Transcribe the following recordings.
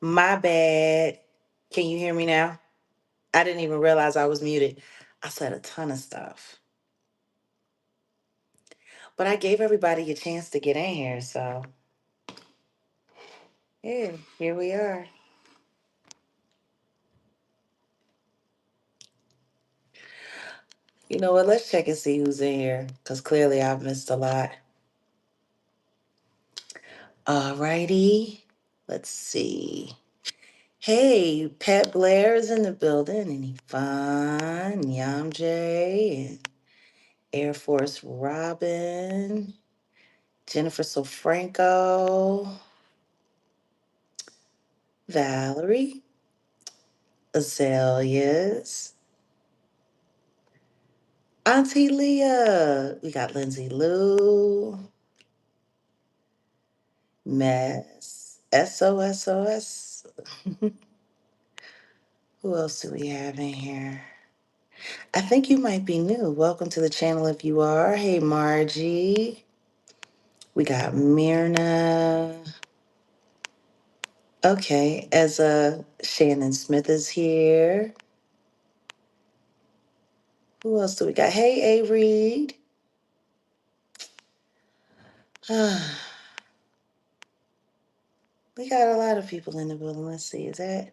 My bad. Can you hear me now? I didn't even realize I was muted. I said a ton of stuff. But I gave everybody a chance to get in here, so yeah, here we are. You know what? Let's check and see who's in here, because clearly I've missed a lot. Alrighty. Let's see. Hey, Pat Blair is in the building, and he fine. Yam J and Air Force Robin, Jennifer Sofranco, Valerie, Azaleas, Auntie Leah. We got Lindsay Lou, Mess, SOSOS. Who else do we have in here? I think you might be new. Welcome to the channel if you are. Hey, Margie. We got Myrna. Okay, as Shannon Smith is here. Who else do we got? Hey, A. Reed. We got a lot of people in the building. Let's see, is that?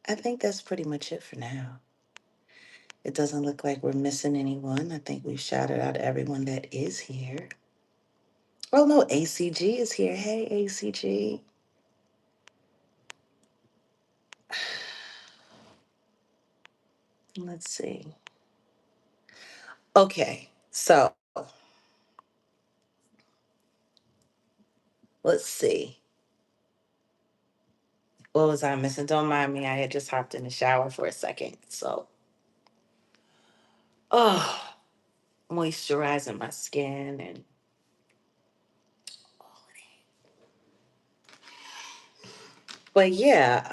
I think that's pretty much it for now. It doesn't look like we're missing anyone. I think we've shouted out everyone that is here. Oh no, ACG is here. Hey, ACG. Let's see. Okay, so let's see. What was I missing? Don't mind me. I had just hopped in the shower for a second. So, oh, moisturizing my skin and all of that. But yeah,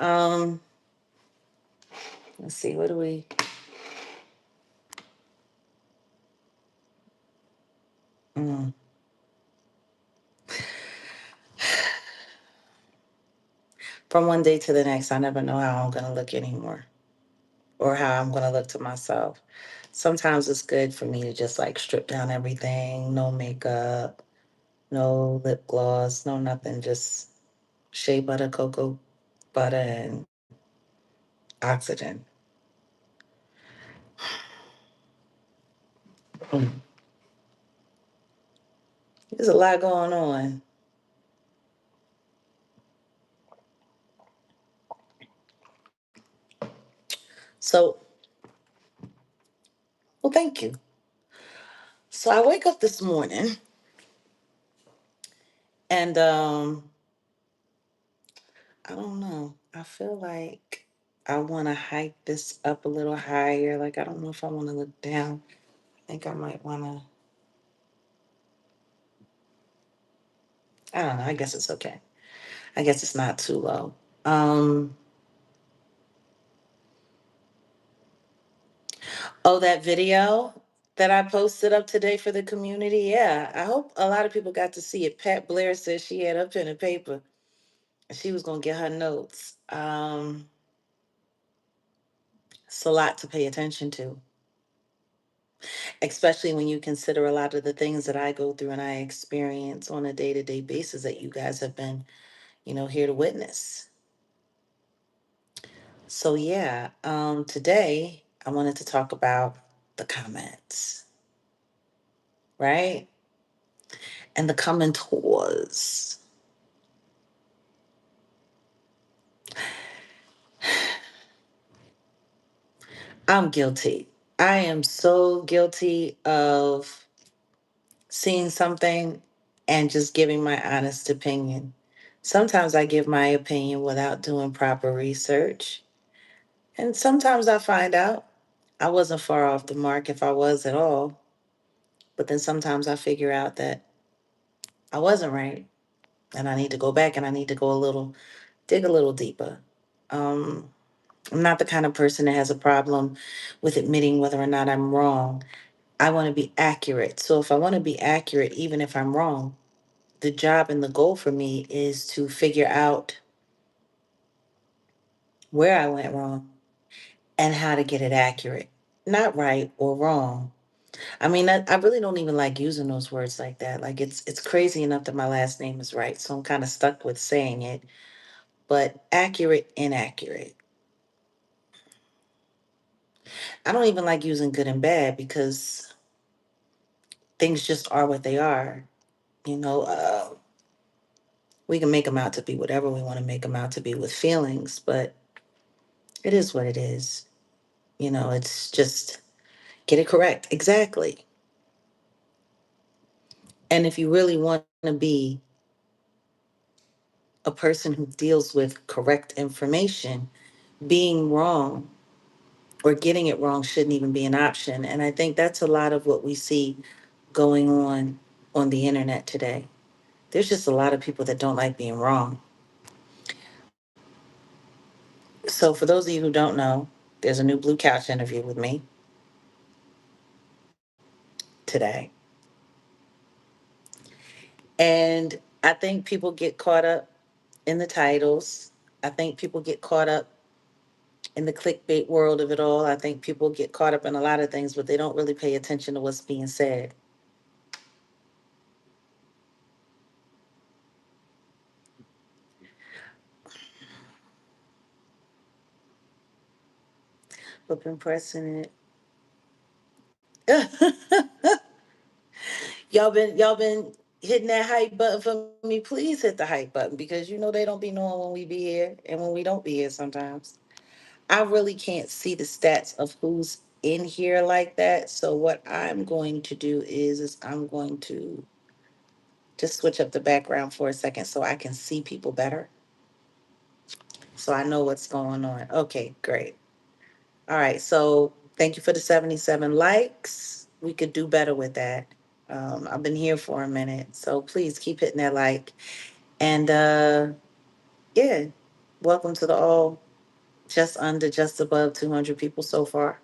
let's see. What do we? Mm. From one day to the next, I never know how I'm going to look anymore or how I'm going to look to myself. Sometimes it's good for me to just like strip down everything, no makeup, no lip gloss, no nothing, just shea butter, cocoa butter, and oxygen. Mm. There's a lot going on. So, well, thank you. So I wake up this morning and I don't know. I feel like I want to hike this up a little higher. Like I don't know if I want to look down. I think I might want to. I don't know. I guess it's okay. I guess it's not too low. Um. Oh, that video that I posted up today for the community. Yeah, I hope a lot of people got to see it. Pat Blair said she had a pen and paper. And she was gonna get her notes. It's a lot to pay attention to, especially when you consider a lot of the things that I go through and I experience on a day-to-day basis that you guys have been, here to witness. So yeah, today I wanted to talk about the comments, right? And the commentors. I'm guilty. I am so guilty of seeing something and just giving my honest opinion. Sometimes I give my opinion without doing proper research. And sometimes I find out I wasn't far off the mark if I was at all. But then sometimes I figure out that I wasn't right. And I need to go back and I need to dig a little deeper. Um, I'm not the kind of person that has a problem with admitting whether or not I'm wrong. I want to be accurate. So if I want to be accurate, even if I'm wrong, the job and the goal for me is to figure out where I went wrong and how to get it accurate, not right or wrong. I mean, I really don't even like using those words like that. Like it's crazy enough that my last name is right, so I'm kind of stuck with saying it. But accurate, inaccurate. I don't even like using good and bad because things just are what they are. You know, we can make them out to be whatever we want to make them out to be with feelings, but it is what it is. You know, it's just get it correct. Exactly. And if you really want to be a person who deals with correct information, being wrong or getting it wrong shouldn't even be an option. And I think that's a lot of what we see going on the internet today. There's just a lot of people that don't like being wrong. So for those of you who don't know, there's a new Blue Couch interview with me today. And I think people get caught up in the titles. I think people get caught up in the clickbait world of it all. I think people get caught up in a lot of things, but they don't really pay attention to what's being said. But been pressing it. y'all been hitting that hype button for me. Please hit the hype button because you know they don't be knowing when we be here and when we don't be here sometimes. I really can't see the stats of who's in here like that. So what I'm going to do is I'm going to just switch up the background for a second so I can see people better. So I know what's going on. Okay, great. All right. So thank you for the 77 likes. We could do better with that. I've been here for a minute. So please keep hitting that like. And yeah, welcome to the all just under, just above 200 people so far.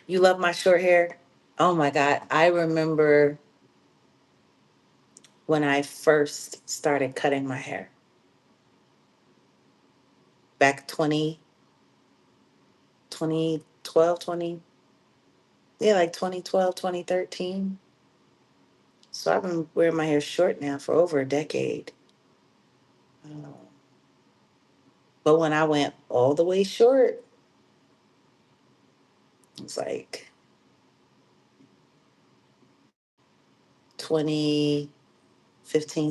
You love my short hair? Oh my God. I remember when I first started cutting my hair back 2012, 20, yeah, like 2012, 2013. So I've been wearing my hair short now for over a decade. Um, but when I went all the way short, it was like 2015,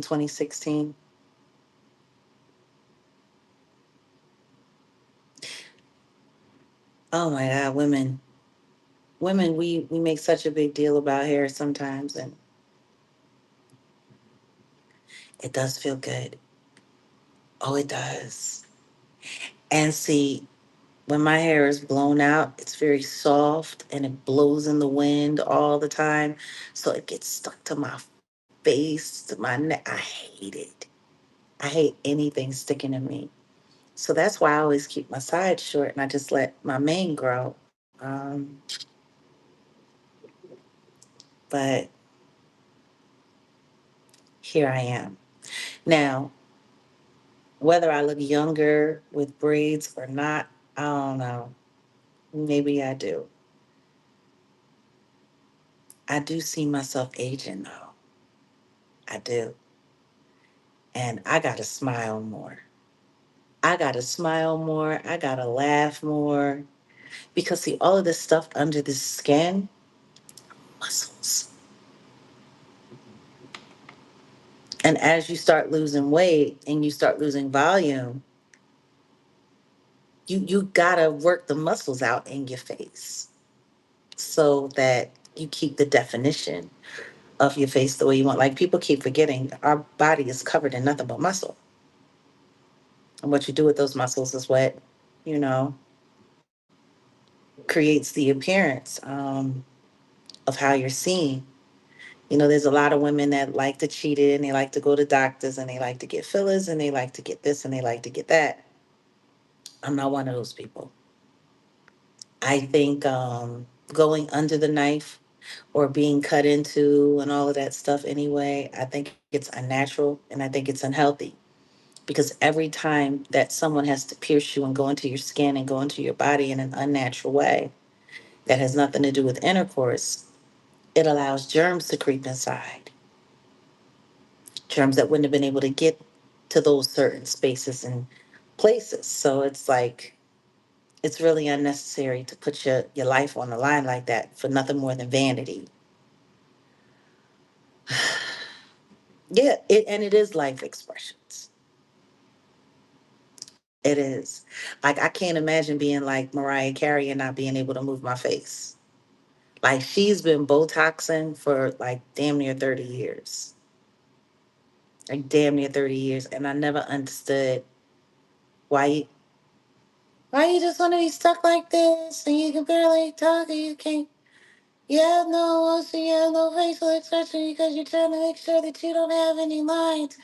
2016. Oh my God, women, we make such a big deal about hair sometimes, and it does feel good. Oh, it does. And see, when my hair is blown out, it's very soft and it blows in the wind all the time. So it gets stuck to my face, to my neck. I hate it. I hate anything sticking to me. So that's why I always keep my sides short and I just let my mane grow. But here I am. Now, whether I look younger with braids or not, I don't know. Maybe I do. I do see myself aging though. I do. And I got to smile more. I got to smile more. I got to laugh more. Because, see, all of this stuff under the skin, muscles. And as you start losing weight and you start losing volume, you got to work the muscles out in your face so that you keep the definition of your face the way you want. Like people keep forgetting our body is covered in nothing but muscle. And what you do with those muscles is what, you know, creates the appearance of how you're seen. You know, there's a lot of women that like to cheat it and they like to go to doctors and they like to get fillers and they like to get this and they like to get that. I'm not one of those people. I think going under the knife, or being cut into and all of that stuff anyway. I think it's unnatural and I think it's unhealthy because every time that someone has to pierce you and go into your skin and go into your body in an unnatural way that has nothing to do with intercourse, it allows germs to creep inside, germs that wouldn't have been able to get to those certain spaces and places. So it's like, it's really unnecessary to put your life on the line like that for nothing more than vanity. Yeah, and it is life expressions. It is. Like, I can't imagine being like Mariah Carey and not being able to move my face. Like, she's been Botoxing for like damn near 30 years. Like, damn near 30 years. And I never understood why why you just want to be stuck like this and you can barely talk and you can't. You have no emotion, you have no facial expression because you're trying to make sure that you don't have any lines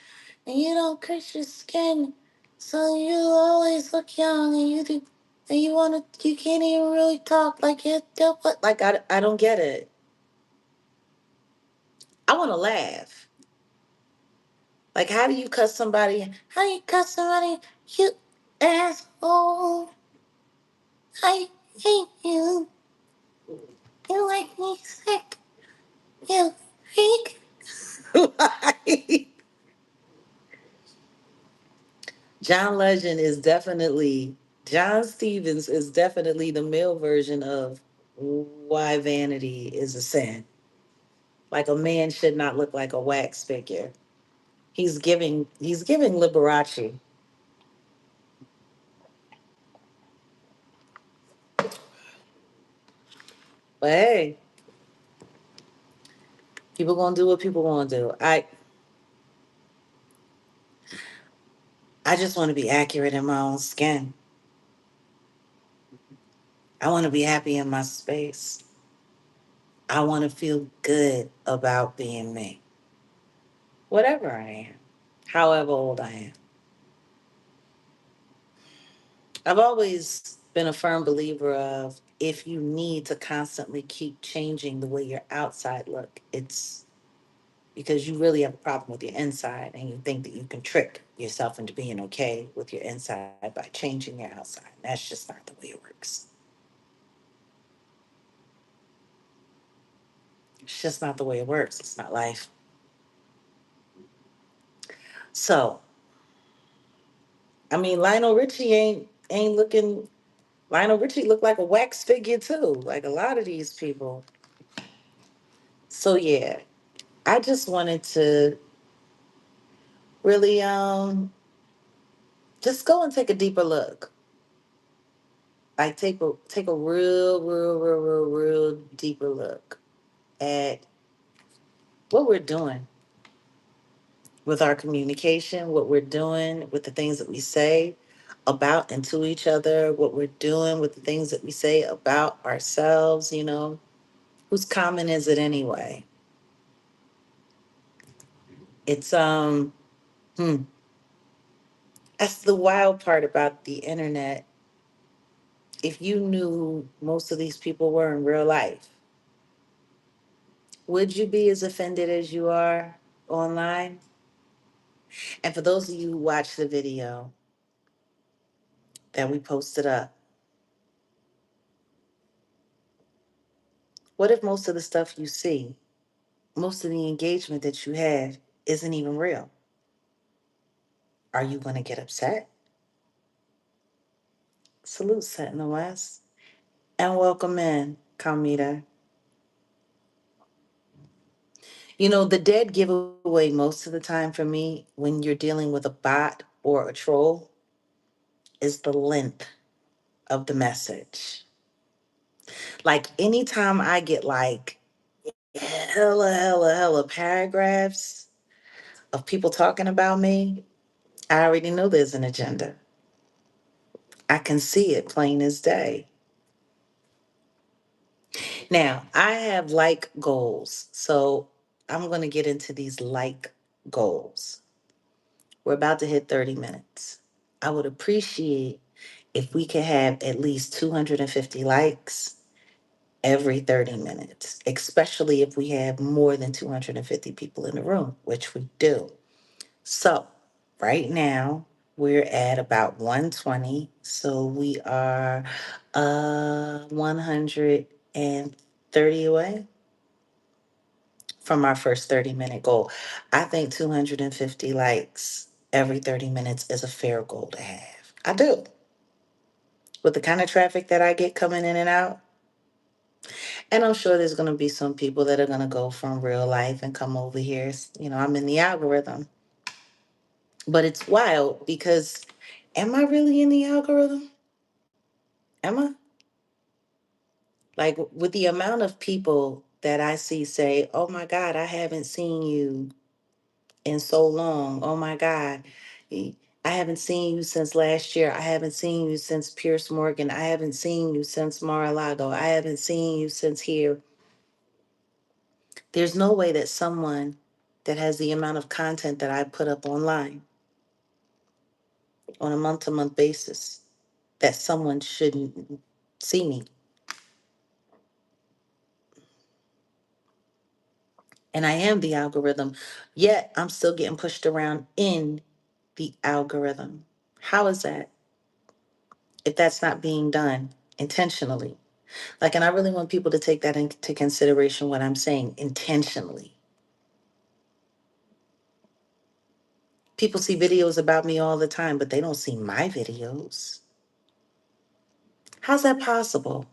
and you don't crease your skin. So you always look young and you do, and you can't even really talk like you do, but like I don't get it. I want to laugh. Like, how do you cuss somebody? How do you cuss somebody? You asshole. I hate you. You like me sick. You freak. Like, John Legend is definitely, John Stevens is definitely the male version of why vanity is a sin. Like, a man should not look like a wax figure. He's giving Liberace. But hey, people gonna do what people gonna do. I just want to be accurate in my own skin. I want to be happy in my space. I want to feel good about being me. Whatever I am. However old I am. I've always been a firm believer of, if you need to constantly keep changing the way your outside look, it's because you really have a problem with your inside and you think that you can trick yourself into being okay with your inside by changing your outside. That's just not the way it works. It's just not the way it works. It's not life. So, I mean, Lionel Richie looked like a wax figure too, like a lot of these people. So yeah, I just wanted to really just go and take a deeper look. Like, take a real deeper look at what we're doing with our communication, what we're doing with the things that we say about and to each other, what we're doing with the things that we say about ourselves, Whose comment is it anyway? It's hmm, that's the wild part about the internet. If you knew who most of these people were in real life, would you be as offended as you are online? And for those of you who watched the video that we posted up, what if most of the stuff you see, most of the engagement that you have isn't even real? Are you going to get upset? Salute, Sentinel West. And welcome in, Kalmita. The dead giveaway most of the time for me when you're dealing with a bot or a troll is the length of the message. Like, anytime I get like hella paragraphs of people talking about me, I already know there's an agenda. I can see it plain as day. Now, I have like goals. So I'm going to get into these like goals. We're about to hit 30 minutes. I would appreciate if we could have at least 250 likes every 30 minutes, especially if we have more than 250 people in the room, which we do. So, right now, we're at about 120. So, we are 130 away from our first 30-minute goal. I think 250 likes every 30 minutes is a fair goal to have. I do. With the kind of traffic that I get coming in and out, and I'm sure there's going to be some people that are going to go from real life and come over here. I'm in the algorithm. But it's wild because am I really in the algorithm? Am I? Like with the amount of people that I see say, oh my God, I haven't seen you in so long. Oh my God. I haven't seen you since last year. I haven't seen you since Pierce Morgan. I haven't seen you since Mar-a-Lago. I haven't seen you since here. There's no way that someone that has the amount of content that I put up online on a month to month basis, that someone shouldn't see me. And I am the algorithm, yet I'm still getting pushed around in the algorithm. How is that if that's not being done intentionally? Like, and I really want people to take that into consideration what I'm saying intentionally. People see videos about me all the time, but they don't see my videos. How's that possible?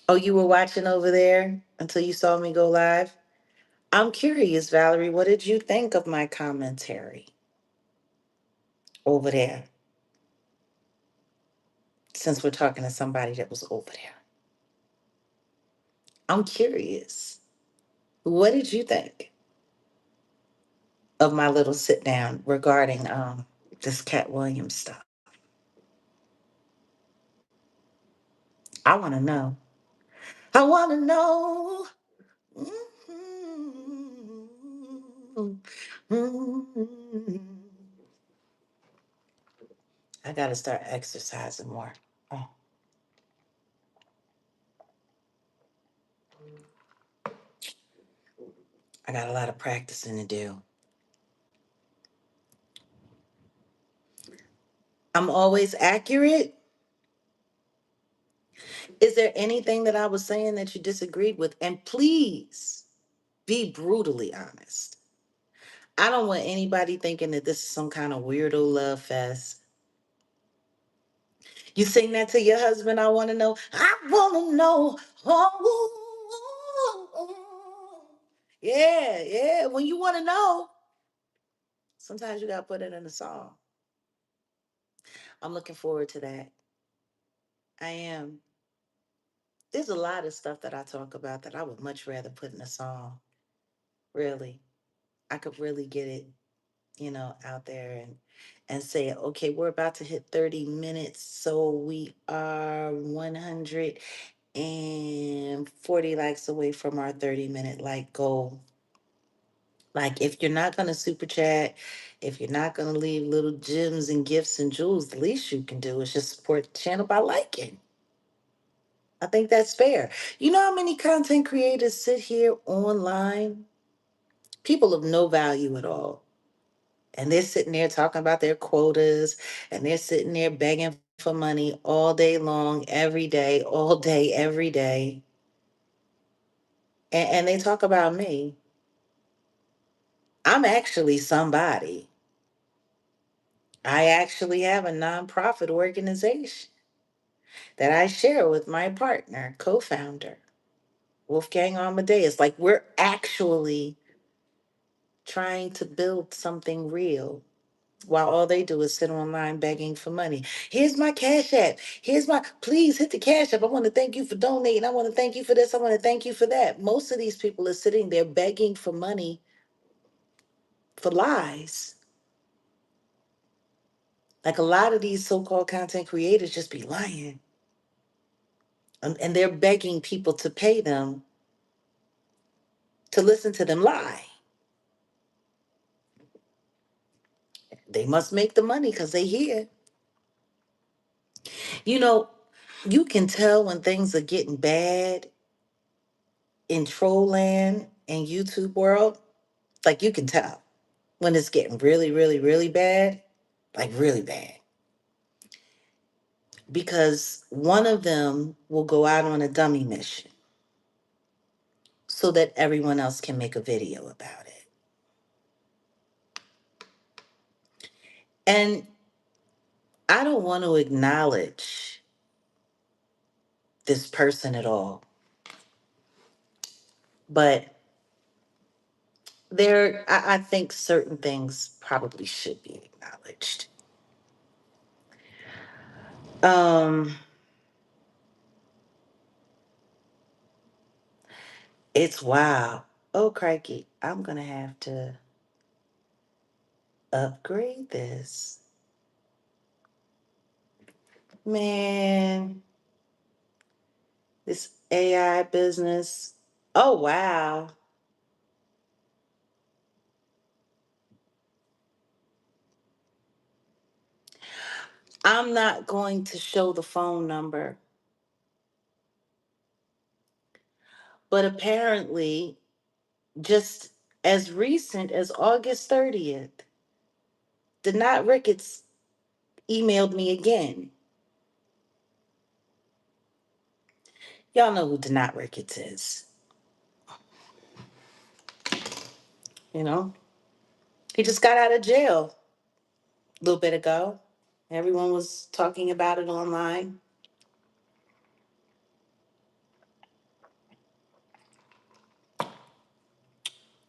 Oh, you were watching over there until you saw me go live? I'm curious, Valerie, what did you think of my commentary over there? Since we're talking to somebody that was over there, I'm curious. What did you think of my little sit down regarding this Cat Williams stuff? I want to know. I want to know. Mhm. Mhm. I got to start exercising more. Oh, I got a lot of practicing to do. I'm always accurate. Is there anything that I was saying that you disagreed with? And please be brutally honest. I don't want anybody thinking that this is some kind of weirdo love fest. You sing that to your husband, I want to know. I want to know. Oh, yeah, yeah. When you want to know, sometimes you got to put it in a song. I'm looking forward to that. I am. There's a lot of stuff that I talk about that I would much rather put in a song. Really. I could really get it, out there and say, okay, we're about to hit 30 minutes, so we are 140 likes away from our 30-minute like goal. Like, if you're not going to super chat, if you're not going to leave little gems and gifts and jewels, the least you can do is just support the channel by liking. I think that's fair. You know how many content creators sit here online? People of no value at all. And they're sitting there talking about their quotas, and they're sitting there begging for money all day long, every day, all day, every day. And they talk about me. I'm actually somebody. I actually have a nonprofit organization that I share with my partner, co founder, Wolfgang Amadeus. Like, we're actually trying to build something real while all they do is sit online begging for money. Here's my cash app. Please hit the cash app. I want to thank you for donating. I want to thank you for this. I want to thank you for that. Most of these people are sitting there begging for money for lies. Like, a lot of these so-called content creators just be lying. And they're begging people to pay them to listen to them lie. They must make the money because they here. You know, You can tell when things are getting bad in troll land and YouTube world. Like you can tell when it's getting really, really, really bad, like really bad. Because one of them will go out on a dummy mission so that everyone else can make a video about it. And I don't want to acknowledge this person at all, but I think certain things probably should be acknowledged. Um, it's wild. Oh, crikey. I'm going to have to upgrade this. Man, this AI business. Oh, wow. I'm not going to show the phone number, but apparently, just as recent as August 30th, Denot Ricketts emailed me again. Y'all know who Denot Ricketts is. You know, he just got out of jail a little bit ago. Everyone was talking about it online.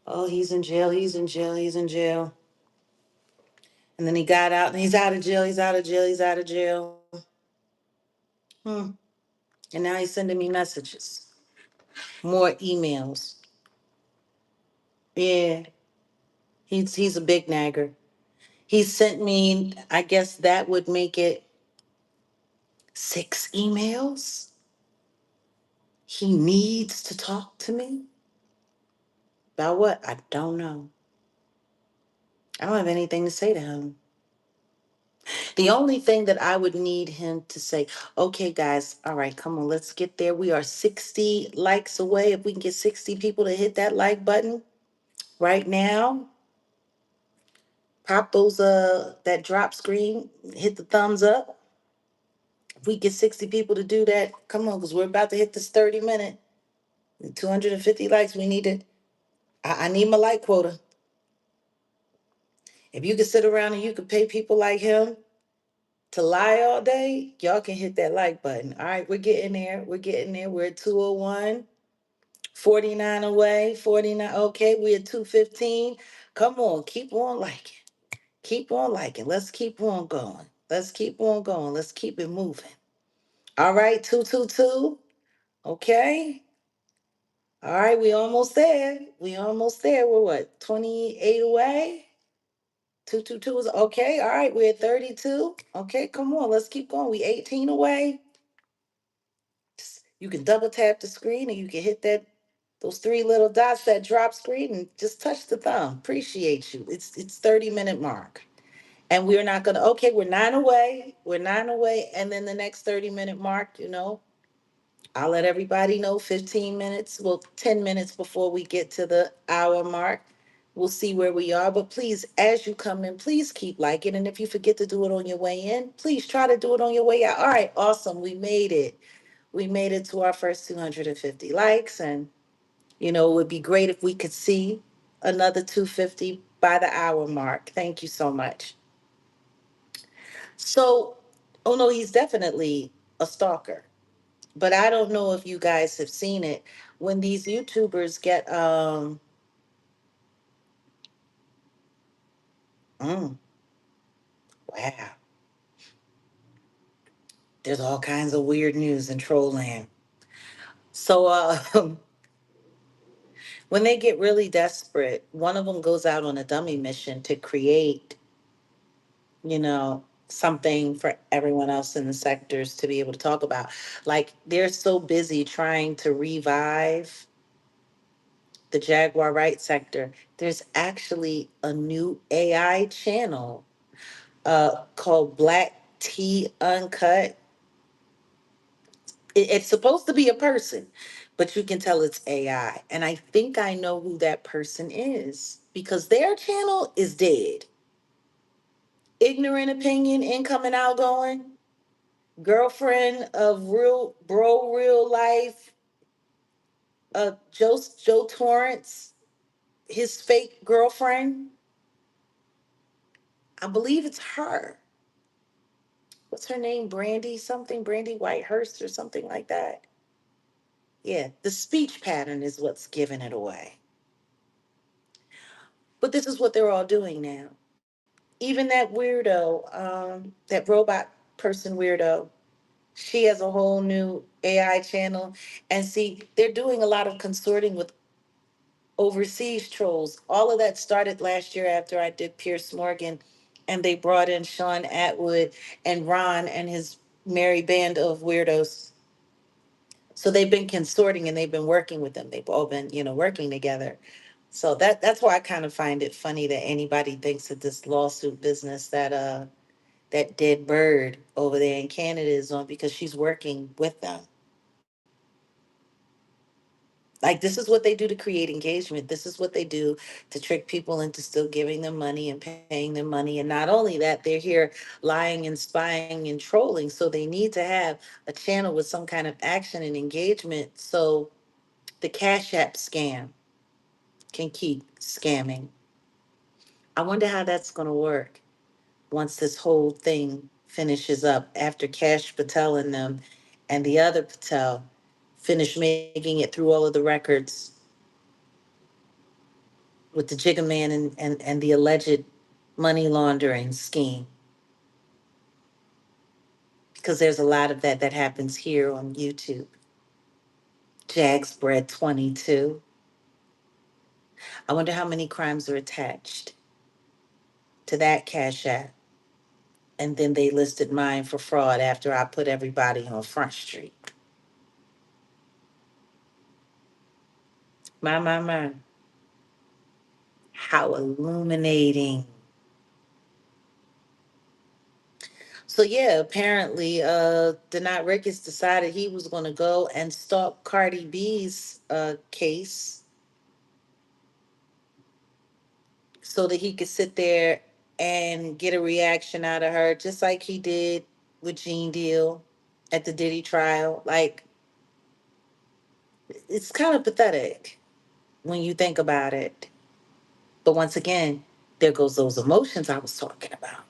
Oh, he's in jail, he's in jail, he's in jail. And then he got out and he's out of jail, he's out of jail, he's out of jail. Hmm. And now he's sending me messages, more emails. Yeah, he's a big nagger. He sent me, I guess that would make it 6 emails. He needs to talk to me. About what? I don't know. I don't have anything to say to him. The only thing that I would need him to say, okay, guys, all right, come on, let's get there. We are 60 likes away. If we can get 60 people to hit that like button right now, pop those that drop screen, hit the thumbs up. If we get 60 people to do that, come on, because we're about to hit this 30-minute. 250 likes. We need it. I need my like quota. If you could sit around and you could pay people like him to lie all day, y'all can hit that like button. All right, we're getting there. We're getting there. We're at 201, 49 away, 49. Okay, we're at 215. Come on, keep on liking. Keep on liking. Let's keep on going. Let's keep on going. Let's keep it moving. All right, 222. Okay. All right, we almost there. We almost there. We're what, 28 away? 222 is okay. All right, we're at 32. Okay, come on, let's keep going. We 18 away. You can double tap the screen and you can hit those three little dots that drop screen and just touch the thumb. Appreciate you. It's 30-minute mark. And we're not gonna, okay, we're 9 away. We're 9 away. And then the next 30-minute mark, I'll let everybody know 15 minutes, well, 10 minutes before we get to the hour mark. We'll see where we are. But please, as you come in, please keep liking. And if you forget to do it on your way in, please try to do it on your way out. All right, awesome. We made it. We made it to our first 250 likes. And, it would be great if we could see another 250 by the hour mark. Thank you so much. So, oh no, he's definitely a stalker. But I don't know if you guys have seen it. When these YouTubers get mm, wow, there's all kinds of weird news in troll land. So when they get really desperate, one of them goes out on a dummy mission to create, something for everyone else in the sectors to be able to talk about. Like they're so busy trying to revive the Jaguar Wright sector. There's actually a new AI channel called Black Tea Uncut. It's supposed to be a person, but you can tell it's AI. And I think I know who that person is because their channel is dead. Ignorant opinion, incoming, outgoing, girlfriend of real bro, real life, Joe Torrance, his fake girlfriend. I believe it's her. What's her name? Brandy something, Brandy Whitehurst or something like that. Yeah, the speech pattern is what's giving it away. But this is what they're all doing now. Even that weirdo, that robot person weirdo, she has a whole new AI channel. And see, they're doing a lot of consorting with overseas trolls. All of that started last year after I did Pierce Morgan, and they brought in Sean Atwood and Ron and his merry band of weirdos. So they've been consorting and they've been working with them. They've all been, working together. So that's why I kind of find it funny that anybody thinks that this lawsuit business that dead bird over there in Canada is on because she's working with them. Like this is what they do to create engagement. This is what they do to trick people into still giving them money and paying them money. And not only that, they're here lying and spying and trolling. So they need to have a channel with some kind of action and engagement so the Cash App scam can keep scamming. I wonder how that's going to work once this whole thing finishes up after Cash Patel and them and the other Patel finish making it through all of the records with the Jigga Man and the alleged money laundering scheme. Because there's a lot of that happens here on YouTube. Jags Bread 22. I wonder how many crimes are attached to that Cash App. And then they listed mine for fraud after I put everybody on Front Street. My. How illuminating. So yeah, apparently Denot Ricketts decided he was gonna go and stalk Cardi B's case so that he could sit there and get a reaction out of her, just like he did with Gene Deal at the Diddy trial. Like, it's kind of pathetic when you think about it. But once again, there goes those emotions I was talking about.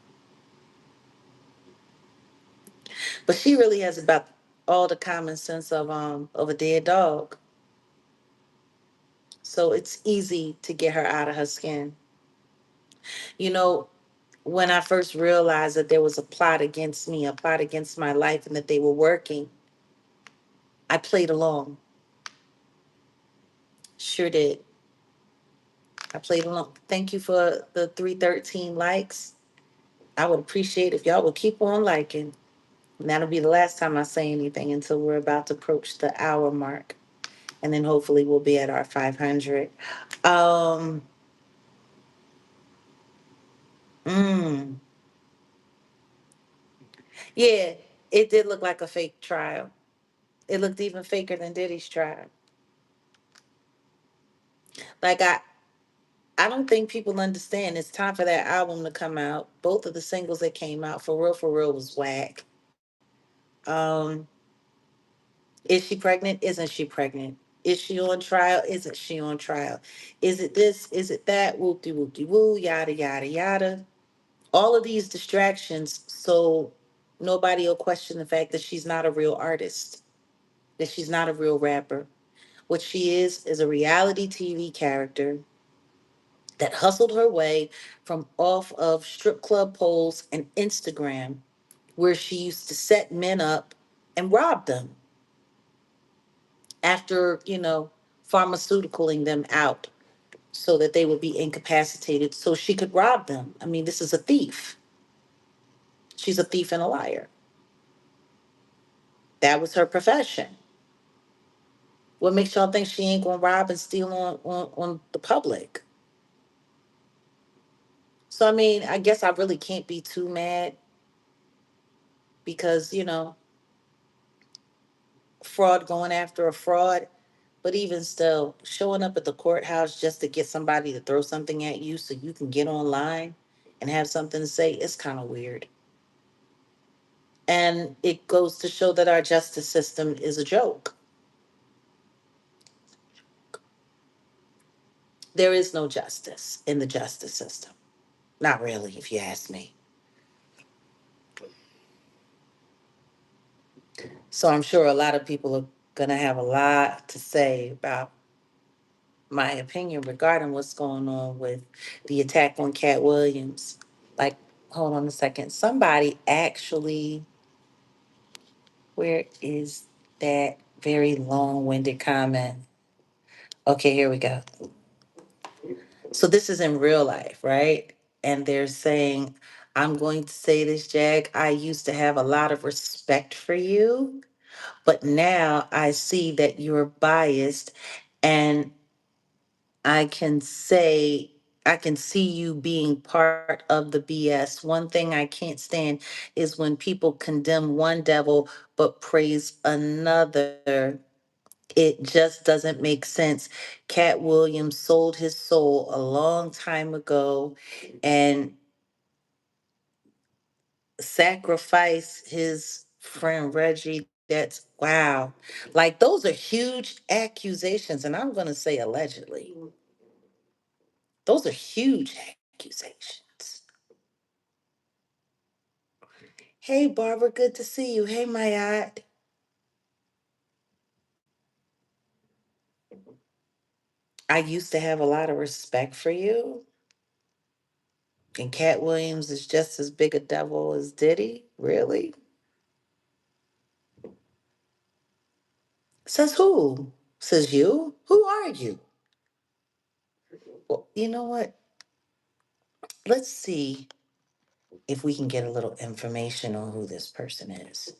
But she really has about all the common sense of a dead dog. So it's easy to get her out of her skin. You know, when I first realized that there was a plot against me, a plot against my life, and that they were working, I played along. Sure did. I played along. Thank you for the 313 likes. I would appreciate if y'all would keep on liking. And that'll be the last time I say anything until we're about to approach the hour mark. And then hopefully we'll be at our 500. Um, mm, yeah, it did look like a fake trial. It looked even faker than Diddy's trial. Like I don't think people understand. It's time for that album to come out. Both of the singles that came out, for real, was whack. Um, is she pregnant? Isn't she pregnant? Is she on trial? Isn't she on trial? Is it this? Is it that? Whoop de whoop de woo, yada yada yada. All of these distractions, so nobody will question the fact that she's not a real artist, that she's not a real rapper. What she is a reality TV character that hustled her way from off of strip club poles and Instagram, where she used to set men up and rob them after, pharmaceuticaling them out so that they would be incapacitated so she could rob them. I mean, this is a thief. She's a thief and a liar. That was her profession. What makes y'all think she ain't gonna rob and steal on the public? So I mean, I guess I really can't be too mad because, fraud going after a fraud. But even still, showing up at the courthouse just to get somebody to throw something at you so you can get online and have something to say, it's kind of weird. And it goes to show that our justice system is a joke. There is no justice in the justice system. Not really, if you ask me. So I'm sure a lot of people are going to have a lot to say about my opinion regarding what's going on with the attack on Cat Williams. Like, hold on a second. Somebody actually, where is that very long winded comment? Okay, here we go. So this is in real life, right? And they're saying, I'm going to say this, Jag. I used to have a lot of respect for you, but now I see that you're biased, and I can say, I can see you being part of the BS. One thing I can't stand is when people condemn one devil but praise another. It just doesn't make sense. Cat Williams sold his soul a long time ago and sacrificed his friend Reggie. That's wow. Like, those are huge accusations. And I'm going to say allegedly. Those are huge accusations. Hey, Barbara, good to see you. Hey, Mayat. I used to have a lot of respect for you. And Cat Williams is just as big a devil as Diddy? Really? Says who? Says you? Who are you? Well, you know what? Let's see if we can get a little information on who this person is.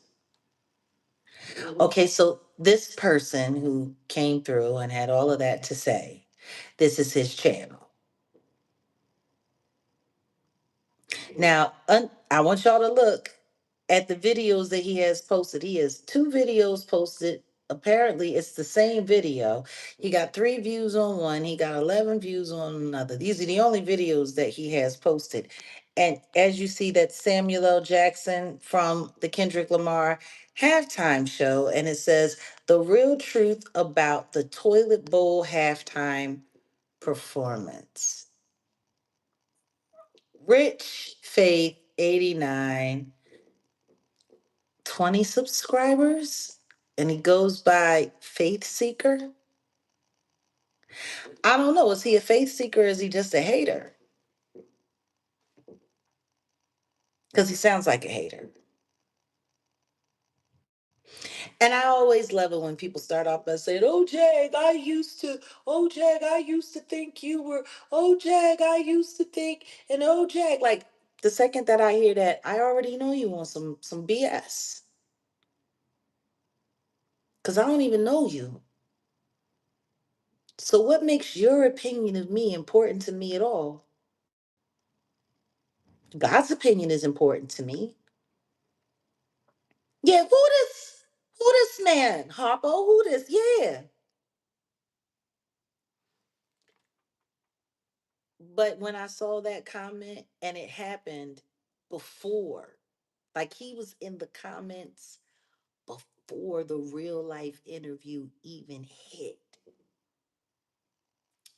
Okay, so this person who came through and had all of that to say, this is his channel. Now, I want y'all to look at the videos that he has posted. He has two videos posted. Apparently, it's the same video. He got 3 views on one, he got 11 views on another. These are the only videos that he has posted. And as you see, that Samuel L. Jackson from the Kendrick Lamar halftime show, and it says, "The real truth about the toilet bowl halftime performance." Rich Faith 89, 20 subscribers, and he goes by Faith Seeker. I don't know. Is he a faith seeker or is he just a hater? Because he sounds like a hater. And I always love it when people start off by saying, "Oh, Jag, oh, Jag, I used to think you were, oh, Jag, I used to think," and oh, Jag. Like, the second that I hear that, I already know you want some BS. Because I don't even know you. So what makes your opinion of me important to me at all? God's opinion is important to me. Yeah, who this man? Harpo, who this? Yeah. But when I saw that comment and it happened before, like he was in the comments before the real life interview even hit,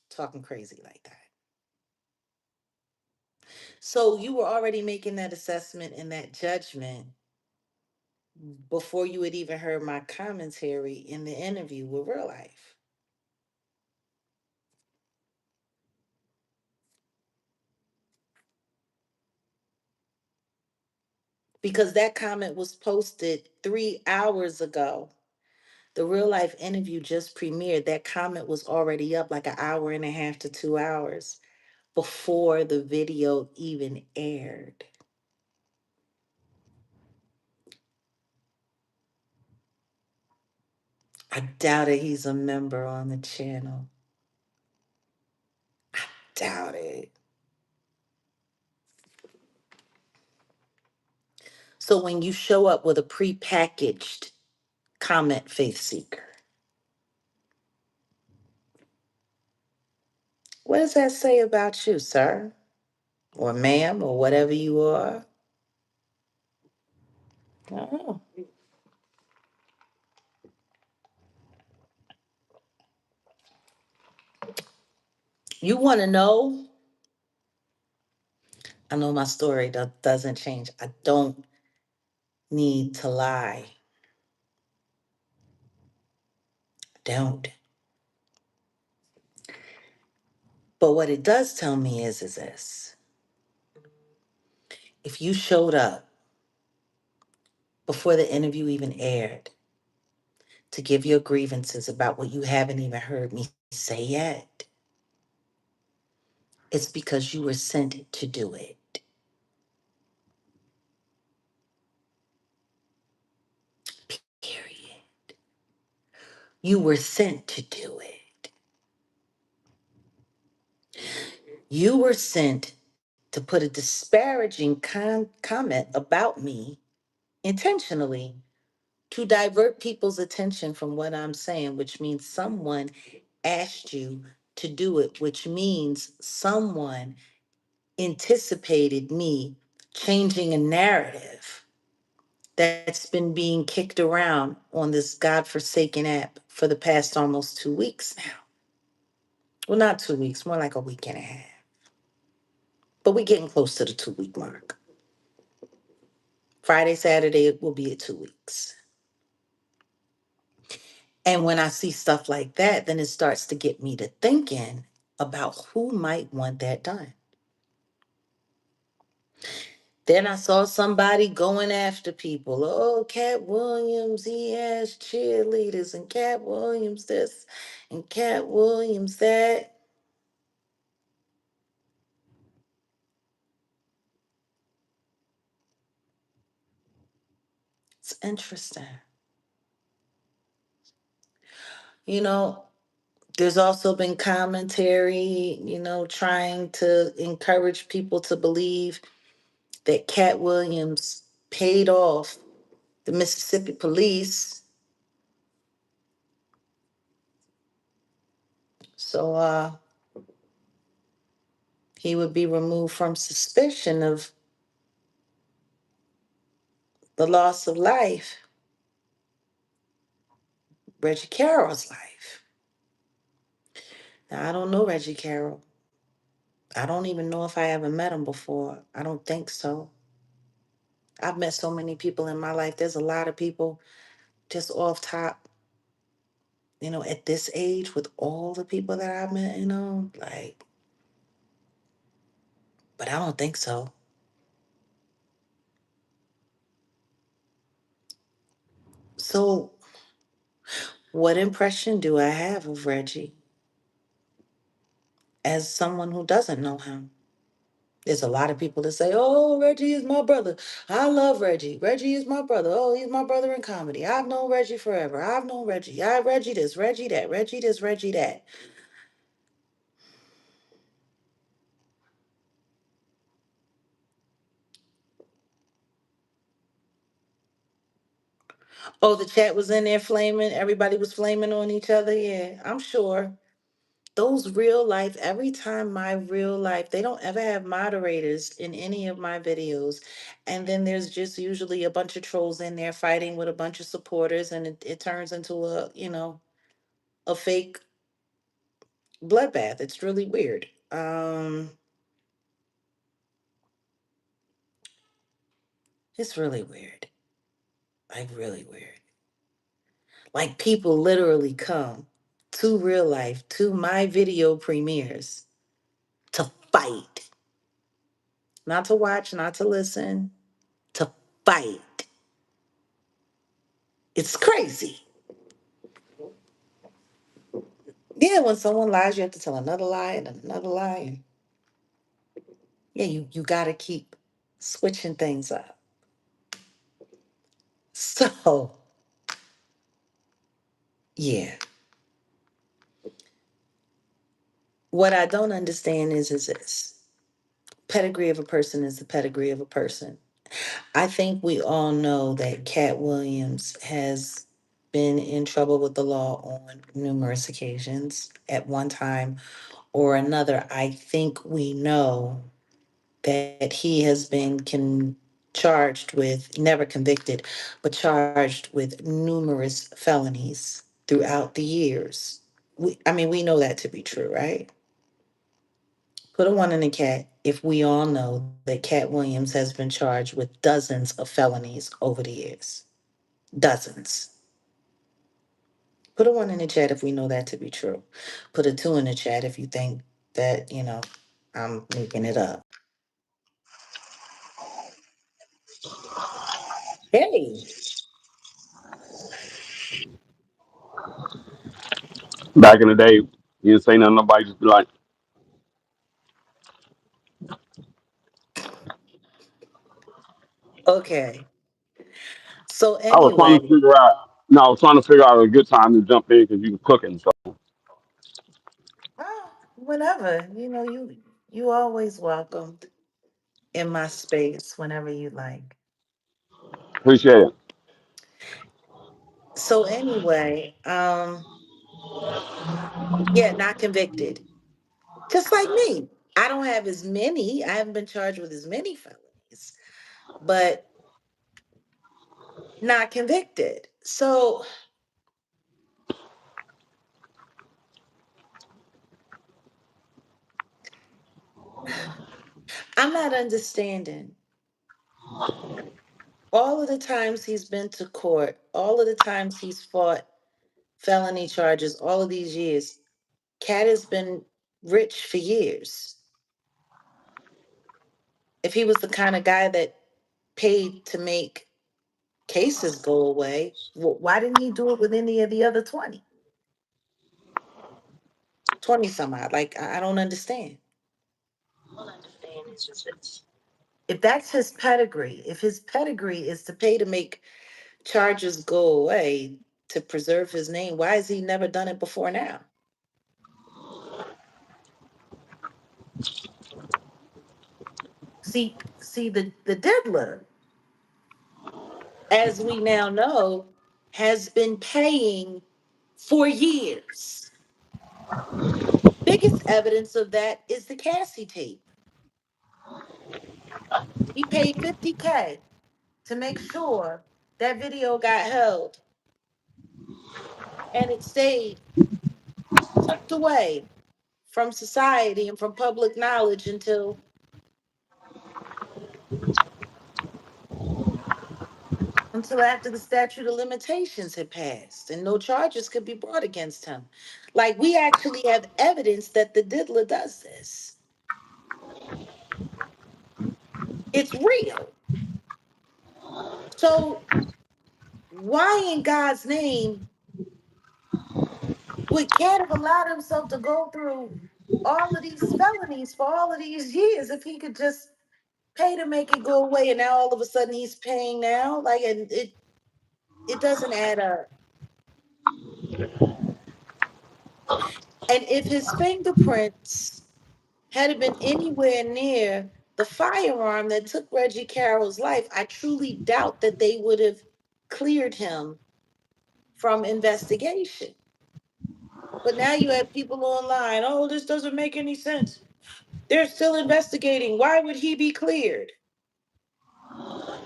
talking crazy like that. So you were already making that assessment and that judgment before you had even heard my commentary in the interview with real life. Because that comment was posted 3 hours ago. The real life interview just premiered. That comment was already up like an hour and a half to 2 hours before the video even aired. I doubt it he's a member on the channel. Doubt it. So when you show up with a prepackaged comment faith seeker. What does that say about you, sir? Or ma'am, or whatever you are? Oh. You want to know? I know my story doesn't change. I don't need to lie. Don't. But what it does tell me is this. If you showed up before the interview even aired to give your grievances about what you haven't even heard me say yet, it's because you were sent to do it. Period. You were sent to do it. You were sent to put a disparaging comment about me intentionally to divert people's attention from what I'm saying, which means someone asked you to do it, which means someone anticipated me changing a narrative that's been being kicked around on this godforsaken app for the past almost 2 weeks now. Well, not 2 weeks, more like a week and a half. But we're getting close to the 2 week mark. Friday, Saturday, it will be at 2 weeks. And when I see stuff like that, then it starts to get me to thinking about who might want that done. Then I saw somebody going after people. Oh, Cat Williams, he has cheerleaders, and Cat Williams this, and Cat Williams that. It's interesting. You know, there's also been commentary, trying to encourage people to believe that Cat Williams paid off the Mississippi police. So he would be removed from suspicion of the loss of life, Reggie Carol's life. Now, I don't know Reggie Carol. I don't even know if I ever met him before. I don't think so. I've met so many people in my life. There's a lot of people just off top, at this age with all the people that I've met, like, but I don't think so. So, what impression do I have of Reggie as someone who doesn't know him? There's a lot of people that say, oh, Reggie is my brother. I love Reggie. Reggie is my brother. Oh, he's my brother in comedy. I've known Reggie forever. I've known Reggie. Reggie this, Reggie that, Reggie this, Reggie that. Oh, the chat was in there flaming. Everybody was flaming on each other. Yeah, I'm sure. Those real life, every time my real life, they don't ever have moderators in any of my videos. And then there's just usually a bunch of trolls in there fighting with a bunch of supporters, and it turns into a fake bloodbath. It's really weird. It's really weird. Like really weird. Like people literally come to real life, to my video premieres to fight. Not to watch, not to listen, to fight. It's crazy. Yeah, when someone lies, you have to tell another lie and another lie. And yeah, you gotta keep switching things up. So yeah. What I don't understand is this. Pedigree of a person is the pedigree of a person. I think we all know that Cat Williams has been in trouble with the law on numerous occasions at one time or another. I think we know that he has been charged with, never convicted, but charged with numerous felonies throughout the years. I mean, we know that to be true, right? Put a one in the chat if we all know that Cat Williams has been charged with dozens of felonies over the years. Dozens. Put a one in the chat if we know that to be true. Put a two in the chat if you think that, I'm making it up. Hey, Back in the day, you didn't say nothing. Nobody just be like, okay. So I was trying to anyway, figure out. No, I was trying to figure out a good time to jump in because you were cooking. So whenever, you always welcomed in my space whenever you like. appreciate it. So anyway, yeah, not convicted. Just like me. I don't have as many. I haven't been charged with as many felonies, but not convicted. So I'm not understanding all of the times he's been to court, all of the times he's fought felony charges, all of these years. Cat has been rich for years. If he was the kind of guy that paid to make cases go away, why didn't he do it with any of the other 20? 20 some odd. Like, I don't understand. If that's his pedigree, if his pedigree is to pay to make charges go away to preserve his name, why has he never done it before now? See, the diddler, as we now know, has been paying for years. Biggest evidence of that is the Cassie tape. He paid 50K to make sure that video got held and it stayed tucked away from society and from public knowledge until after the statute of limitations had passed and no charges could be brought against him. Like, we actually have evidence that the diddler does this. It's real. So why in God's name would Cat have allowed himself to go through all of these felonies for all of these years if he could just pay to make it go away, and now all of a sudden he's paying now? Like, and it doesn't add up. And if his fingerprints had been anywhere near the firearm that took Reggie Carroll's life, I truly doubt that they would have cleared him from investigation. But now you have people online, oh, this doesn't make any sense. They're still investigating. Why would he be cleared? Huh?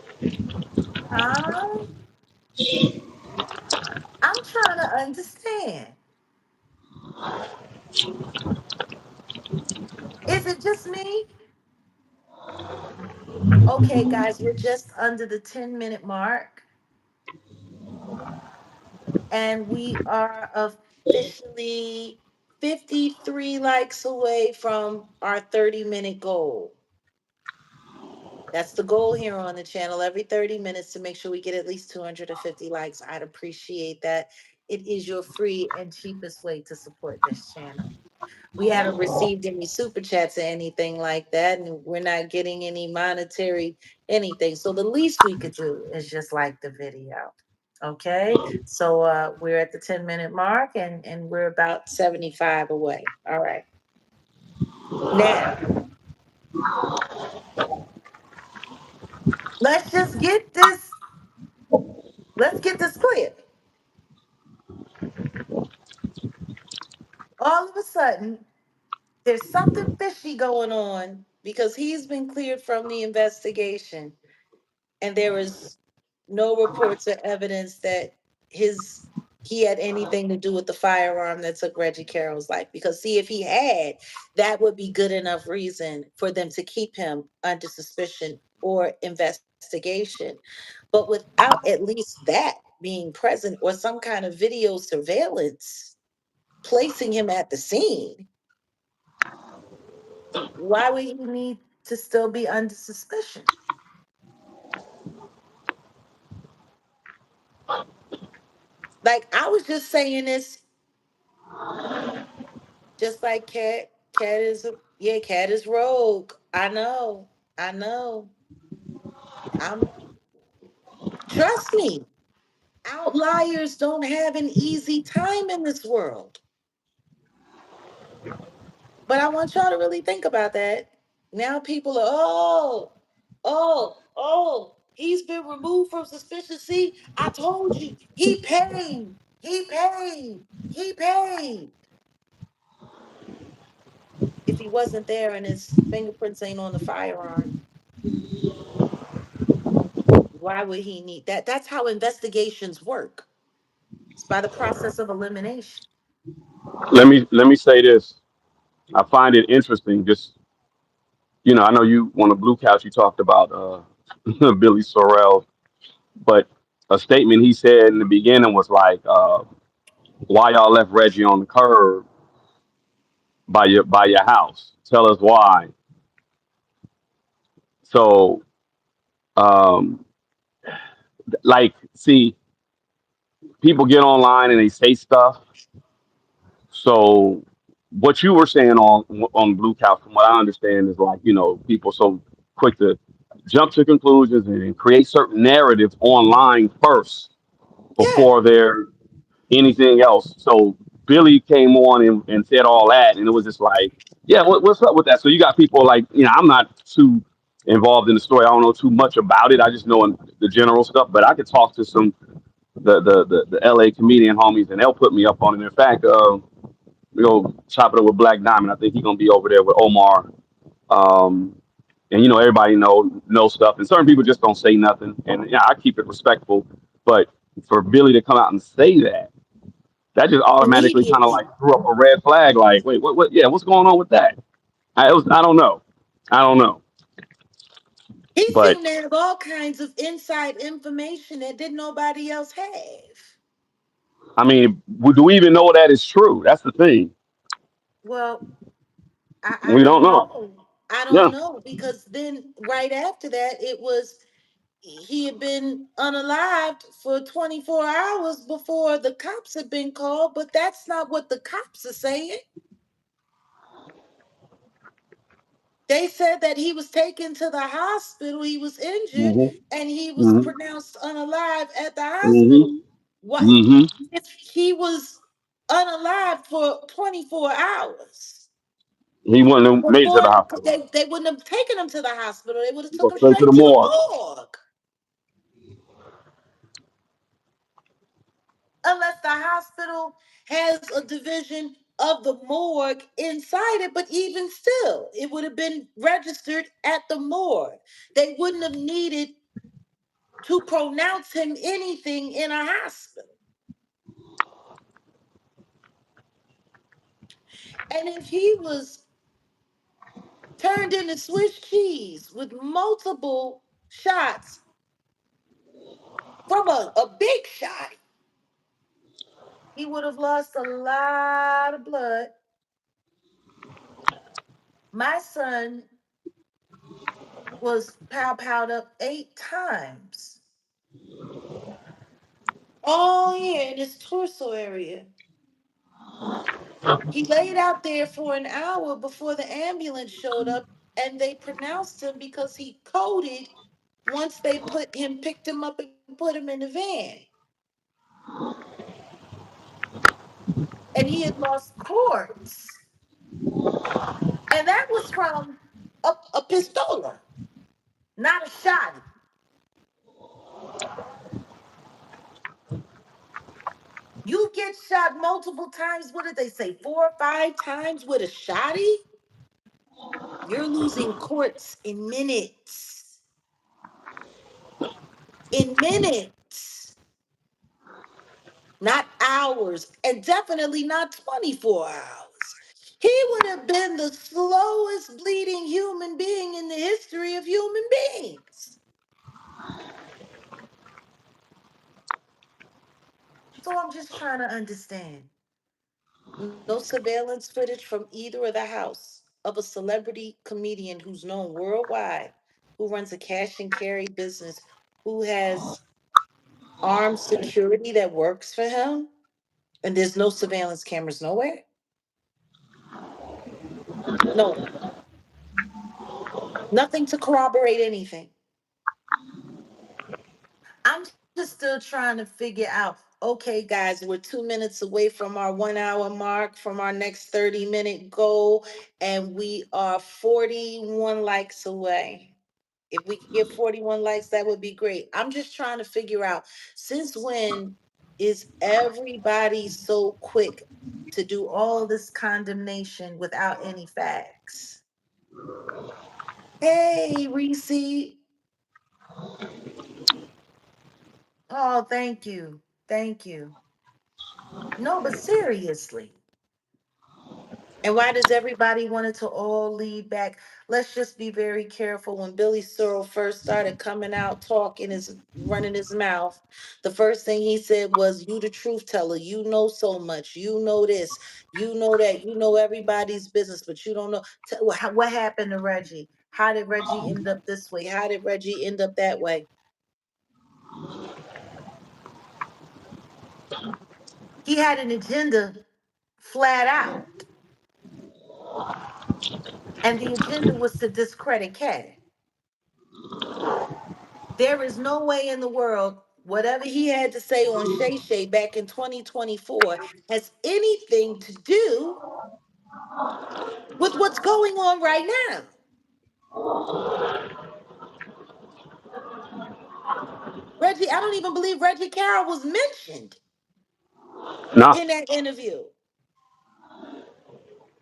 I'm trying to understand. Is it just me? Okay, guys, we're just under the 10-minute mark, and we are officially 53 likes away from our 30-minute goal. That's the goal here on the channel, every 30 minutes to make sure we get at least 250 likes. I'd appreciate that. It is your free and cheapest way to support this channel. We haven't received any super chats or anything like that, and we're not getting any monetary anything. So the least we could do is just like the video. Okay. So we're at the 10-minute mark, and we're about 75 away. All right. Now, let's just get this, let's get this clear. All of a sudden, there's something fishy going on because he's been cleared from the investigation, and there is no reports or evidence that his he had anything to do with the firearm that took Reggie Carroll's life. Because see, if he had, that would be good enough reason for them to keep him under suspicion or investigation. But without at least that being present or some kind of video surveillance placing him at the scene, why would he need to still be under suspicion? Like I was just saying this, just like Cat. Cat is yeah, Cat is rogue. I know. I know. I'm trust me. Outliers don't have an easy time in this world. But I want y'all to really think about that. Now people are he's been removed from suspicion. See, I told you, he paid. He paid. He paid. If he wasn't there and his fingerprints ain't on the firearm, why would he need that? That's how investigations work. It's by the process of elimination. Let me say this. I find it interesting. Just I know you on the Blue Couch. You talked about Billy Sorrell, but a statement he said in the beginning was like, "Why y'all left Reggie on the curb by your house? Tell us why." So, um, like, see, people get online and they say stuff. So, what you were saying on Blue Couch, from what I understand, is like people so quick to jump to conclusions and create certain narratives online first Yeah. before they're anything else. So Billy came on and said all that, and it was just like, yeah, what's up with that? So you got people like, I'm not too involved in the story. I don't know too much about it. I just know the general stuff, but I could talk to some the LA comedian homies, and they'll put me up on it. In fact, we go chop it up with Black Diamond. I think he's gonna be over there with Omar. Um, and everybody know stuff, and certain people just don't say nothing. And yeah, I keep it respectful, but for Billy to come out and say that just automatically kind of Immediately. like threw up a red flag. Like, wait, what? Yeah, what's going on with that? I don't know. I don't know. He But seemed to have all kinds of inside information that didn't nobody else have. I mean, do we even know that is true? That's the thing. Well, I We don't don't know. know. I don't Yeah. know because then right after that, it was he had been unalived for 24 hours before the cops had been called, but that's not what the cops are saying. They said that he was taken to the hospital, he was injured, Hmm. and he was Hmm. pronounced unalive at the Hmm. hospital. What Hmm. if he was unalive for 24 hours? He wouldn't have made it to Before the hospital. they wouldn't have taken him to the hospital. They would have He took goes him straight to straight the to the morgue. morgue. Unless the hospital has a division of the morgue inside it, but even still, it would have been registered at the morgue. They wouldn't have needed to pronounce him anything in a hospital. And if he was turned into Swiss cheese with multiple shots from a big shot, he would have lost a lot of blood. My son was powed up 8 times. Oh, yeah, in his torso area. He laid out there for an hour before the ambulance showed up, and they pronounced him because he coded once they picked him up and put him in the van. And he had lost cords. And that was from a pistola, not a shot. You get shot multiple times. What did they say? 4 or 5 times with a shotty? You're losing courts in minutes. In minutes, not hours, and definitely not 24 hours. He would have been the slowest bleeding human being in the history of human beings. So I'm just trying to understand. No surveillance footage from either of the house of a celebrity comedian who's known worldwide, who runs a cash and carry business, who has armed security that works for him, and there's no surveillance cameras nowhere. No, nothing to corroborate anything. I'm just still trying to figure out. Okay, guys, we're 2 minutes away from our 1 hour mark, from our next 30-minute goal, and we are 41 likes away. If we could get 41 likes, that would be great. I'm just trying to figure out, since when is everybody so quick to do all this condemnation without any facts? Hey, Reese. Oh, thank you. Thank you. No, but seriously. And why does everybody want it to all lead back? Let's just be very careful. When Billy Sorrell first started coming out, talking, his running his mouth, the first thing he said was, "You the truth teller. You know so much. You know this. You know that. You know everybody's business, but you don't know." What happened to Reggie? How did Reggie end up this way? How did Reggie end up that way? He had an agenda, flat out, and the agenda was to discredit Cat. There is no way in the world whatever he had to say on Shay Shay back in 2024 has anything to do with what's going on right now. Reggie, I don't even believe Reggie Carol was mentioned No. in that interview.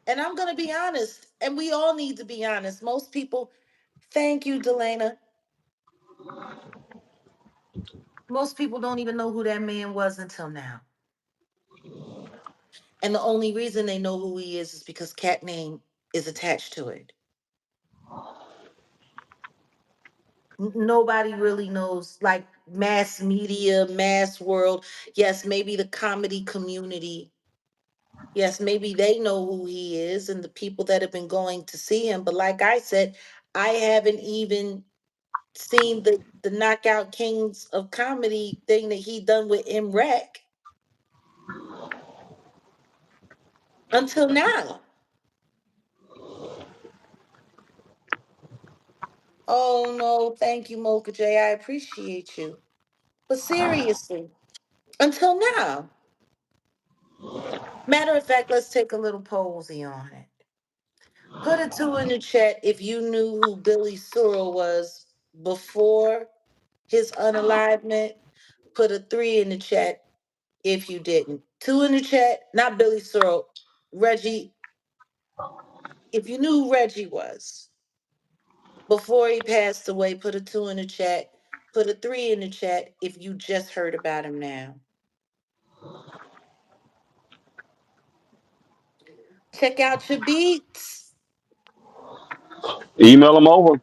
And I'm going to be honest, and we all need to be honest. Most people, thank you, Delana. Most people don't even know who that man was until now. And the only reason they know who he is because cat name is attached to it. Nobody really knows, like mass media, mass world. Yes, maybe the comedy community. Yes, maybe they know who he is and the people that have been going to see him. But like I said, I haven't even seen the Knockout Kings of Comedy thing that he done with MREC until now. Oh no, thank you, Mocha J. I appreciate you. But seriously, until now. Matter of fact, let's take a little posy on it. Put a two in the chat if you knew who Billy Sorrell was before his unalivement. Put a three in the chat if you didn't. Two in the chat, not Billy Sorrell. Reggie, if you knew who Reggie was before he passed away, put a two in the chat. Put a three in the chat if you just heard about him now. Check out your beats. Email them over.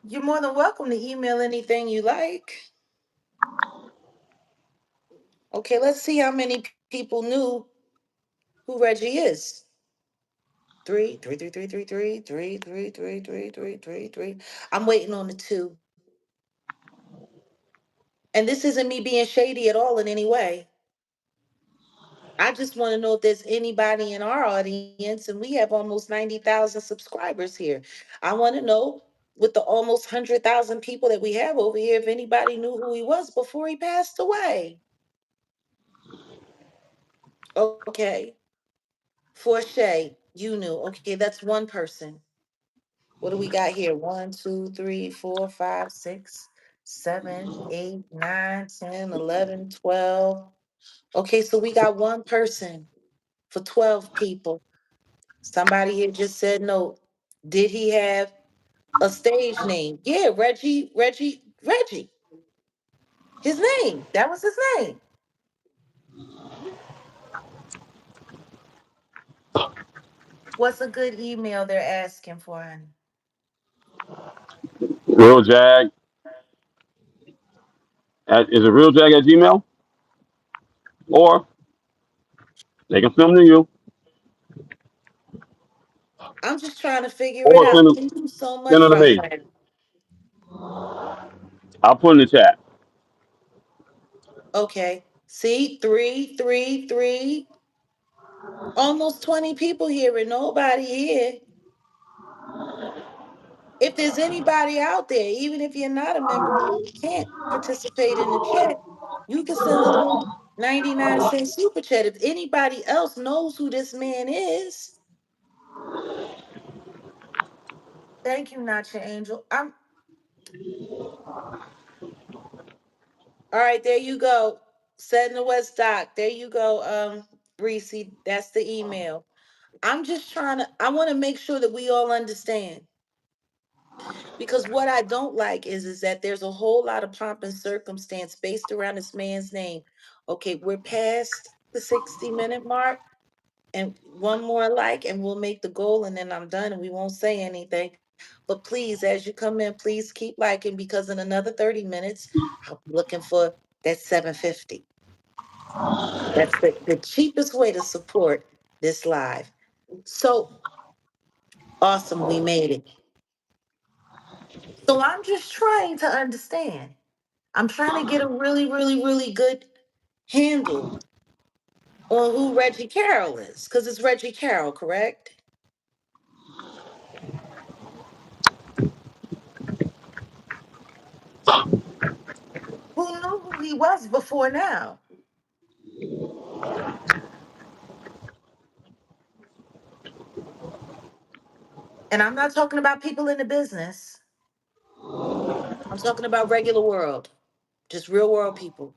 You're more than welcome to email anything you like. Okay, let's see how many people knew who Reggie is. Three, three, three, three, three, three, three, three, three, three, three, three, three. I'm waiting on the two. And this isn't me being shady at all in any way. I just want to know if there's anybody in our audience, and we have almost 90,000 subscribers here. I want to know, with the almost 100,000 people that we have over here, if anybody knew who he was before he passed away. Okay. For Shay, you knew. Okay, that's one person. What do we got here? One, two, three, four, five, six, 7, 8, 9, 10, 11, 12. Okay, so we got one person for 12 people. Somebody here just said no. Did he have a stage name? Yeah, Reggie. His name. That was his name. What's a good email they're asking for, honey? Real Jag is it real Jag at Gmail, or they can send them to you, I'm just trying to figure it or out. send them Thank you so send much, them to me. Rafael. I'll put in the chat. Okay. See, three, almost 20 people here and nobody here. If there's anybody out there, even if you're not a member and you can't participate in the chat, you can send a little 99-cent super chat. If anybody else knows who this man is, thank you, not your angel. I'm all right. There you go. Setting the West Dock. There you go. Reese, that's the email. I'm just trying to. I want to make sure that we all understand because what I don't like is that there's a whole lot of pomp and circumstance based around this man's name. Okay, we're past the 60-minute mark, and one more like, and we'll make the goal, and then I'm done, and we won't say anything. But please, as you come in, please keep liking because in another 30 minutes, I'll be looking for that 750. That's the cheapest way to support this live. So awesome, we made it. So I'm just trying to understand. I'm trying to get a really, really, really good handle on who Reggie Carol is, because it's Reggie Carol, correct? Who knew who he was before now? And I'm not talking about people in the business. I'm talking about regular world, just real world people.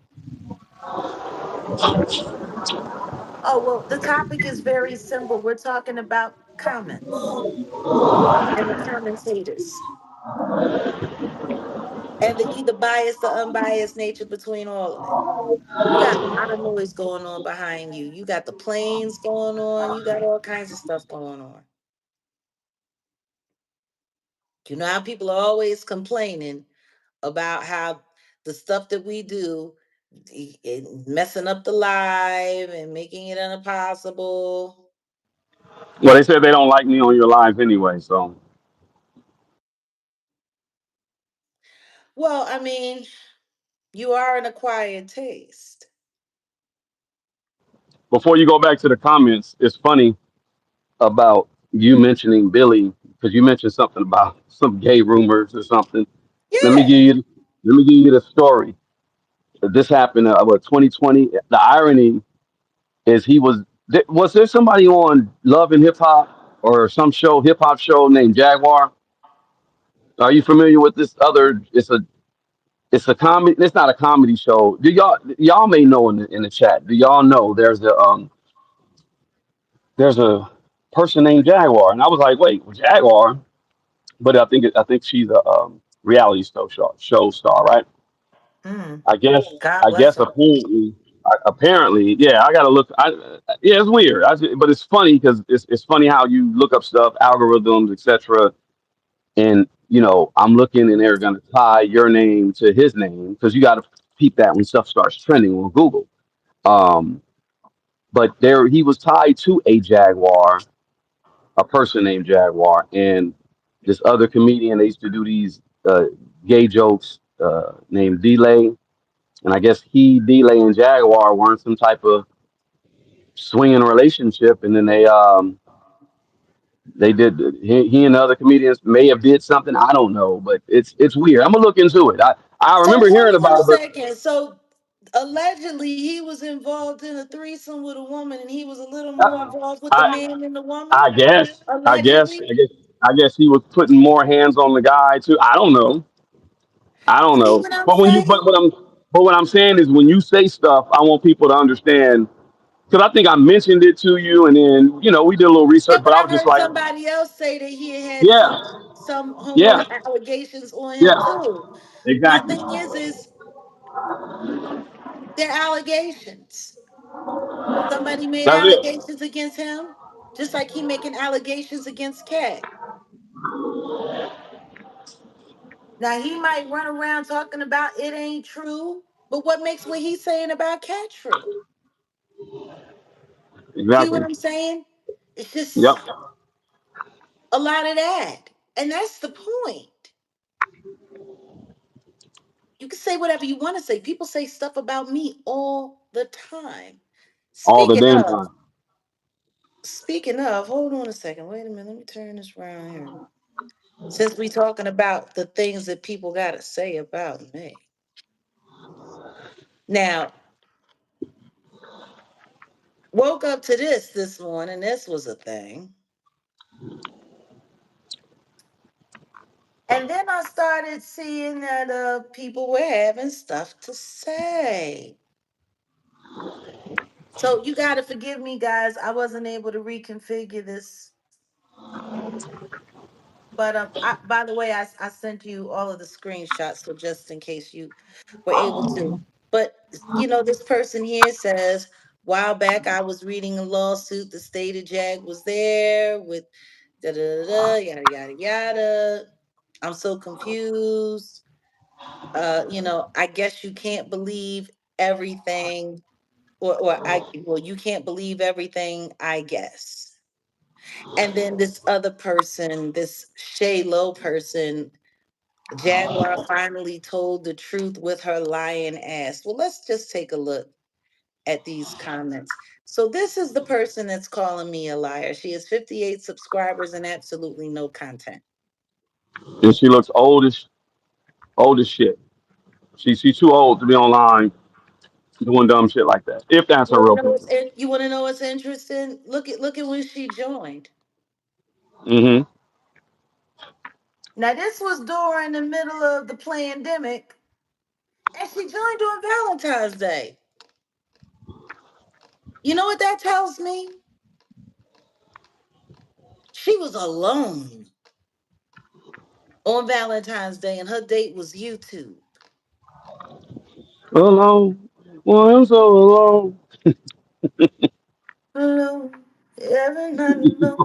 Oh, well, the topic is very simple. We're talking about comments and the commentators and the either biased or unbiased nature between all of it. You got a lot of noise going on behind you. You got the planes going on. You got all kinds of stuff going on. You know how people are always complaining about how the stuff that we do messing up the live and making it impossible. Well, they said they don't like me on your live anyway. So Well, I mean, you are an acquired taste. before you go back to the comments, it's funny about you mentioning Billy because you mentioned something about some gay rumors or something. Let me give Yeah. you let me give you the story. This happened what 2020. The irony is was there somebody on Love and Hip Hop or some show hip hop show named Jaguar? Are you familiar with this other? It's a comedy. It's not a comedy show. Do y'all may know in the chat? Do y'all know there's a person named Jaguar? And I was like, wait, Jaguar? But I think she's a reality show star, right? Mm, I guess God I bless guess her. apparently, yeah. I gotta look. Yeah, it's weird. But it's funny because it's funny how you look up stuff, algorithms, etc. And I'm looking, and they're gonna tie your name to his name because you got to peep that when stuff starts trending on Google. Um, but there he was tied to a Jaguar, a person named Jaguar, and this other comedian. They used to do these gay jokes named Delay, and I guess Delay, and Jaguar were in some type of swinging relationship, and then they did. He and the other comedians may have did something. I don't know, but it's weird. I'm gonna look into it. I So remember hold hearing on about a it, but second. So allegedly he was involved in a threesome with a woman and he was a little more involved with the I man than the woman? I guess I guess Allegedly? I guess I guess he was putting more hands on the guy too. I don't know. I don't See know. what I'm But when you saying? But what I'm saying is, when you say stuff, I want people to understand, because I think I mentioned it to you, and then we did a little Yeah, research. but But I I was just heard like, somebody else say that he had yeah, some yeah, homo allegations on him yeah, too. My exactly. thing is they're allegations. Somebody made That's it. allegations against him, just like he making allegations against Cat. Now he might run around talking about it ain't true, but what makes what he's saying about Cat true? See what Exactly. I'm saying? It's Yep. just a lot of that. And that's the point. You can say whatever you want to say. People say stuff about me all the time. All the Speaking damn of, time. speaking of, hold on a second. Wait a minute. Let me turn this around here. Since we talking about the things that people got to say about me. Now, woke up to this morning. This was a thing. And then I started seeing that people were having stuff to say. So you got to forgive me, guys. I wasn't able to reconfigure this. But by the way, I sent you all of the screenshots, so just in case you were able to. But this person here says, while back I was reading a lawsuit. The state of Jag was there with da da da da yada yada yada. I'm so confused. I guess you can't believe everything, or you can't believe everything, I guess. And then this other person, this Shay Low person, Jaguar finally told the truth with her lying ass. Well, let's just take a look at these comments. So this is the person that's calling me a liar. She has 58 subscribers and absolutely no content. And she looks old as shit. She's too old to be online doing dumb shit like that. If that's You her want to real know person. you want to know what's interesting? Look at when she joined. Mm-hmm. Now this was during the middle of the pandemic, and she joined on Valentine's Day. You know what that tells me? She was alone on Valentine's Day, and her date was YouTube. Alone. Well, I'm so alone. Alone, every night alone.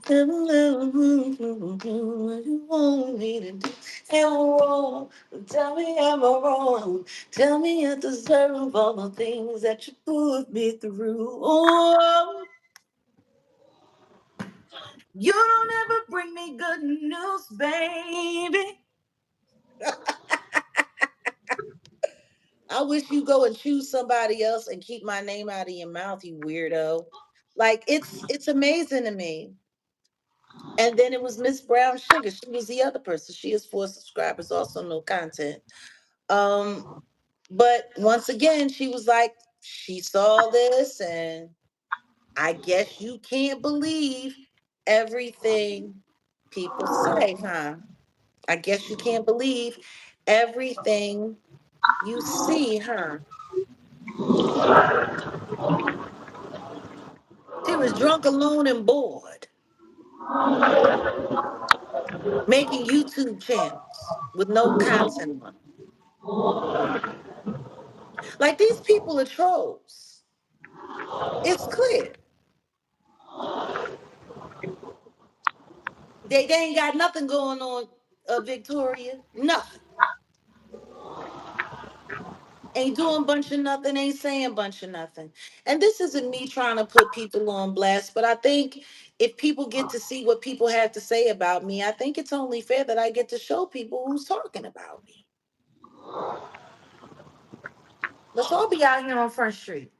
Every little what you want me to do. Am I wrong? Tell me, am I wrong? Tell me I deserve all the things that you put me through. Oh, you don't ever bring me good news, baby. I wish you go and choose somebody else and keep my name out of your mouth, you weirdo. Like it's amazing to me. And then it was Miss Brown Sugar. She was the other person. She has 4 subscribers, also no content. Um, but once again, she was like, she saw this, and I guess you can't believe everything people say, huh? I guess you can't believe everything you see, huh? She was drunk, alone, and bored, making YouTube channels with no content on. Like these people are trolls. It's clear. They ain't got nothing going on, Victoria. Nothing. Ain't doing bunch of nothing, ain't saying bunch of nothing. And this isn't me trying to put people on blast, but I think if people get to see what people have to say about me, I think it's only fair that I get to show people who's talking about me. Let's all be out here on Front Street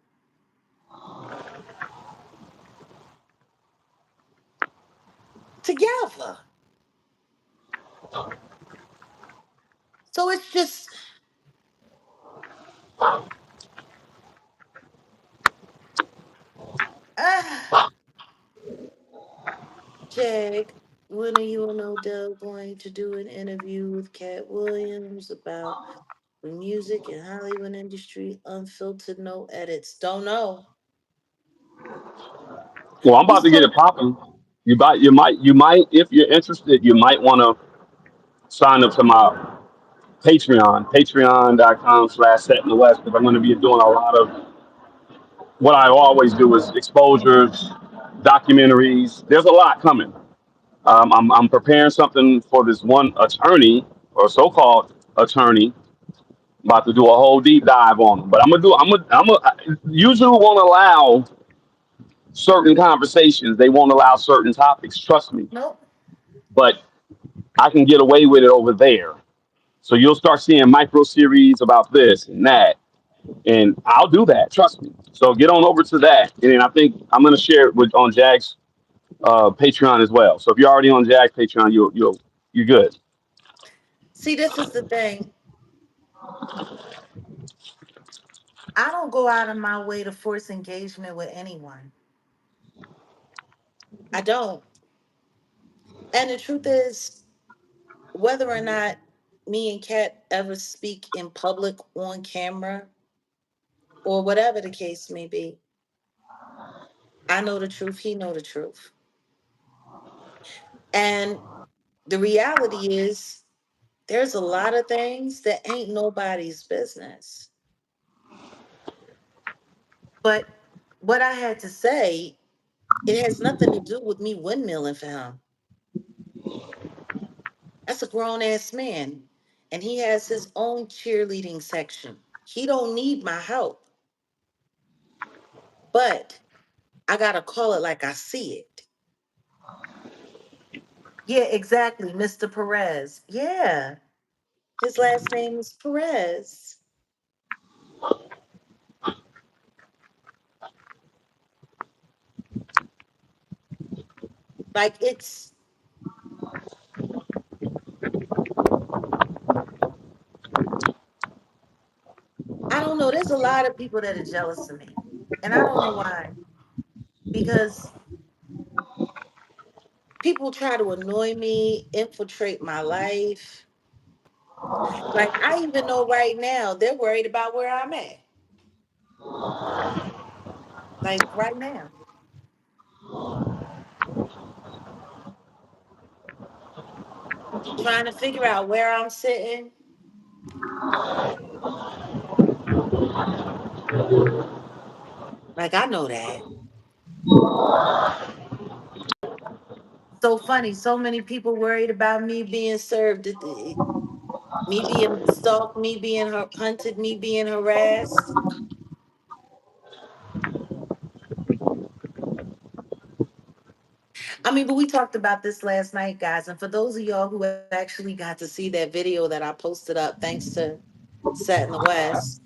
together. So it's just, ah, Jag, when are you and Odell going to do an interview with Cat Williams about with music and Hollywood industry, unfiltered, no edits. Don't know. Well, I'm We about to get still it popping. You might, if you're interested, you might want to sign up to my Patreon, patreon.com/set in the West, because I'm going to be doing a lot of what I always do is exposures, documentaries. There's a lot coming. I'm preparing something for this one attorney or so-called attorney. About to do a whole deep dive on them, but usually won't allow certain conversations. They won't allow certain topics. Trust me, nope. but I can get away with it over there. So you'll start seeing micro series about this and that, and I'll do that. Trust me. So get on over to that, and I think I'm going to share it with on Jag's Patreon as well. So if you're already on Jag's Patreon, you're good. See, this is the thing. I don't go out of my way to force engagement with anyone. I don't. And the truth is, whether or not me and Kat ever speak in public on camera or whatever the case may be, I know the truth, he know the truth. And the reality is there's a lot of things that ain't nobody's business. But what I had to say, it has nothing to do with me windmilling for him. That's a grown ass man. And he has his own cheerleading section. He don't need my help. But I gotta call it like I see it. Yeah, exactly, Mr. Perez. Yeah. His last name is Perez. Like it's I don't know. There's a lot of people that are jealous of me. And I don't know why. Because people try to annoy me, infiltrate my life. Like I even know right now they're worried about where I'm at. Like right now. Trying to figure out where I'm sitting. Like I know that. So funny. So many people worried about me being served, me being stalked, me being hunted, me being harassed. I mean, but we talked about this last night, guys. And for those of y'all who actually got to see that video that I posted up, thanks to Set in the West,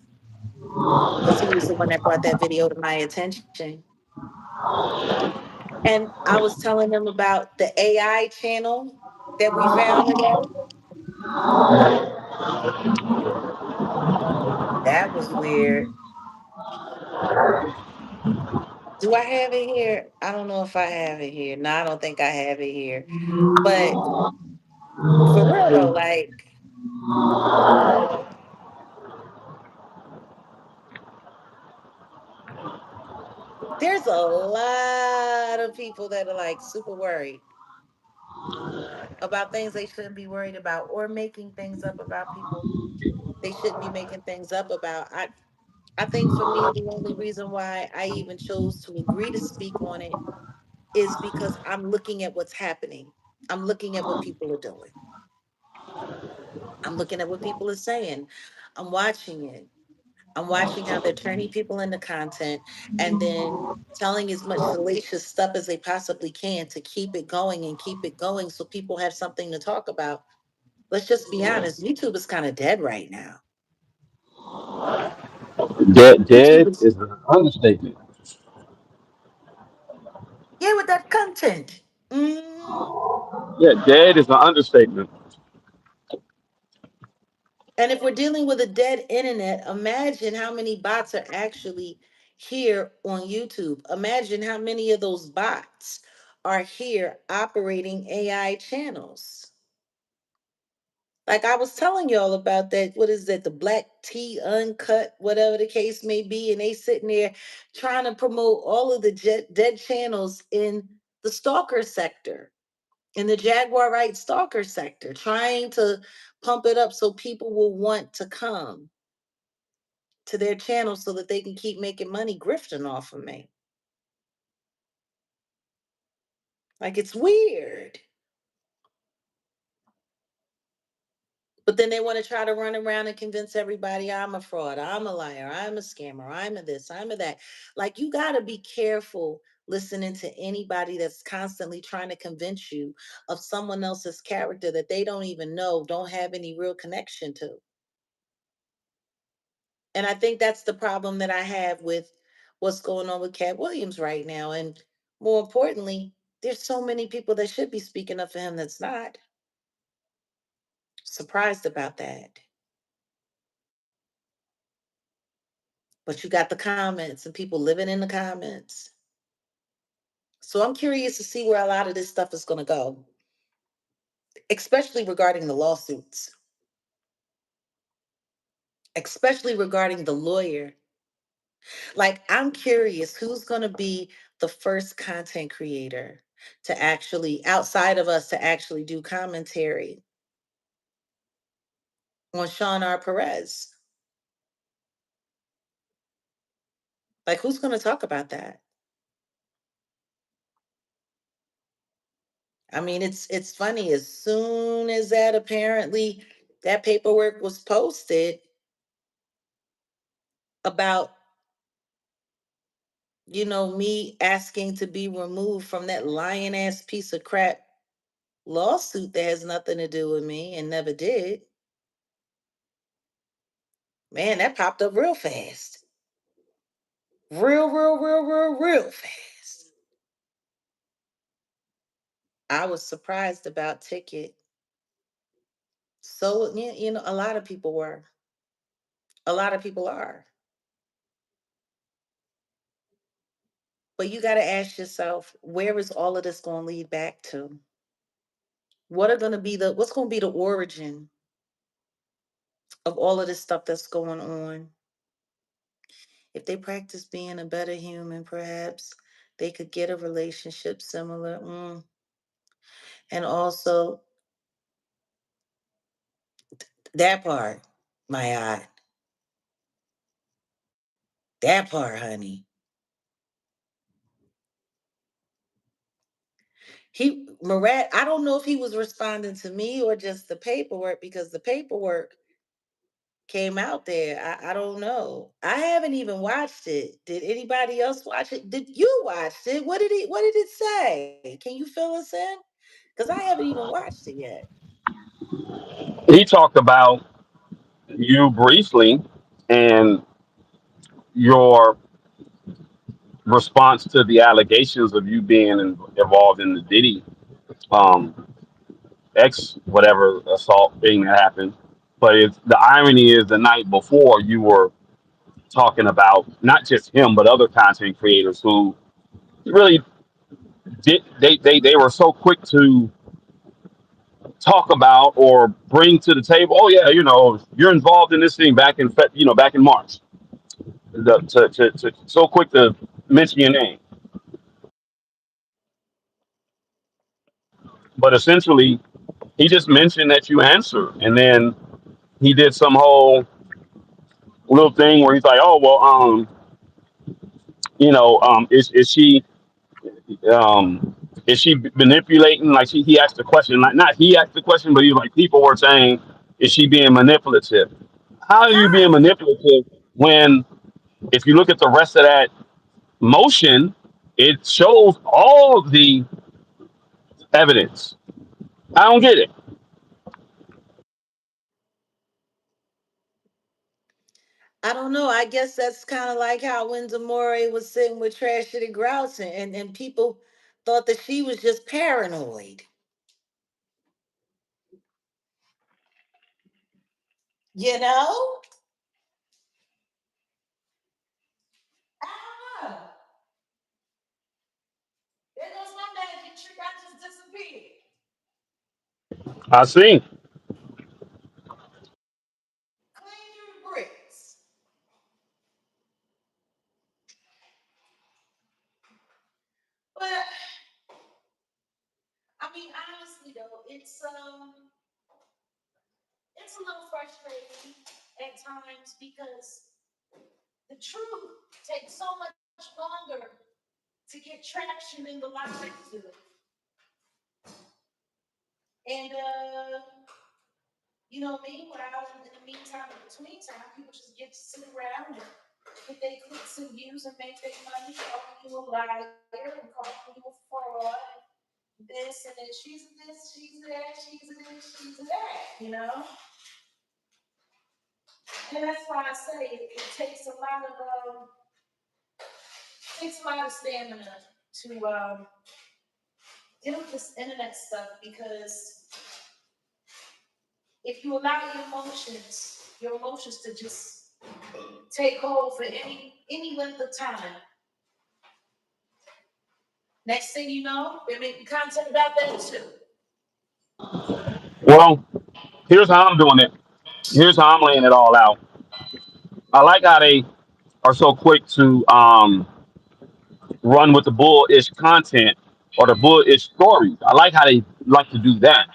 because he was the one that brought that video to my attention. And I was telling them about the AI channel that we found today. That was weird. Do I have it here? I don't know if I have it here. No, I don't think I have it here. But for real though, like there's a lot of people that are like super worried about things they shouldn't be worried about or making things up about people they shouldn't be making things up about. I think for me the only reason why I even chose to agree to speak on it is because I'm looking at what's happening. I'm looking at what people are doing. I'm looking at what people are saying. I'm watching it. I'm watching how they're turning people into content and then telling as much salacious stuff as they possibly can to keep it going and keep it going so people have something to talk about. Let's just be honest, YouTube is kind of dead right now. YouTube Dead is, is an understatement. yeah, with that content. Mhm. Yeah, dead is an understatement. And if we're dealing with a dead internet, imagine how many bots are actually here on YouTube. Imagine how many of those bots are here operating AI channels. Like I was telling y'all about that, what is that, the black tea uncut, whatever the case may be, and they sitting there trying to promote all of the dead channels in the stalker sector, in the Jaguar Wright stalker sector, trying to pump it up so people will want to come to their channel so that they can keep making money grifting off of me. Like it's weird. But then they want to try to run around and convince everybody I'm a fraud, I'm a liar, I'm a scammer, I'm a this, I'm a that. Like you got to be careful listening to anybody that's constantly trying to convince you of someone else's character that they don't even know, don't have any real connection to. And I think that's the problem that I have with what's going on with Cat Williams right now. And more importantly, there's so many people that should be speaking up for him that's not. Surprised about that. But you got the comments and people living in the comments. So I'm curious to see where a lot of this stuff is going to go, especially regarding the lawsuits, especially regarding the lawyer. Like, I'm curious who's going to be the first content creator to actually, outside of us, to actually do commentary on Sean R. Perez. Like, who's going to talk about that? I mean, it's funny. As soon as that apparently that paperwork was posted about, me asking to be removed from that lion ass piece of crap lawsuit that has nothing to do with me and never did. Man, that popped up real fast. Real fast. I was surprised about Ticket. So, a lot of people were. A lot of people are. But you got to ask yourself, where is all of this going to lead back to? What's going to be the origin of all of this stuff that's going on? If they practice being a better human, perhaps they could get a relationship similar. And also, that part, my eye, that part, honey. Murat, I don't know if he was responding to me or just the paperwork because the paperwork came out there. I don't know. I haven't even watched it. Did anybody else watch it? Did you watch it? What did it say? Can you fill us in? Because I haven't even watched it yet. He talked about you briefly and your response to the allegations of you being involved in the Diddy um, X whatever assault thing that happened. But the irony is the night before you were talking about not just him but other content creators who really they were so quick to talk about or bring to the table. Oh yeah, you're involved in this thing back in March. To so quick to mention your name, but essentially he just mentioned that you answered, and then he did some whole little thing where he's like, oh well, is she um is she manipulating? Like he asked the question, like not he asked the question, but he was like people were saying, is she being manipulative? How are you being How? manipulative when if you look at the rest of that motion, it shows all the evidence. I don't get it. I don't know. I guess that's kind of like how when Demore was sitting with Trash and Grouse and people thought that she was just paranoid. You know? Ah, there goes my magic trick. I just disappeared. I see. it's a little frustrating at times because the truth takes so much longer to get traction in the lives of and meanwhile, in the meantime, in between time, people just get to sit around and get their clicks and views and make their money, calling you a liar and calling you a fraud, this and then she's this, she's that, she's this, she's that. And that's why I say it takes a lot of stamina to deal with this internet stuff because if you allow your emotions to just take hold for any length of time, next thing you know, they're making content about that too. Well, here's how I'm doing it. Here's how I'm laying it all out. I like how they are so quick to run with the bullish content or the bullish stories. I like how they like to do that.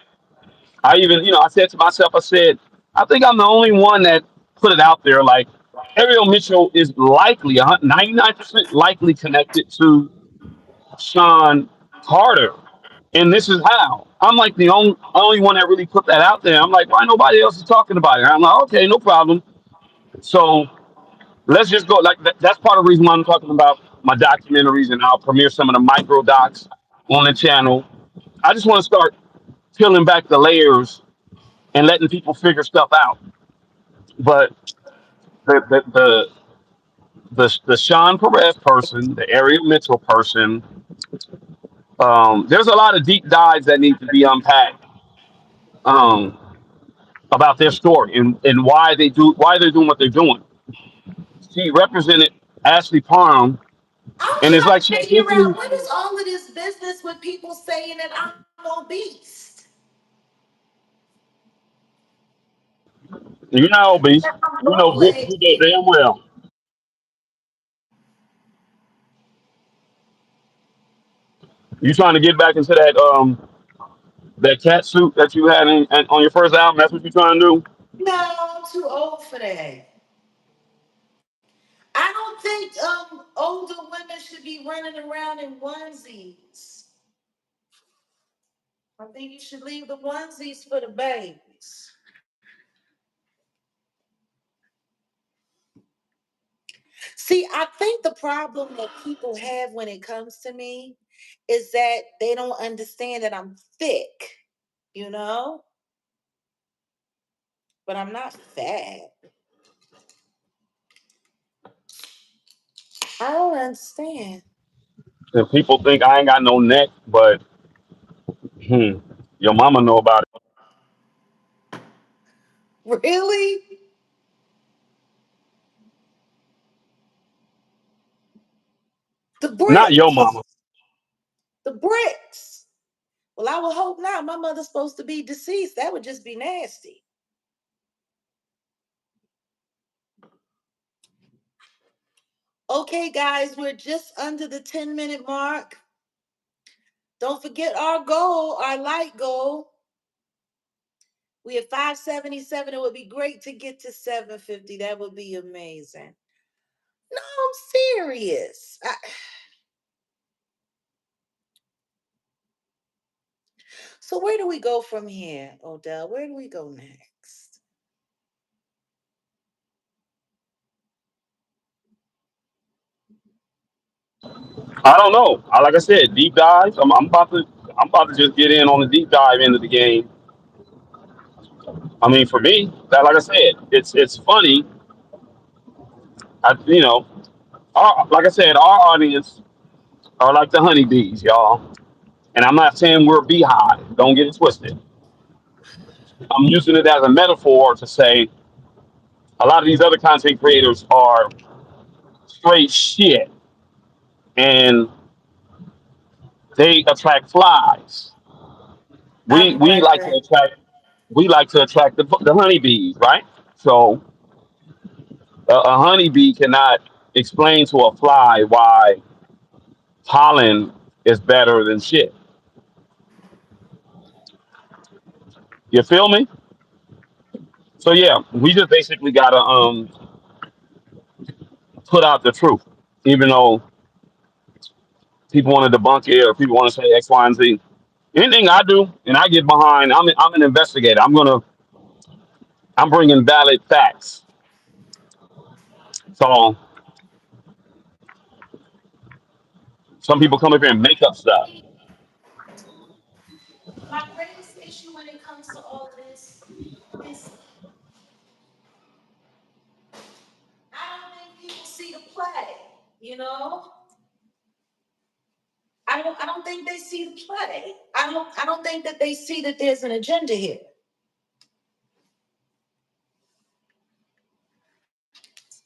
I even, I said to myself, I said, I think I'm the only one that put it out there. Like, Ariel Mitchell is likely, 99% likely connected to Sean Carter. And this is how. I'm like the only one that really put that out there. I'm like, why nobody else is talking about it? I'm like, okay, no problem. So let's just go. Like, that's part of the reason why I'm talking about my documentaries, and I'll premiere some of the micro docs on the channel. I just want to start peeling back the layers and letting people figure stuff out. But the Sean Perez person, the Ariel Mitchell person, there's a lot of deep dives that need to be unpacked um, about their story and why they're doing what they're doing. She represented Ashley Palm, I'm and it's trying like she to figure out essentially, what is all of this business with people saying that I'm obese. you're not obese. That I'm You know rolling. good damn well. You trying to get back into that cat suit that you had on your first album? That's what you're trying to do. No, I'm too old for that. I don't think older women should be running around in onesies. I think you should leave the onesies for the babies. See, I think the problem that people have when it comes to me is that they don't understand that I'm thick, you know, but I'm not fat. I don't understand. And people think I ain't got no neck, but your mama know about it. Really? The Not your mama. bricks. The bricks. Well, I would hope not. My mother's supposed to be deceased. That would just be nasty. Okay, guys, we're just under the 10-minute mark. Don't forget our goal, our light goal. We have 577. It would be great to get to 750. That would be amazing. No, I'm serious. So where do we go from here, Odell? Where do we go next? I don't know. Like I said, deep dives. I'm about to just get in on the deep dive into the game. I mean, for me, that like I said, it's funny. You know, like I said, our audience are like the honeybees, y'all. And I'm not saying we're a beehive. Don't get it twisted. I'm using it as a metaphor to say a lot of these other content creators are straight shit, and they attract flies. I'll We be we right like to back. attract we like to attract the honeybees, right? So a honeybee cannot explain to a fly why pollen is better than shit. You feel me? So yeah, we just basically gotta put out the truth, even though people want to debunk it or people want to say X, Y, and Z. Anything I do and I get behind, I'm an investigator. I'm bringing valid facts. So some people come up here and make up stuff. My greatest issue when it comes to all of this is I don't think people see the play. You know, I don't think they see the play. I don't think that they see that there's an agenda here.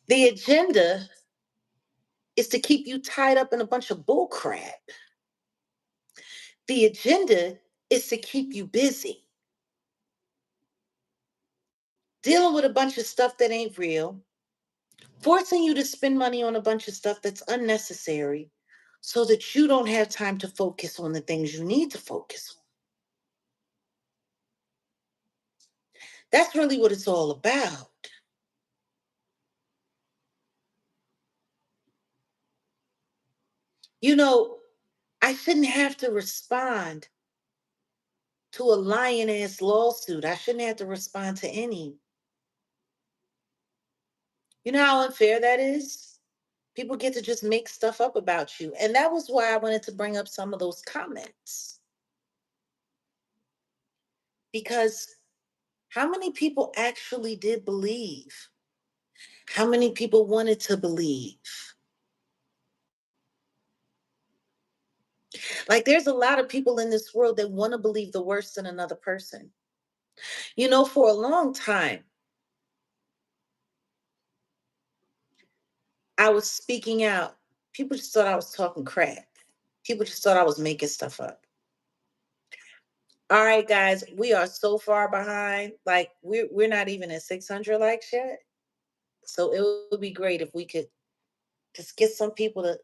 The agenda is to keep you tied up in a bunch of bull crap. The agenda is to keep you busy, dealing with a bunch of stuff that ain't real, forcing you to spend money on a bunch of stuff that's unnecessary so that you don't have time to focus on the things you need to focus on. That's really what it's all about. You know, I shouldn't have to respond to a lion ass lawsuit. I shouldn't have to respond to any. You know how unfair that is? People get to just make stuff up about you. And that was why I wanted to bring up some of those comments. Because how many people actually did believe? How many people wanted to believe? Like, there's a lot of people in this world that want to believe the worst in another person. You know, for a long time, I was speaking out. People just thought I was talking crap. People just thought I was making stuff up. All right, guys, we are so far behind. Like, we're not even at 600 likes yet. So it would be great if we could just get some people to,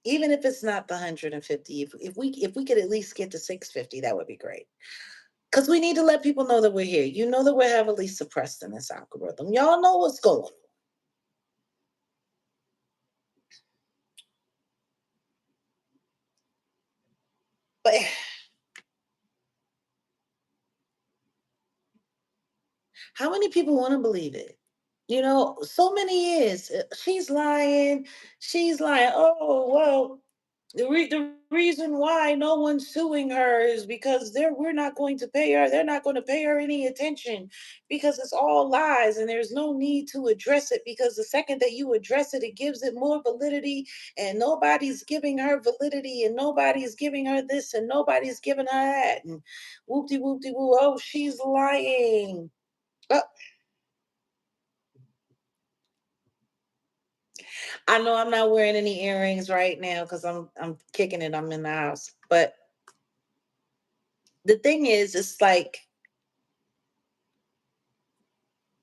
even if it's not the 150, if we could at least get to 650, that would be great. Because we need to let people know that we're here. You know that we're heavily suppressed in this algorithm. Y'all know what's going on. But how many people want to believe it? You know, so many years. She's lying. She's lying. Oh, well, the reason why no one's suing her is because we're not going to pay her. They're not going to pay her any attention because it's all lies and there's no need to address it because the second that you address it, it gives it more validity and nobody's giving her validity and nobody's giving her this and nobody's giving her that and whoopty whoopty woo. Oh, she's lying. Uh, I know I'm not wearing any earrings right now because I'm kicking it. I'm in the house, but the thing is, it's like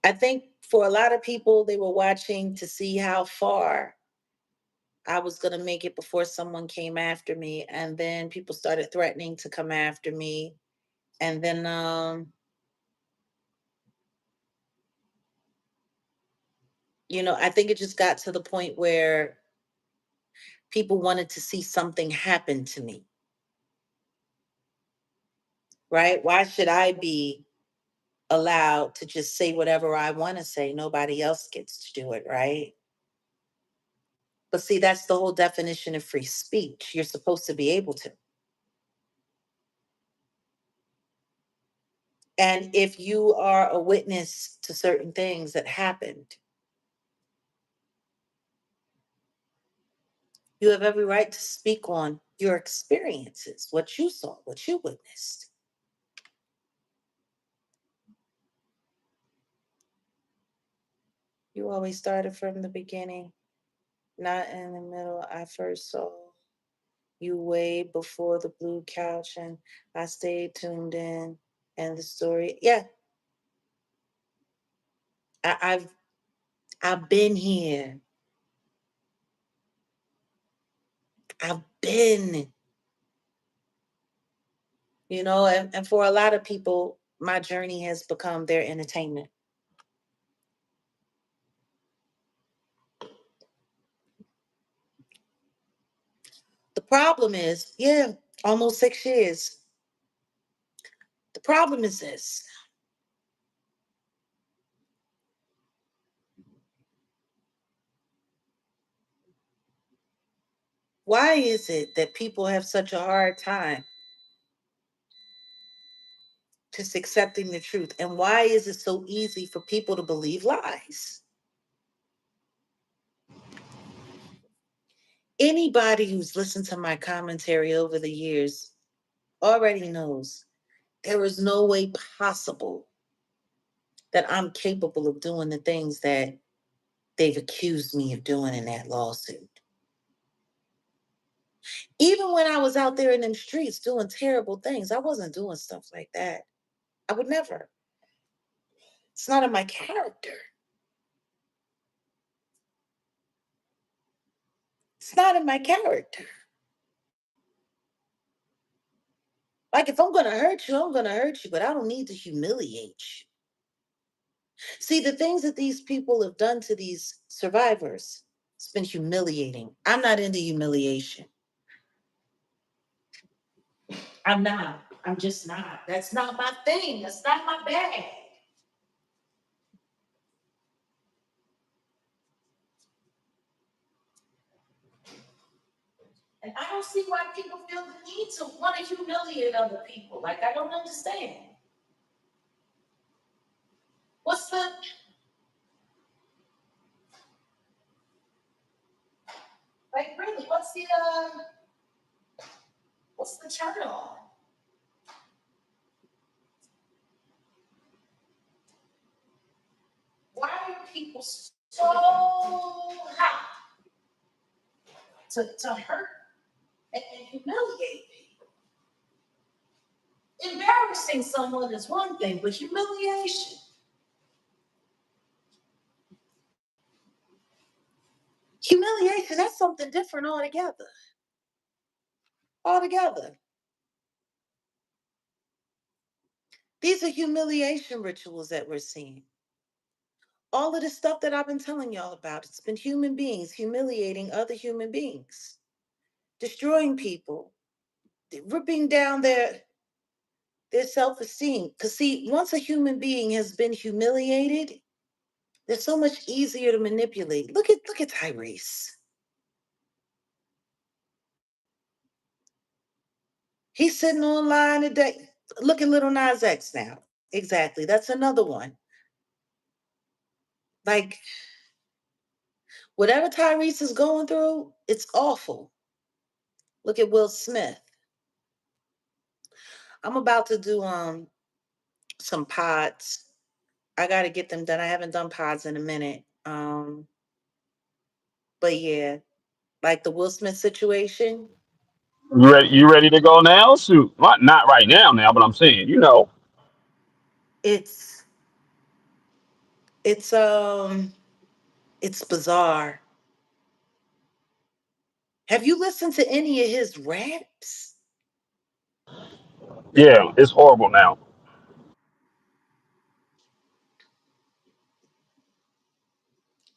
I think for a lot of people, they were watching to see how far I was going to make it before someone came after me. And then people started threatening to come after me. And then, I think it just got to the point where people wanted to see something happen to me, right? Why should I be allowed to just say whatever I want to say? Nobody else gets to do it, right? But see, that's the whole definition of free speech. You're supposed to be able to. And if you are a witness to certain things that happened, you have every right to speak on your experiences, what you saw, what you witnessed. You always started from the beginning, not in the middle. I first saw you way before the blue couch, and I stayed tuned in. And the story, yeah, I've been here. I've been and for a lot of people, my journey has become their entertainment. The problem is, yeah, almost 6 years. The problem is this: why is it that people have such a hard time just accepting the truth? And why is it so easy for people to believe lies? Anybody who's listened to my commentary over the years already knows there is no way possible that I'm capable of doing the things that they've accused me of doing in that lawsuit. Even when I was out there in them streets doing terrible things, I wasn't doing stuff like that. I would never. It's not in my character. It's not in my character. Like, if I'm going to hurt you, I'm going to hurt you, but I don't need to humiliate you. See, the things that these people have done to these survivors, it's been humiliating. I'm not into humiliation. I'm not. I'm just not. That's not my thing. That's not my bag. And I don't see why people feel the need to want to humiliate other people. Like, I don't understand. What's the like? Really? What's the turn on? Why are people so hot to hurt and humiliate people? Embarrassing someone is one thing, but humiliation, that's something different altogether. Altogether. These are humiliation rituals that we're seeing. All of the stuff that I've been telling y'all about, it's been human beings humiliating other human beings, destroying people, ripping down their self-esteem. Because see, once a human being has been humiliated, they're so much easier to manipulate. Look at Tyrese. He's sitting online today. Look at Little Nas X now. Exactly. That's another one. Like, whatever Tyrese is going through, it's awful. Look at Will Smith. I'm about to do some pods. I gotta get them done. I haven't done pods in a minute. But yeah, like the Will Smith situation, You ready? You ready to go now? Shoot, not right now, but I'm saying, it's it's um it's bizarre. Have you listened to any of his raps? yeah, it's horrible now.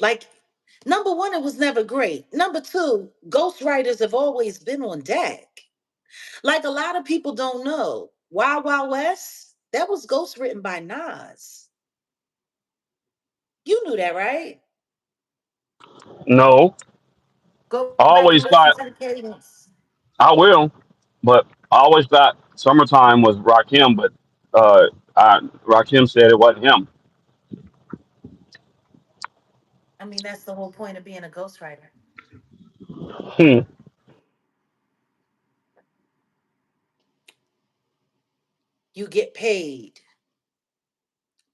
Like, number one, it was never great. Number two, ghostwriters have always been on deck. Like, a lot of people don't know. Wild Wild West, that was ghost written by Nas. You knew that, right? No, Go I back and always listen thought to the cadence. I will, but I always thought "Summertime" was Rakim, but Rakim said it wasn't him. I mean, that's the whole point of being a ghostwriter. Hmm. You get paid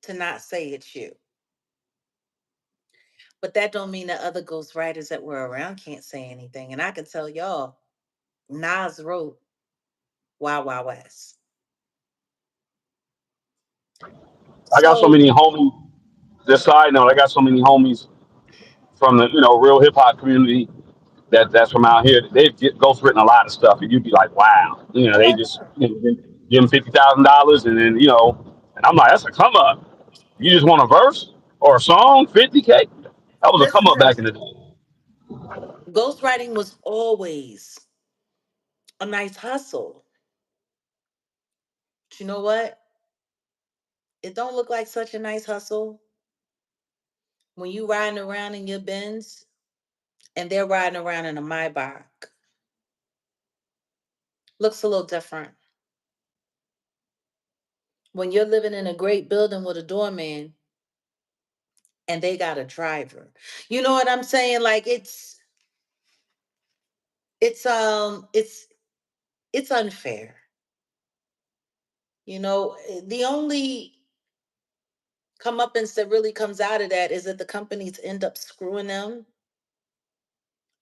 to not say it's you. But that don't mean that other ghostwriters that were around can't say anything. And I can tell y'all, Nas wrote Wild Wild West. I got so So, many homies. This side note, I got so many homies from the real hip hop community that's from out here. They've ghost written a lot of stuff, and you'd be like, wow, oh, they I just know. give him $50,000, and then and I'm like, that's a come up. You just want a verse or a song, 50K. That was a come Listen up to back me. in the day. Ghostwriting was always a nice hustle. But you know what? It don't look like such a nice hustle when you riding around in your Benz and they're riding around in a Maybach. Looks a little different. When you're living in a great building with a doorman and they got a driver. You know what I'm saying? Like it's um it's it's unfair. The only comeuppance that really comes out of that is that the companies end up screwing them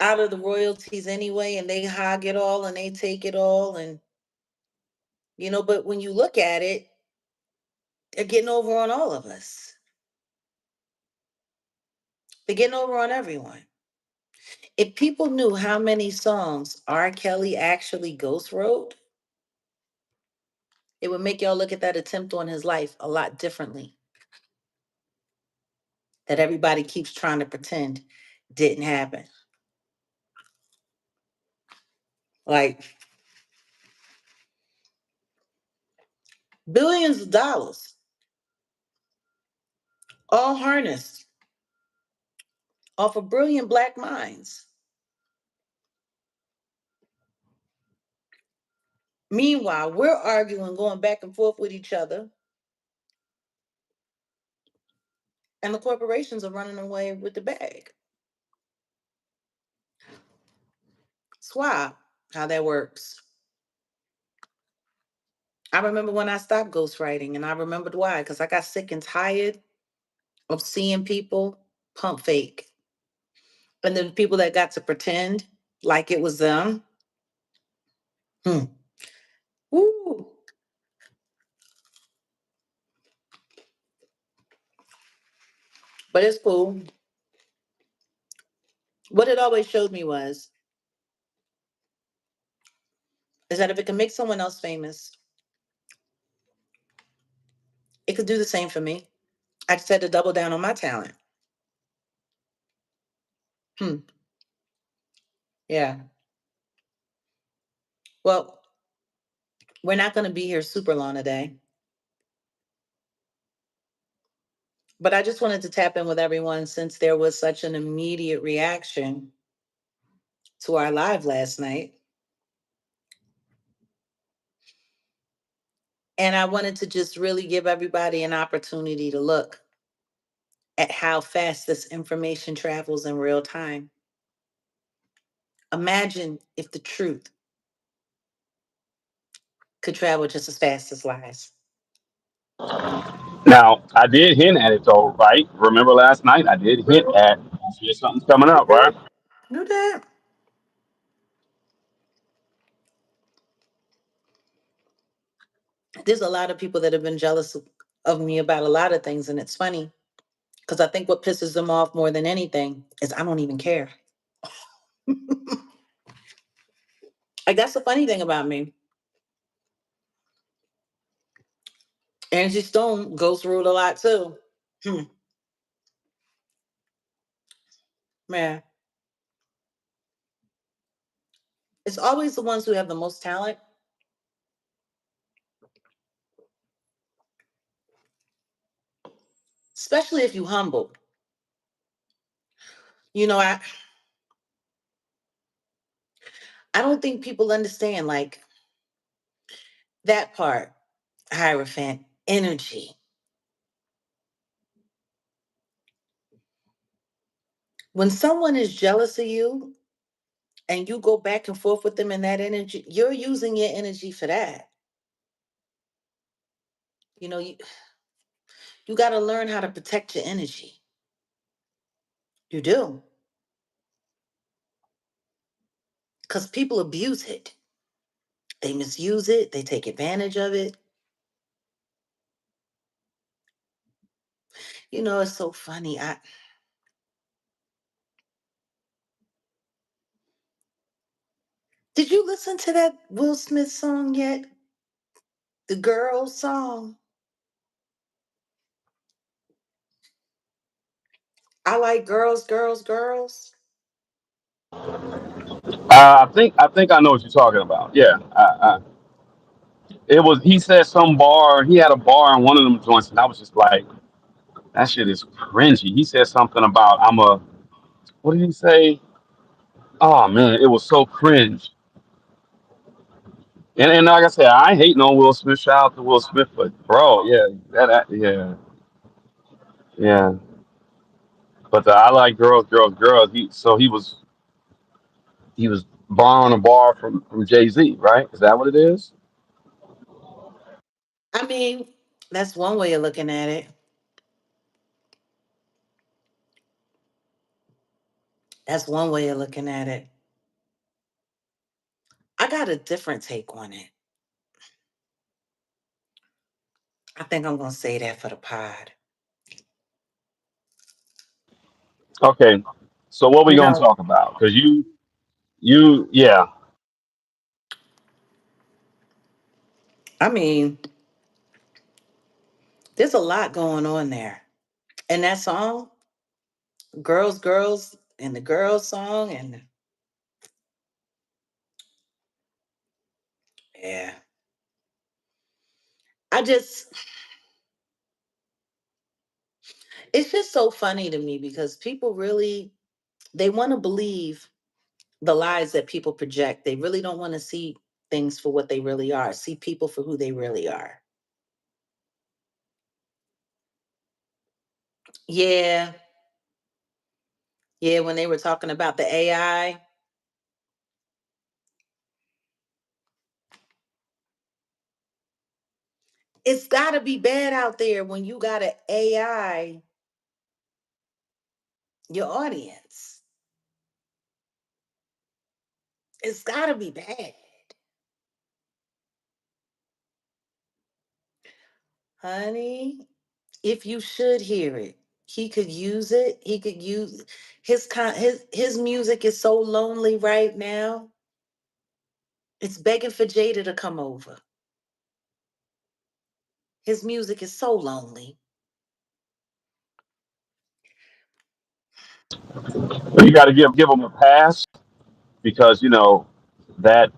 out of the royalties anyway, and they hog it all and they take it all, and but when you look at it, they're getting over on all of us. They're getting over on everyone. If people knew how many songs R. Kelly actually ghost wrote, it would make y'all look at that attempt on his life a lot differently. That everybody keeps trying to pretend didn't happen. Like billions of dollars, all harnessed off of brilliant black minds. Meanwhile, we're arguing, going back and forth with each other, and the corporations are running away with the bag. It's wild how that works. I remember when I stopped ghostwriting, and I remembered why, because I got sick and tired of seeing people pump fake. And then people that got to pretend like it was them. Hmm. Woo. But it's cool. What it always showed me was is that if it can make someone else famous, it could do the same for me. I just had to double down on my talent. Hmm. Yeah. Well, we're not going to be here super long today, but I just wanted to tap in with everyone since there was such an immediate reaction to our live last night. And I wanted to just really give everybody an opportunity to look at how fast this information travels in real time. Imagine if the truth could travel just as fast as lies. Now, I did hint at it though, right? Remember last night I did hint at something's coming You up, did. right? You did. There's a lot of people that have been jealous of me about a lot of things, and it's funny because I think what pisses them off more than anything is I don't even care. Like that's the funny thing about me. Angie Stone goes through it a lot too. Hmm, man, it's always the ones who have the most talent, especially if you humble. You know, I don't think people understand like that part. Hierophant energy. When someone is jealous of you and you go back and forth with them in that energy, you're using your energy for that. You know, you got to learn how to protect your energy. You do. Because people abuse it. They misuse it. They take advantage of it. It's so funny. Did you listen to that Will Smith song yet? The girl song. I like girls, girls, girls. I think I know what you're talking about. Yeah, it was. He said some bar. He had a bar in one of them joints, and I was just like, that shit is cringy. He said something about I'm a. What did he say? Oh man, it was so cringe. And like I said, I ain't hating on Will Smith. Shout out to Will Smith, but bro, yeah, yeah, yeah. But I like girls, girls, girls. He was borrowing a bar from JayZ, right? Is that what it is? I mean, that's one way of looking at it. That's one way of looking at it. I got a different take on it. I think I'm gonna say that for the pod. Okay. So what we You gonna know, talk about? Because yeah. I mean, there's a lot going on there. And that song, Girls, Girls, and the girls song, and yeah. I just it's just so funny to me because people really they want to believe the lies that people project. They really don't want to see things for what they really are, see people for who they really are. Yeah. Yeah, when they were talking about the AI, it's got to be bad out there when you got an AI your audience. It's got to be bad. Honey, if you should hear it, he could use it. He could use his music is so lonely right now. It's begging for Jada to come over. His music is so lonely. But you got to give them a pass because that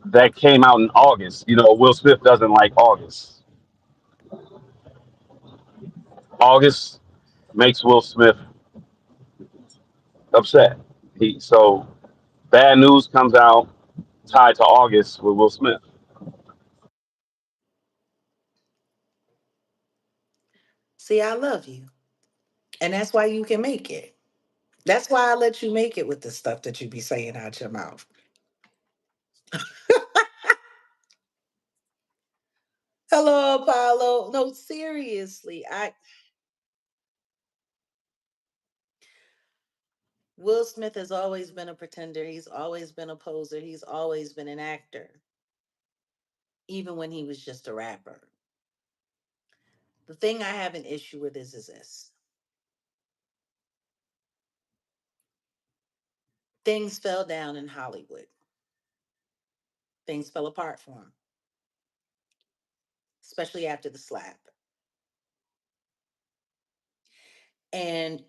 that came out in August. Will Smith doesn't like August. August makes Will Smith upset. So bad news comes out tied to August with Will Smith. See, I love you. And that's why you can make it. That's why I let you make it with the stuff that you be saying out your mouth. Hello, Apollo. No, seriously. I Will Smith has always been a pretender. He's always been a poser. He's always been an actor, even when he was just a rapper. The thing I have an issue with is this. Things fell down in Hollywood. Things fell apart for him, especially after the slap. And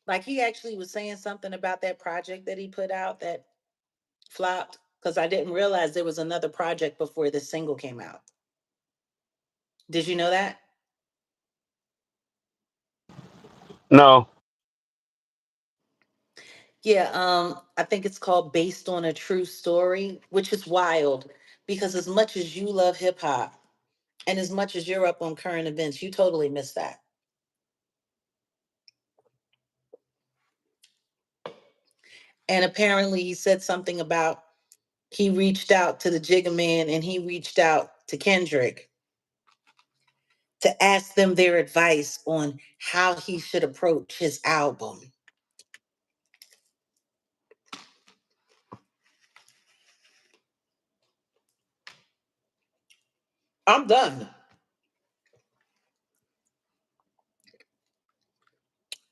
like he actually was saying something about that project that he put out that flopped because I didn't realize there was another project before this single came out. Did you know that? No, Yeah, I think it's called Based on a True Story, which is wild because as much as you love hip hop and as much as you're up on current events, you totally missed that. And apparently he said something about he reached out to the Jigga Man and he reached out to Kendrick to ask them their advice on how he should approach his album. I'm done.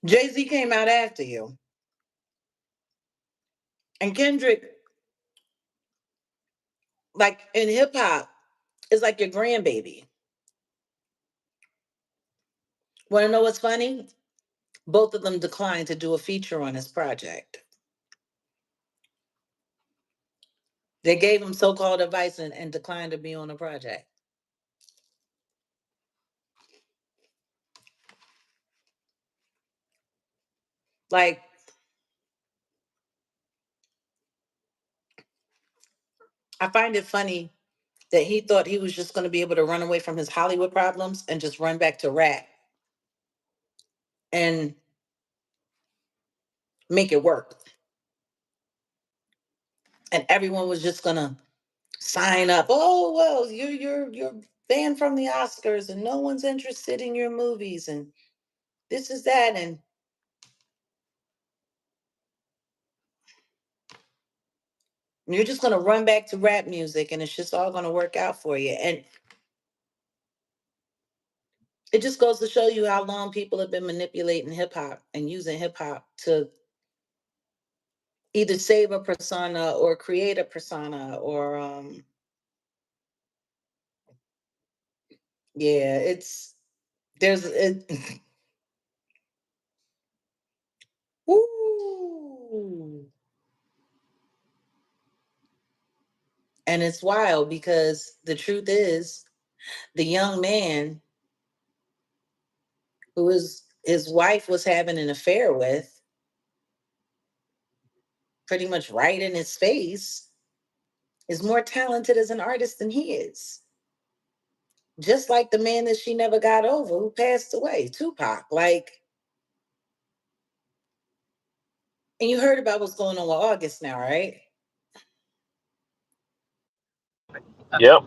JayZ came out after you. And Kendrick Like in hip hop, it's like your grandbaby. Want to know what's funny? Both of them declined to do a feature on this project. They gave him so-called advice and declined to be on the project. Like, I find it funny that he thought he was just going to be able to run away from his Hollywood problems and just run back to rap and make it work. And everyone was just going to sign up. Oh, well, you're banned from the Oscars and no one's interested in your movies and this is that, and you're just going to run back to rap music and it's just all going to work out for you. And it just goes to show you how long people have been manipulating hip hop and using hip hop to either save a persona or create a persona or yeah, it's there's it, woo. And it's wild because the truth is the young man who his wife was having an affair with, pretty much right in his face, is more talented as an artist than he is. Just like the man that she never got over who passed away, Tupac. Like, and you heard about what's going on with August now, right? Yep.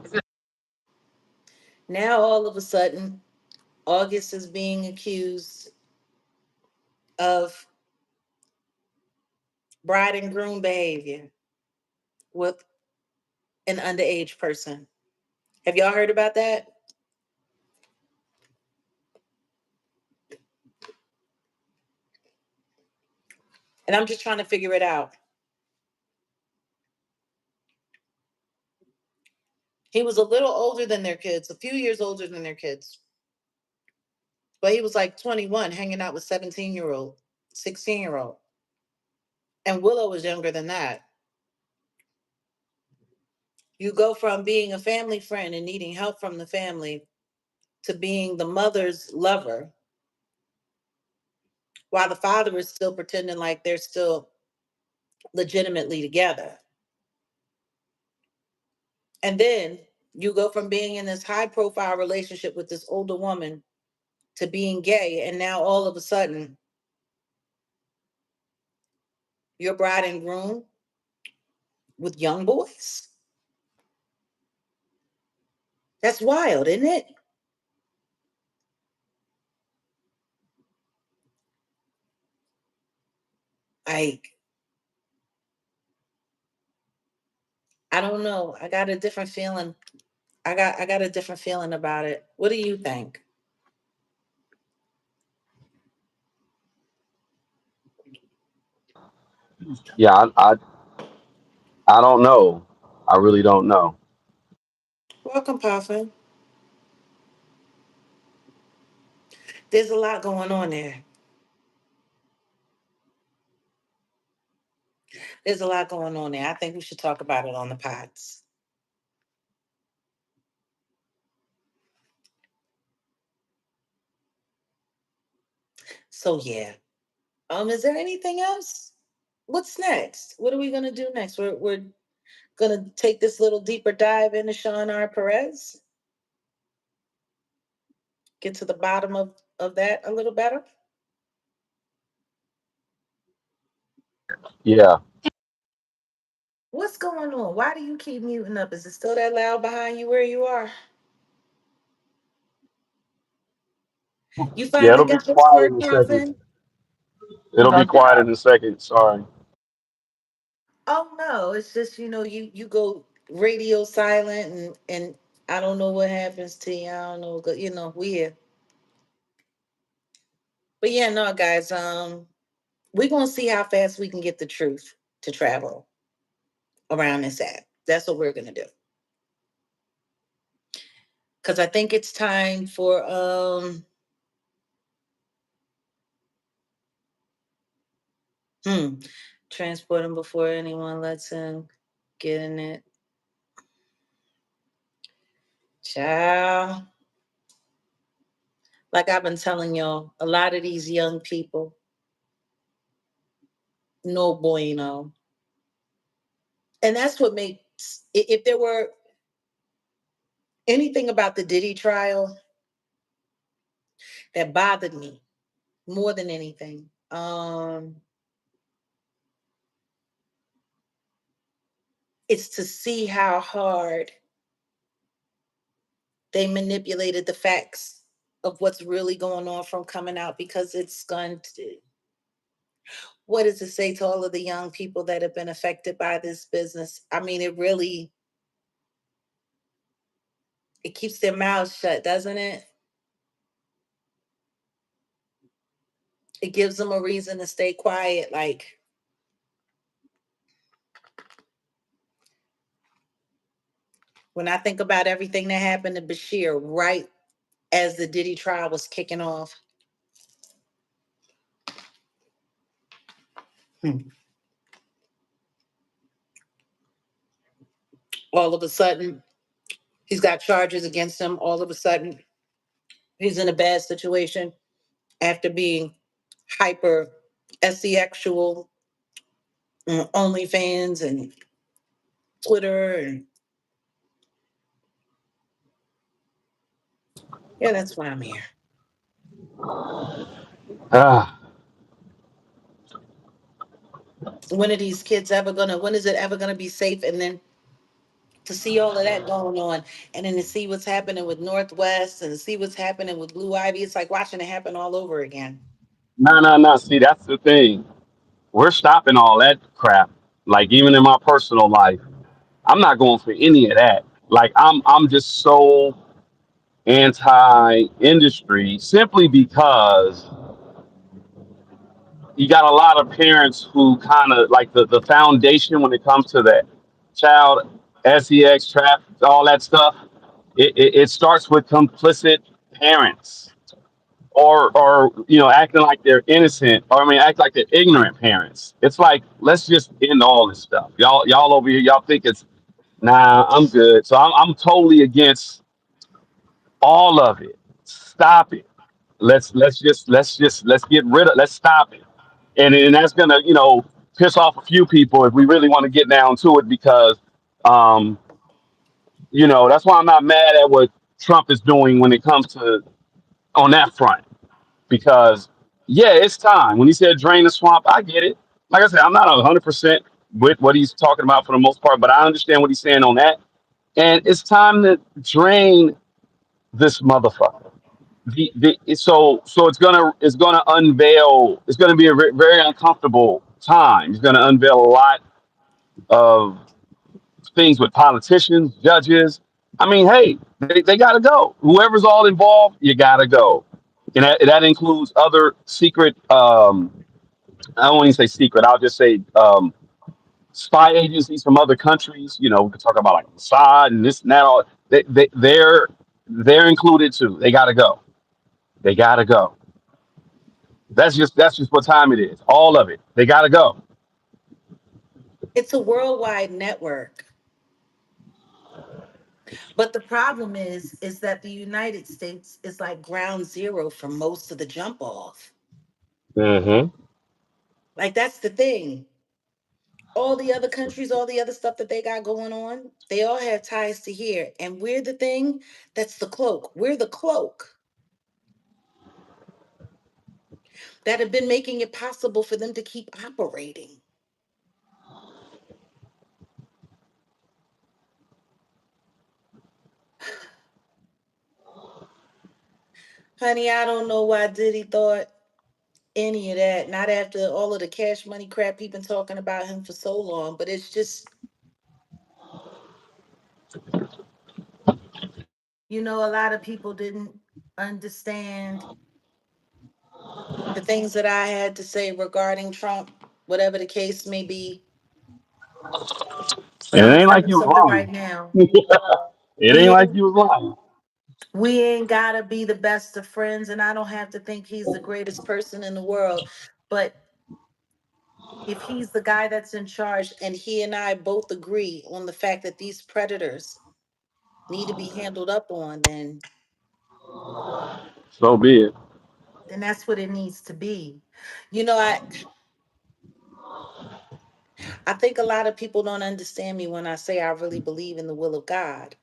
Now all of a sudden, August is being accused of bride and groom behavior with an underage person. Have y'all heard about that? And I'm just trying to figure it out. He was a little older than their kids, a few years older than their kids. But he was like 21, hanging out with 17-year-old, 16-year-old. And Willow was younger than that. You go from being a family friend and needing help from the family to being the mother's lover while the father is still pretending like they're still legitimately together. And then you go from being in this high profile relationship with this older woman to being gay. And now all of a sudden, you're bride and groom with young boys. That's wild, isn't it? Like, I don't know. I got a different feeling. I got a different feeling about it. What do you think? Yeah, I don't know. I really don't know. Welcome, Puffin. There's a lot going on there. There's a lot going on there. I think we should talk about it on the pods. So yeah. Is there anything else? What's next? What are we gonna do next? We're gonna take this little deeper dive into Sean R. Perez, get to the bottom of that a little better. Yeah. What's going on? Why do you keep muting up? Is it still that loud behind you where you are? You Yeah, finally it'll be got this quiet work, in a second. Puffin? It'll be quiet in a second. Sorry. Oh no, it's just you go radio silent and I don't know what happens to you. I don't know, we here. But yeah, no, guys, we're gonna see how fast we can get the truth to travel around this app. That's what we're gonna do. Because I think it's time for hmm, transport him before anyone lets him get in it. Child, like I've been telling y'all, a lot of these young people, no bueno. And that's what makes, if there were anything about the Diddy trial that bothered me more than anything, it's to see how hard they manipulated the facts of what's really going on from coming out, because it's going to, what does it say to all of the young people that have been affected by this business? I mean, it really, it keeps their mouths shut, doesn't it? It gives them a reason to stay quiet. Like, when I think about everything that happened to Bashir right as the Diddy trial was kicking off, hmm, all of a sudden he's got charges against him. All of a sudden he's in a bad situation after being hyper sexual, OnlyFans and Twitter, and yeah, that's why I'm here. Ah, When are these kids ever gonna? When is it ever gonna be safe? And then to see all of that going on, and then to see what's happening with Northwest, and to see what's happening with Blue Ivy, it's like watching it happen all over again. no, no, no. See, that's the thing. We're stopping all that crap. Like even in my personal life, I'm not going for any of that. Like I'm just so anti-industry simply because you got a lot of parents who kind of like the foundation when it comes to that child sex trap, all that stuff. It starts with complicit parents or acting like they're innocent, or I mean act like they're ignorant parents. It's like let's just end all this stuff. Y'all over here, y'all think it's nah, I'm good. So I'm totally against all of it. Stop it. Let's get rid of, let's stop it. And that's gonna piss off a few people if we really want to get down to it, because um that's why I'm not mad at what Trump is doing when it comes to on that front, because yeah, it's time. When he said drain the swamp, I get it. Like I said, I'm not 100% with what he's talking about for the most part, but I understand what he's saying on that. And it's time to drain this motherfucker. It's gonna unveil. It's gonna be a very uncomfortable time. It's gonna unveil a lot of things with politicians, judges. I mean, hey, they gotta go. Whoever's all involved, you gotta go, and that includes other secret. I don't want to say secret. I'll just say spy agencies from other countries. We could talk about like Mossad and this and that. All they're included too. They gotta go. They gotta go. That's just what time it is. All of it. They gotta go. It's a worldwide network. But the problem is that the United States is like ground zero for most of the jump off. Hmm. Like that's the thing. All the other countries, all the other stuff that they got going on, they all have ties to here. And we're the thing that's the cloak. We're the cloak that have been making it possible for them to keep operating. Honey, I don't know why Diddy thought any of that. Not after all of the cash money crap he's been talking about him for so long. But it's just, a lot of people didn't understand the things that I had to say regarding Trump, whatever the case may be. It I'm gonna ain't tell like you you was something right lying. now. It ain't like Being you was lying. We ain't gotta be the best of friends, and I don't have to think he's the greatest person in the world. But if he's the guy that's in charge and he and I both agree on the fact that these predators need to be handled up on, So be it. then that's what it needs to be. You know, I think a lot of people don't understand me when I say I really believe in the will of God.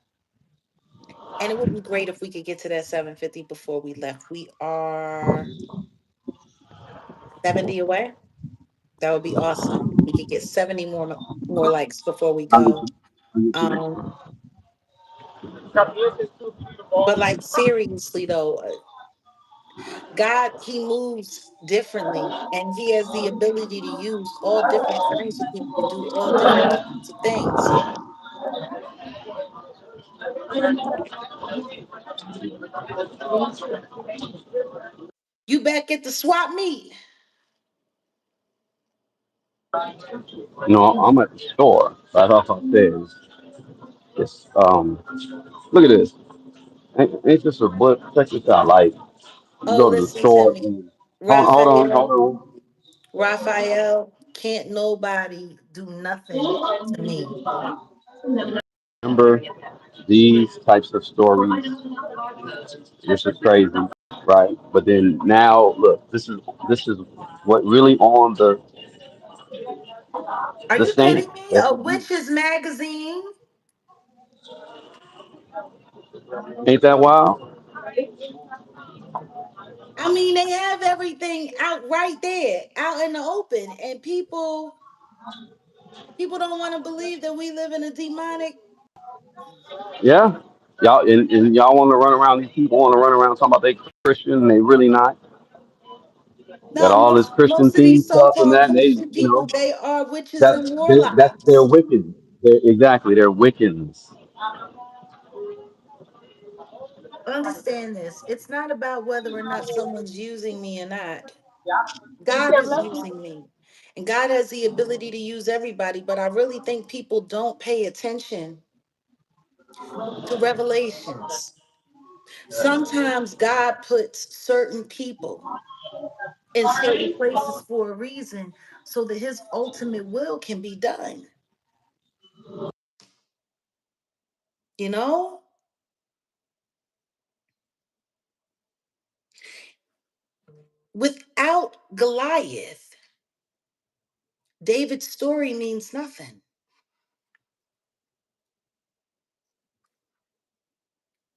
And it would be great if we could get to that 750 before we left. We are 70 away. That would be awesome. We could get 70 more likes before we I get go. you. I get you. Um, but like seriously though, God, he moves differently and he has the ability to use all different kinds of people to do all different kinds of things. You back at the swap meet. No, I'm at the store. Right off upstairs. It's look at this. Ain't this a book? Check this out. Like you Oh, go to the listen to store me. and hold Raphael, on. Can't nobody do nothing to me. Remember these types of stories. This is crazy, right? But then now, look, this is what really on Are the you stand. kidding me? That's A what you, witch's magazine? ain't that wild? I mean, they have everything out right there, out in the open, and people don't want to believe that we live in a demonic. Yeah, y'all and y'all want to run around. These people want to run around talking about they Christian, and they really not. Got No, all this Christian most of these theme stuff and so-called that. And they, Christian people, they are witches that's and their warlocks. wicked. Exactly, they're Wiccans. Understand this. It's not about whether or not someone's using me or not. God is using me. And God has the ability to use everybody, but I really think people don't pay attention to revelations. Sometimes God puts certain people in certain places for a reason so that his ultimate will can be done. You know, without Goliath, David's story means nothing.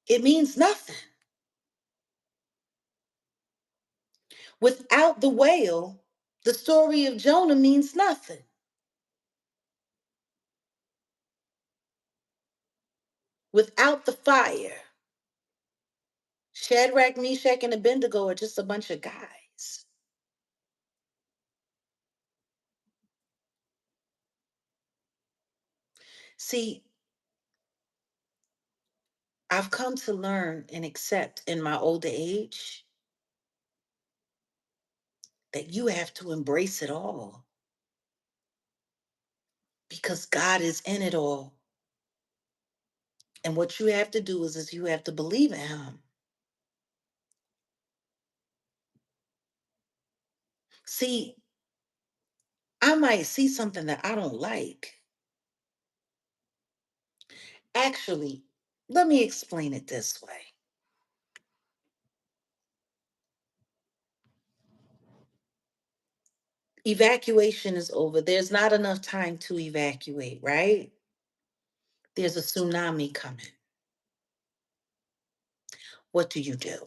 It means nothing. Without the whale, the story of Jonah means nothing. Without the fire, Shadrach, Meshach, and Abednego are just a bunch of guys. See, I've come to learn and accept in my older age that you have to embrace it all because God is in it all. And what you have to do is you have to believe in him. See, I might see something that I don't like. Actually, let me explain it this way. Evacuation is over. There's not enough time to evacuate, right? There's a tsunami coming. What do?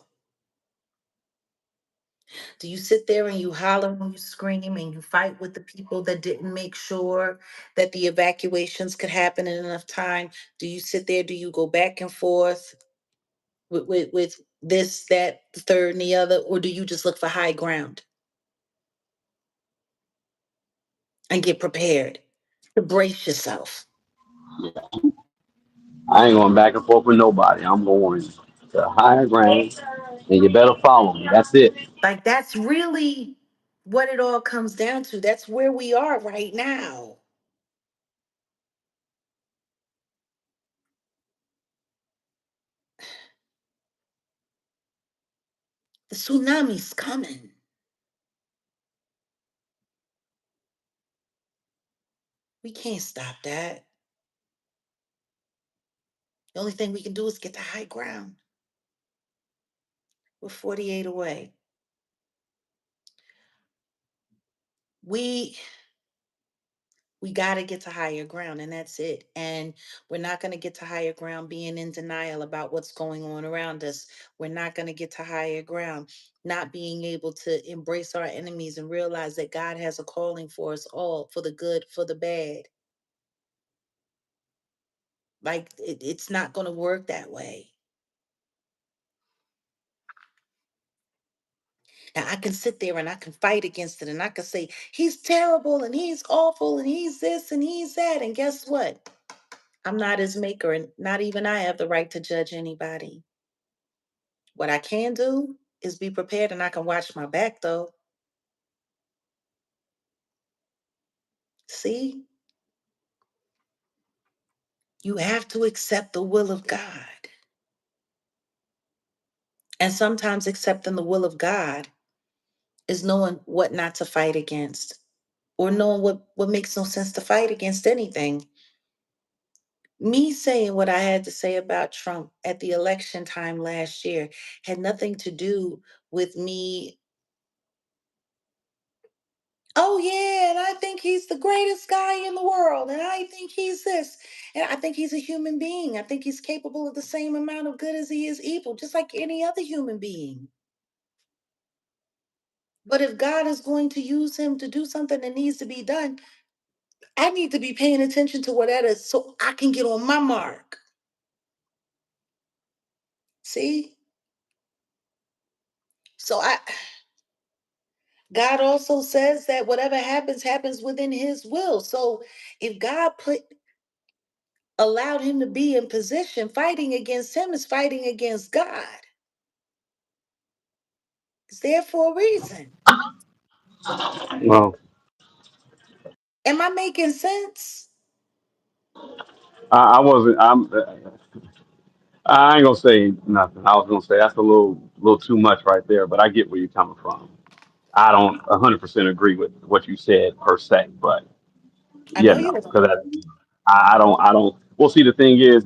Do you sit there and you holler and you scream and you fight with the people that didn't make sure that the evacuations could happen in enough time? Do you sit there? Do you go back and forth with this, that, the third, and the other? Or do you just look for high ground and get prepared to brace yourself? I ain't going back and forth with nobody. I'm going to higher ground, and you better follow me. That's it. Like, that's really what it all comes down to. That's where we are right now. The tsunami's coming. We can't stop that. The only thing we can do is get to high ground. We're 48 away. We we got to get to higher ground, and that's it. And we're not going to get to higher ground being in denial about what's going on around us. We're not going to get to higher ground not being able to embrace our enemies and realize that God has a calling for us all, for the good, for the bad. Like it's not going to work that way. Now I can sit there and I can fight against it, and I can say he's terrible and he's awful and he's this and he's that, and guess what? I'm not his maker, and not even I have the right to judge anybody. What I can do is be prepared, and I can watch my back though. See, you have to accept the will of God. And sometimes accepting the will of God is knowing what not to fight against, or knowing what makes no sense to fight against anything. Me saying what I had to say about Trump at the election time last year had nothing to do with me. Oh, yeah, and I think he's the greatest guy in the world, and I think he's this, and I think he's a human being. I think he's capable of the same amount of good as he is evil, just like any other human being. But if God is going to use him to do something that needs to be done, I need to be paying attention to what that is so I can get on my mark. See? So God also says that whatever happens happens within his will. So if God allowed him to be in position, fighting against him is fighting against God. It's there for a reason. Well, Am I making sense? I wasn't. I ain't gonna say nothing. I was gonna say that's a little too much right there, but I get where you're coming from. I don't 100% agree with what you said per se, but I know you because don't. I don't. Well, see, the thing is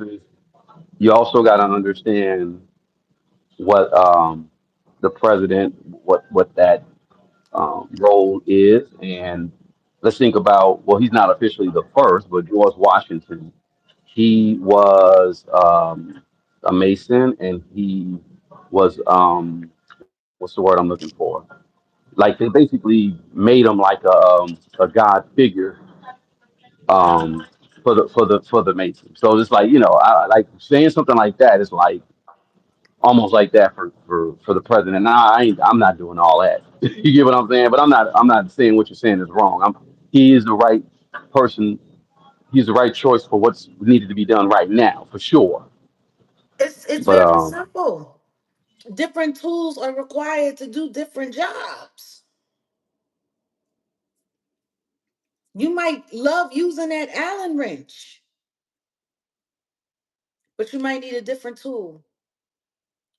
you also got to understand what the president, what that role is, and let's think about. Well, he's not officially the first, but George Washington, he was a Mason, and he was what's the word I'm looking for? Like they basically made him like a god figure for the Mason. So it's like like saying something like that is like almost like that for the president. Now I'm not doing all that. You get what I'm saying? But I'm not saying what you're saying is wrong. He is the right person. He's the right choice for what's needed to be done right now for sure. It's But very simple. Different tools are required to do different jobs. You might love using that Allen wrench, but you might need a different tool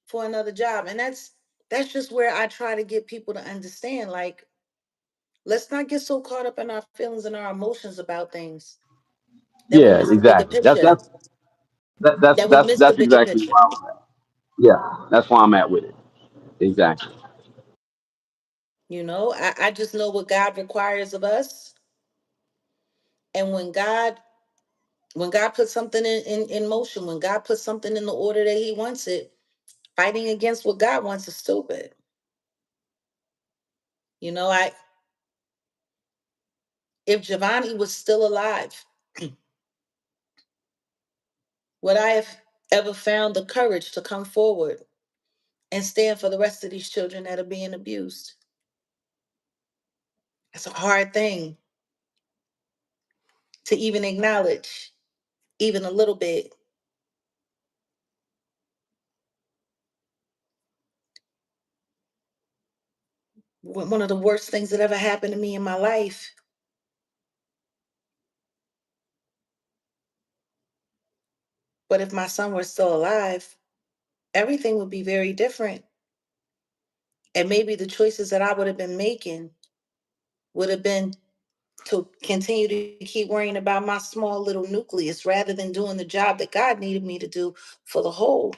for another job. And that's just where I try to get people to understand. Like, let's not get so caught up in our feelings and our emotions about things that we yeah, miss the bigger exactly. That's picture. that's that, that's That we that's miss the that's bigger exactly picture. why yeah, that's why I'm at with it. Exactly. I just know what God requires of us. And when God puts something in motion, when God puts something in the order that he wants it, fighting against what God wants is stupid. I if Giovanni was still alive, would I have ever found the courage to come forward and stand for the rest of these children that are being abused? It's a hard thing to even acknowledge, even a little bit. One of the worst things that ever happened to me in my life. But if my son were still alive, everything would be very different. And maybe the choices that I would have been making would have been to continue to keep worrying about my small little nucleus rather than doing the job that God needed me to do for the whole.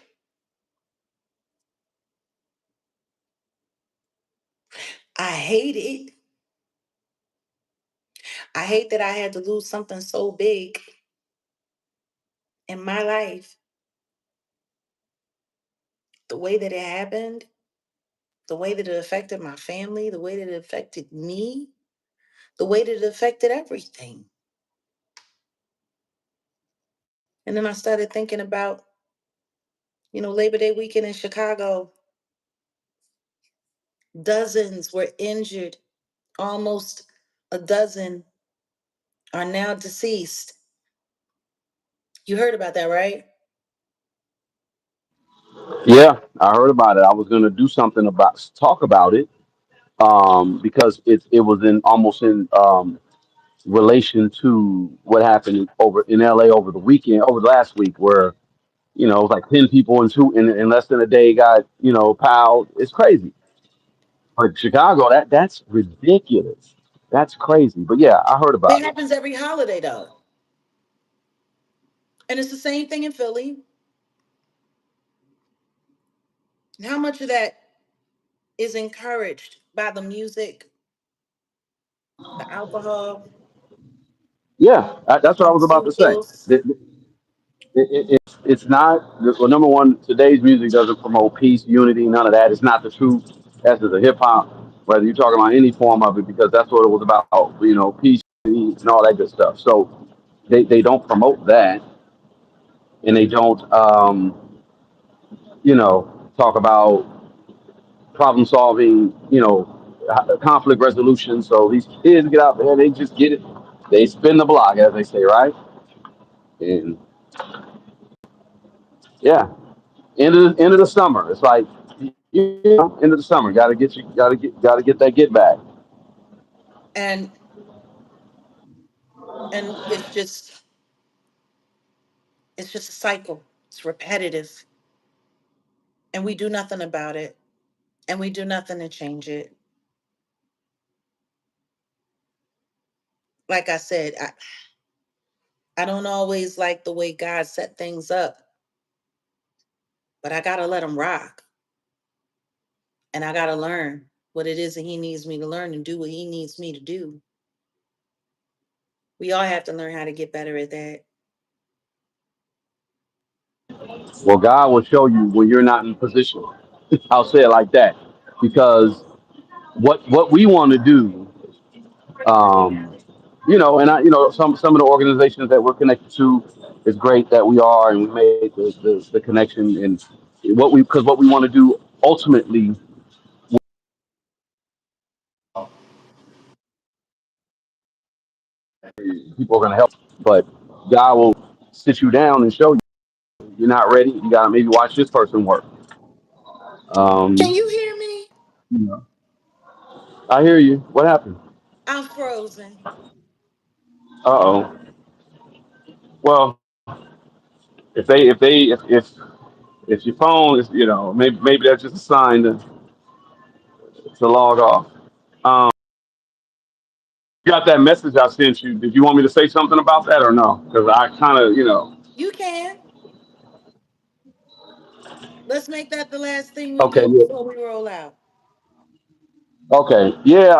I hate it. I hate that I had to lose something so big in my life. The way that it happened, the way that it affected my family, the way that it affected me, the way that it affected everything. And then I started thinking about, Labor Day weekend in Chicago, dozens were injured, almost a dozen are now deceased. You heard about that, right? Yeah, I heard about it. I was gonna do something about talk about it, because it was in almost in relation to what happened over in LA over the weekend, over the last week, where it was like 10 people in less than a day got piled. It's crazy. But Chicago, that's ridiculous. That's crazy. But yeah, I heard It about it. happens every holiday, though. And it's the same thing in Philly. And how much of that is encouraged by the music, the alcohol, Yeah, that's what I was about to say. pharmaceuticals? It's not well. Number one, today's music doesn't promote peace, unity, none of that. It's not the truth. That's just a hip hop. Whether you're talking about any form of it, because that's what it was about. Peace and all that good stuff. So they don't promote that, and they don't talk about problem solving. Conflict resolution. So these kids get out there, they just get it. They spin the block, as they say, right? And yeah, end of the summer. It's like end of the summer. Got to get that get back. And it's just a cycle. It's repetitive. And we do nothing about it. And we do nothing to change it. Like I said, I don't always like the way God set things up, but I gotta let him rock. And I gotta learn what it is that he needs me to learn and do what he needs me to do. We all have to learn how to get better at that. Well, God will show you when you're not in position. I'll say it like that, because what we want to do, um, and some of the organizations that we're connected to, it's great that we are, and we made the connection, and what we want to do ultimately, people are going to help, but God will sit you down and show you you're not ready. You got to maybe watch this person work. Can Um, you hear me? I hear you. What happened? I'm frozen. Uh oh. Well, if your phone is, maybe that's just a sign to log off. Um, you got that message I sent you. Did you want me to say something about that or no? Because I kind of, You can. Let's make that the last thing we okay, do yeah, before we roll out. okay, yeah.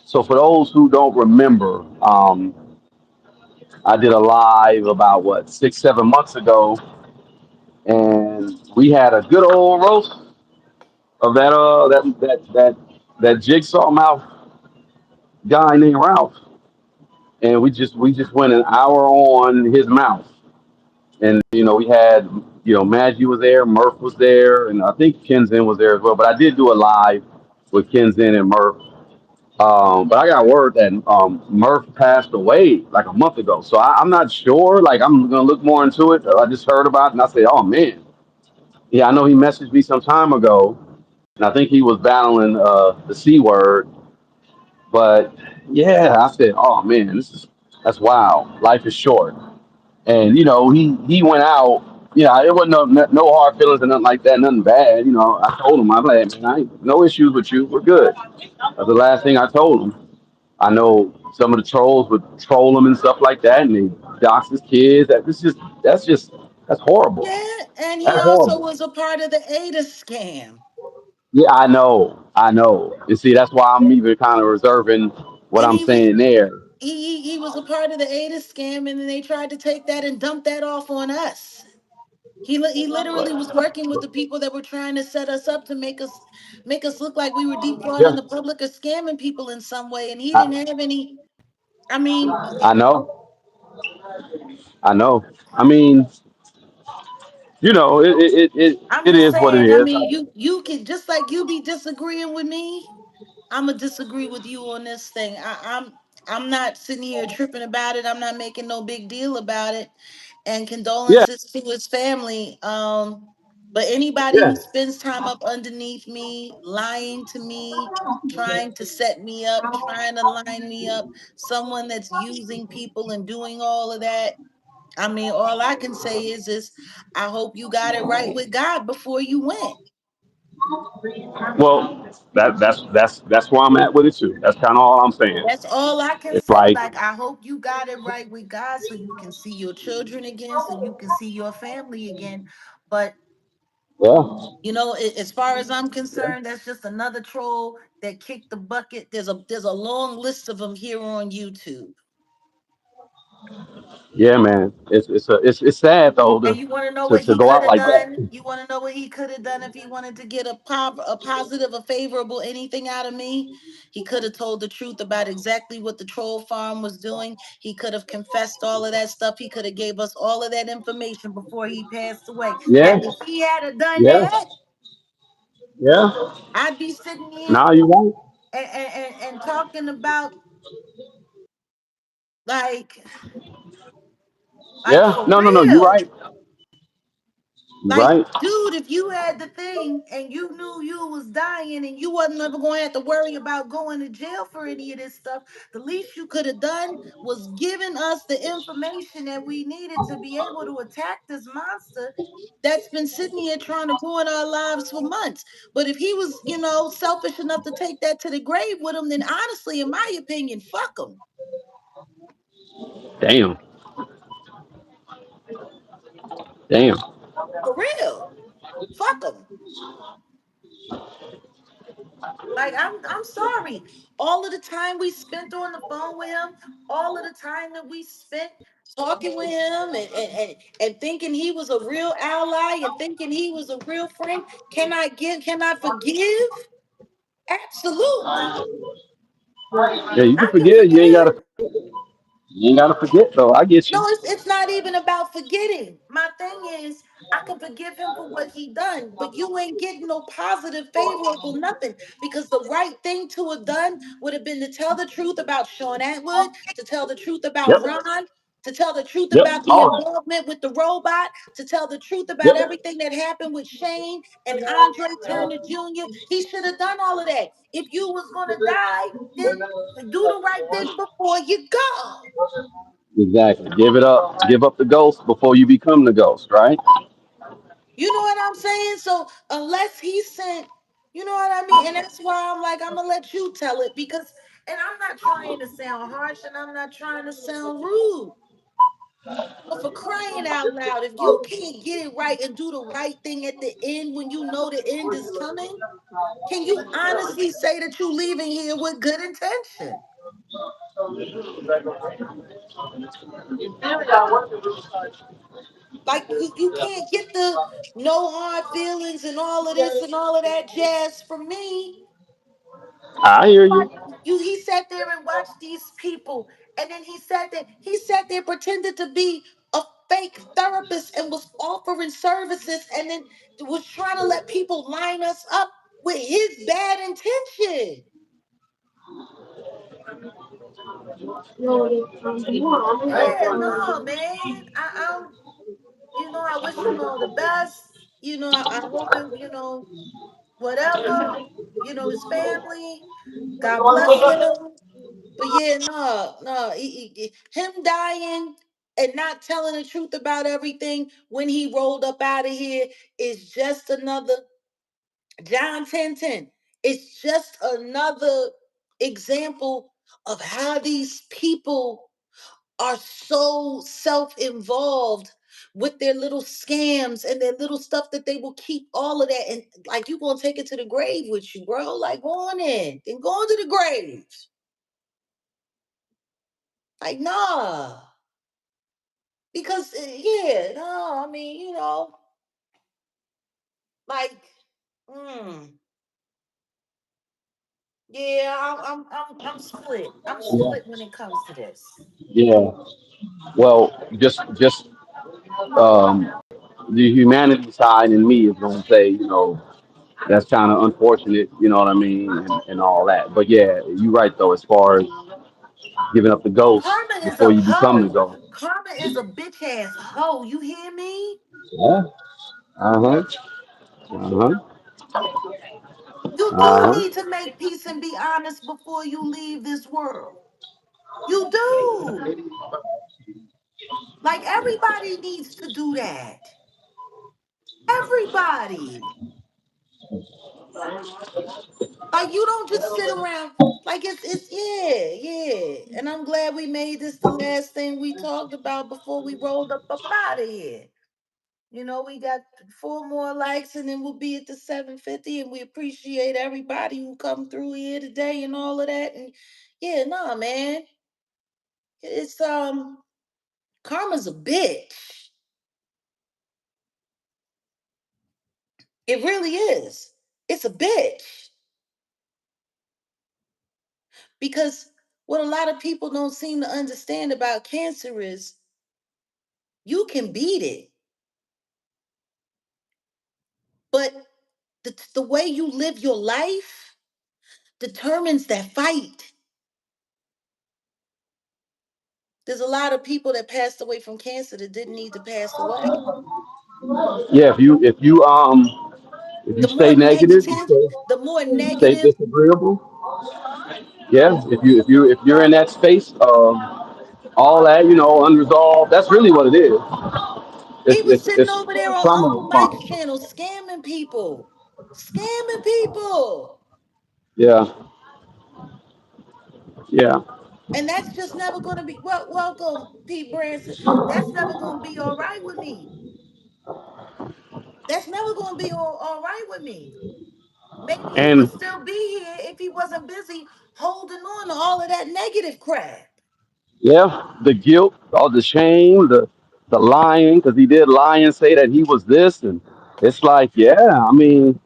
So for those who don't remember, I did a live about what 6, 7 months ago, and we had a good old roast of that jigsaw mouth guy named Ralph, and we just went an hour on his mouth, and we had Maggie was there, Murf was there, and I think Kenzen was there as well. But I did do a live with Kenzen and Murf. But I got word that Murf passed away like a month ago, so I'm not sure. Like I'm gonna look more into it. I just heard about it, and I said, "Oh man, yeah." I know he messaged me some time ago, and I think he was battling the C word. But yeah, I said, "Oh man, that's wild. Life is short." And he went out. Yeah, it wasn't no hard feelings or nothing like that, nothing bad. I told him, I'm like, man, I ain't no issues with you. We're good. That's the last thing I told him. I know some of the trolls would troll him and stuff like that, and they dox his kids. That's horrible. Yeah, and he That's also horrible. was a part of the Ada scam. Yeah, I know. You see, that's why I'm even kind of reserving what And I'm saying there. he was a part of the Ada scam, and then they tried to take that and dump that off on us. He literally was working with the people that were trying to set us up to make us look like we were defrauding Yeah, the public or scamming people in some way, and he I, didn't have any. I mean, I know, I know. I mean, I'm it just is what it saying. I is. mean, you can just like you be disagreeing with me. I'm gonna disagree with you on this thing. I'm not sitting here tripping about it. I'm not making no big deal about it. And Yeah, condolences to his family. But anybody yeah, who spends time up underneath me, lying to me, trying to set me up, trying to line me up, someone that's using people and doing all of that. I mean, all I can say is I hope you got it right with God before you went. well, that's where I'm at with it too. That's kind of all I'm saying. That's all I can It's say. like, Like, I hope you got it right with God so you can see your children again, so you can see your family again. But, yeah, as far as I'm yeah, concerned, that's just another troll that kicked the bucket. There's a long list of them here on YouTube. yeah, man. It's sad though And you want to know to what to he go could out have like done? that. You want to know what he could have done if he wanted to get a positive, a favorable, anything out of me? He could have told the truth about exactly what the troll farm was doing. He could have confessed all of that stuff. He could have gave us all of that information before he passed away. Yeah, Now, if he had have done yeah, that, yeah. I'd be sitting here Now you right. and talking about like Yeah, for no. You're real. right. You're Like, right. dude, if you had the thing and you knew you was dying and you wasn't ever going to have to worry about going to jail for any of this stuff, the least you could have done was given us the information that we needed to be able to attack this monster that's been sitting here trying to ruin our lives for months. But if he was, selfish enough to take that to the grave with him, then honestly, in my opinion, fuck him. Damn, damn. For real. Fuck him. Like I'm sorry. All of the time we spent on the phone with him, all of the time that we spent talking with him and thinking he was a real ally and thinking he was a real friend. Can I forgive? Absolutely. Yeah, you can I can forget. forgive. You ain't gotta forget though. I get No, you. it's not even about forgetting. My thing is, I can forgive him for what he done, but you ain't getting no positive, favorable, nothing. Because the right thing to have done would have been to tell the truth about Sean Atwood, to tell the truth about Yep, Ron, to tell the truth yep. about the All involvement with the robot, to tell the truth about yep. everything that happened with Shane and Andre Turner Jr. He should have done all of that. If you was gonna die, then do the right thing before you go. Exactly. Give it up. Give up the ghost before you become the ghost, right? You know what I'm saying? So unless he sent, you know what I mean? And that's why I'm like, I'm gonna let you tell it because and I'm not trying to sound harsh and I'm not trying to sound rude. But for crying out loud, if you can't get it right and do the right thing at the end when you know the end is coming, can you honestly say that you leaving here with good intention? Like you can't get the no hard feelings and all of this and all of that jazz from me. I hear you. He sat there and watched these people, and then he sat there pretended to be a fake therapist and was offering services, and then was trying to let people line us up with his bad intention. Yeah, no, man. I wish him all the best. I hope it. Whatever. His family. God bless them. But yeah, no, him dying. and not telling the truth about everything when he rolled up out of here is just another John 10:10. It's just another example of how these people are so self-involved with their little scams and their little stuff that they will keep all of that, and like you gonna take it to the grave with you, bro. Like go on in, then go on to the grave. Like nah, because yeah, no, I mean like mm, yeah, I'm split. I'm Yeah. split when it comes to this. Yeah. Well, just the humanity side in me is gonna say, that's kind of unfortunate, you know what I mean, and all that. But yeah, you're right though, as far as giving up the ghost Karma is before a you become the hoe. ghost. Karma is a bitch ass hoe. You hear me? Yeah. Uh huh. Uh huh. You Uh do huh. need to make peace and be honest before you leave this world. You do. Like everybody needs to do that. Everybody. Like you don't just sit around like it's yeah. And I'm glad we made this the last thing we talked about before we rolled up out of here. We got 4 more likes and then we'll be at the 750, and we appreciate everybody who come through here today and all of that. And yeah, nah, man. It's karma's a bitch. It really is. It's a bitch. Because what a lot of people don't seem to understand about cancer is you can beat it, but the way you live your life determines that fight. There's a lot of people that passed away from cancer that didn't need to pass away. Yeah. If you The more stay negative, negative, the more stay negative. disagreeable. Yeah. If you're in that space, all that unresolved. That's really what it is. He was sitting It's over there on trauma Uncle Mike's response. channel scamming people. Scamming people. Yeah. Yeah. And that's just never going to be, well, welcome, Pete Branson. That's never going to be all right with me. That's never going to be all right with me. Maybe he would And still be here if he wasn't busy holding on to all of that negative crap. yeah, the guilt, all the shame, the lying, because he did lie and say that he was this, and it's like, yeah, I mean,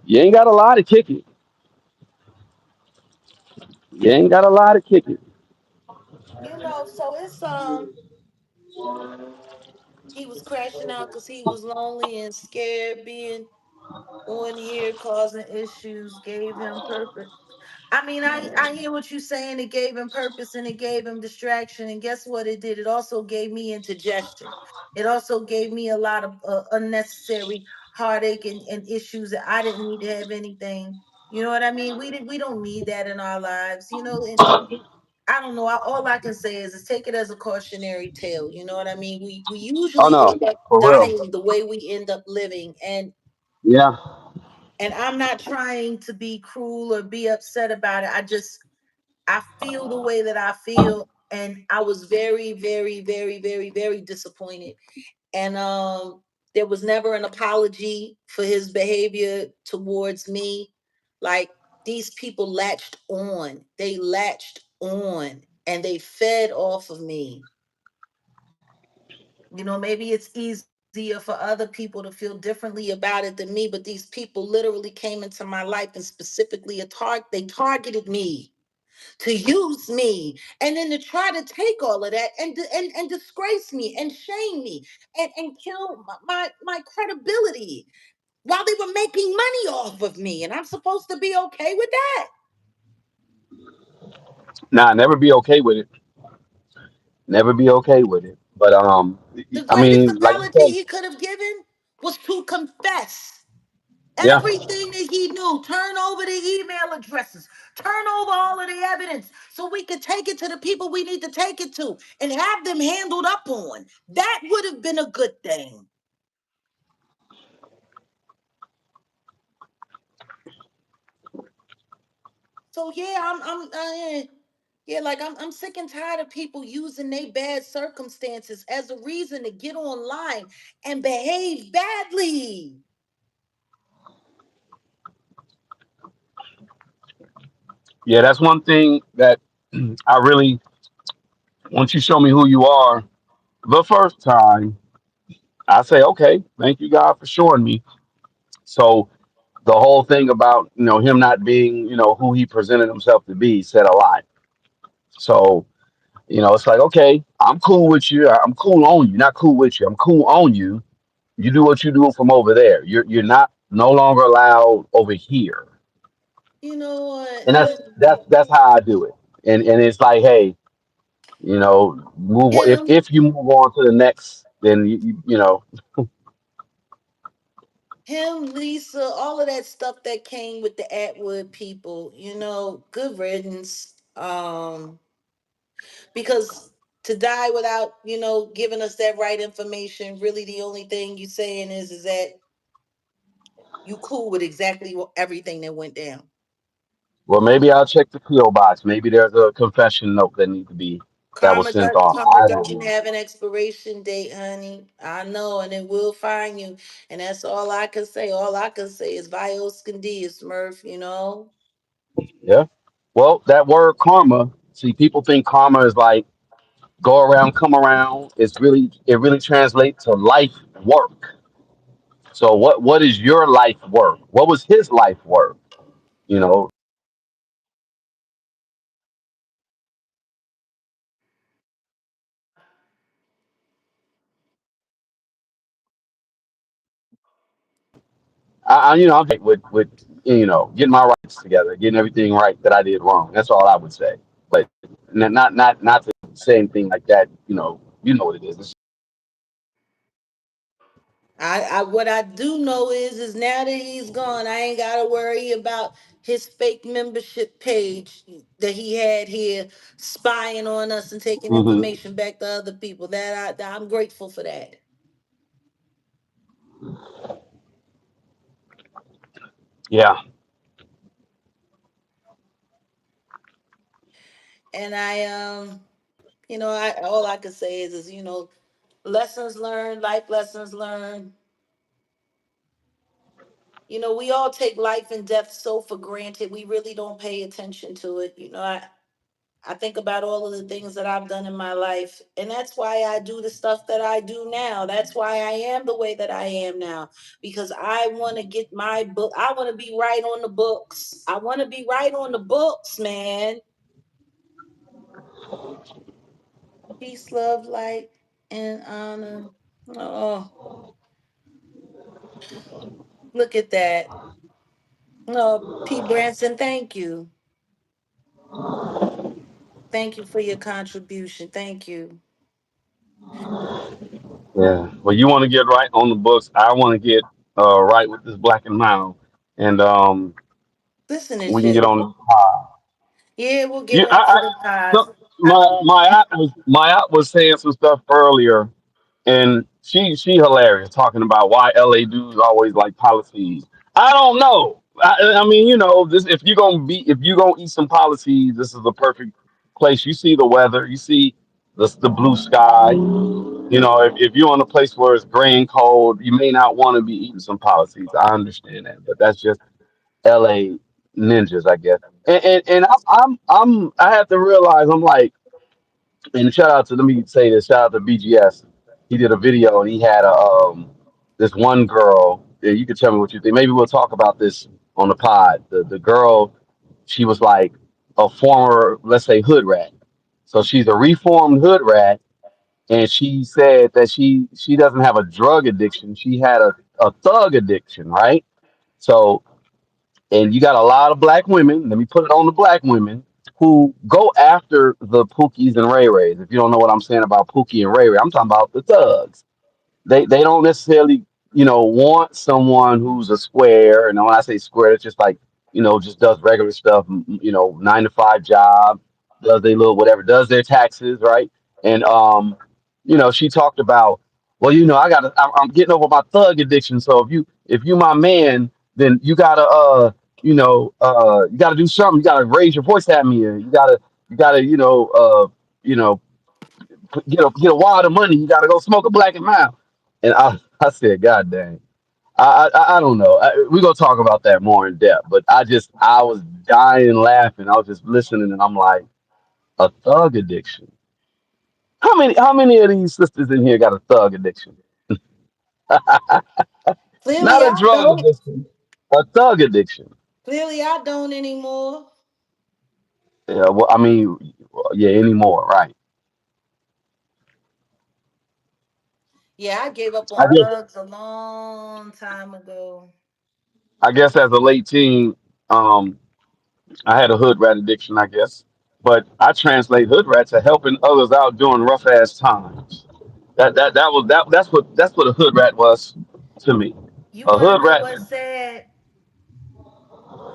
you ain't got a lot to kick it. You ain't got a lot to kick it. So it's he was crashing out because he was lonely and scared. Being on here causing issues gave him purpose. I mean, I hear what you're saying. It gave him purpose and it gave him distraction. And guess what it did? It also gave me indigestion. It also gave me a lot of unnecessary heartache and issues that I didn't need to have anything. You know what I mean? We don't need that in our lives. And I don't know. All I can say is take it as a cautionary tale. You know what I mean? We Oh usually no, end up for real. dying the way we end up living, Yeah, and I'm not trying to be cruel or be upset about it. I feel the way that I feel, and I was very, very, very, very, very disappointed. And there was never an apology for his behavior towards me. Like these people latched on. They latched on and they fed off of me. Maybe it's easier for other people to feel differently about it than me, but these people literally came into my life and specifically they targeted me to use me and then to try to take all of that and disgrace me and shame me and kill my credibility while they were making money off of me, and I'm supposed to be okay with that. nah, never be okay with it. Never be okay with it. But The I greatest mean, like you apology said, he could have given was to confess Yeah. Everything that he knew, turn over the email addresses, turn over all of the evidence so we could take it to the people we need to take it to and have them handled up on. That would have been a good thing. So yeah, yeah, like I'm sick and tired of people using their bad circumstances as a reason to get online and behave badly. Yeah, that's one thing that I really, once you show me who you are the first time, I say, okay, thank you, God, for showing me. So the whole thing about, him not being, who he presented himself to be said a lot. So, it's like, okay, I'm cool with you. I'm cool on you, not cool with you. I'm cool on you. You do what you do from over there. You're not no longer allowed over here. You know what? And that's how I do it. And it's like, hey, move on. If Him, if you move on to the next, then Lisa, all of that stuff that came with the Atwood people, good riddance. Because to die without, giving us that right information, really the only thing you saying is that you cool with exactly everything that went down. well, maybe I'll check the PO box. Maybe there's a confession note that was sent off. Karma I don't doesn't know. have an expiration date, honey. I know, and it will find you. And that's all I can say. All I can say is Vios Candias, Murf. Yeah. Well, that word karma. See, people think karma is like go around, come around. It really translates to life work. So what is your life work? What was his life work? You know, I'm with getting my rights together, getting everything right that I did wrong. That's all I would say. But not to say anything like that. You know what it is. I what I do know is now that he's gone, I ain't gotta worry about his fake membership page that he had here spying on us and taking Hmm. information back to other people. I'm grateful for that. Yeah, And I all I can say is lessons learned, life lessons learned. We all take life and death so for granted. We really don't pay attention to it. I think about all of the things that I've done in my life, and that's why I do the stuff that I do now. That's why I am the way that I am now, because I want to get my book. I want to be right on the books. I want to be right on the books, man. Peace, love, light, and honor. Oh, look at that. Oh, P. Branson, thank you. Thank you for your contribution. Thank you. yeah. Well, you want to get right on the books. I want to get right with this black and mild, and Listen to we can get shit. on. Yeah, we'll get You, on to the pod. so my aunt was saying some stuff earlier, and she hilarious talking about why LA dudes always like policies. I don't know. I mean, this if you gonna eat some policies, this is the perfect place. You see the weather, you see the blue sky. If you're in a place where it's gray and cold, you may not want to be eating some policies. I understand that, but that's just LA ninjas, I guess. And I have to realize I'm like, and shout out to let me say this, shout out to BGS. He did a video and he had this one girl. Yeah, you can tell me what you think. Maybe we'll talk about this on the pod. The girl, she was like a former, let's say, hood rat. So she's a reformed hood rat, and she said that she doesn't have a drug addiction. She had a thug addiction, right? So, and you got a lot of black women. Let me put it on the black women who go after the Pookies and Ray Rays. If you don't know what I'm saying about Pookie and Ray Ray, I'm talking about the thugs. They don't necessarily. want someone who's a square. And when I say square, it's just like, just does regular stuff, 9 to 5 job, does their little whatever, does their taxes, right? And she talked about, well, I'm getting over my thug addiction. So if you my man, then you gotta do something. You gotta raise your voice at me, and you gotta, you know, get a wad of money. You gotta go smoke a black and mild. And I said, God dang. I don't know. We're gonna talk about that more in depth. But I was dying laughing. I was just listening, and I'm like, a thug addiction. How many of these sisters in here got a thug addiction? Clearly Not a I drug don't. addiction, a thug addiction. Clearly I don't anymore. Yeah, well, I mean, yeah, anymore, right? Yeah, I gave up I on guess thugs a long time ago. I guess as a late teen, um, I had a hood rat addiction, I guess. But I translate hood rat to helping others out during rough ass times. That's what a hood rat was to me. You A want to hood know rat. what's sad?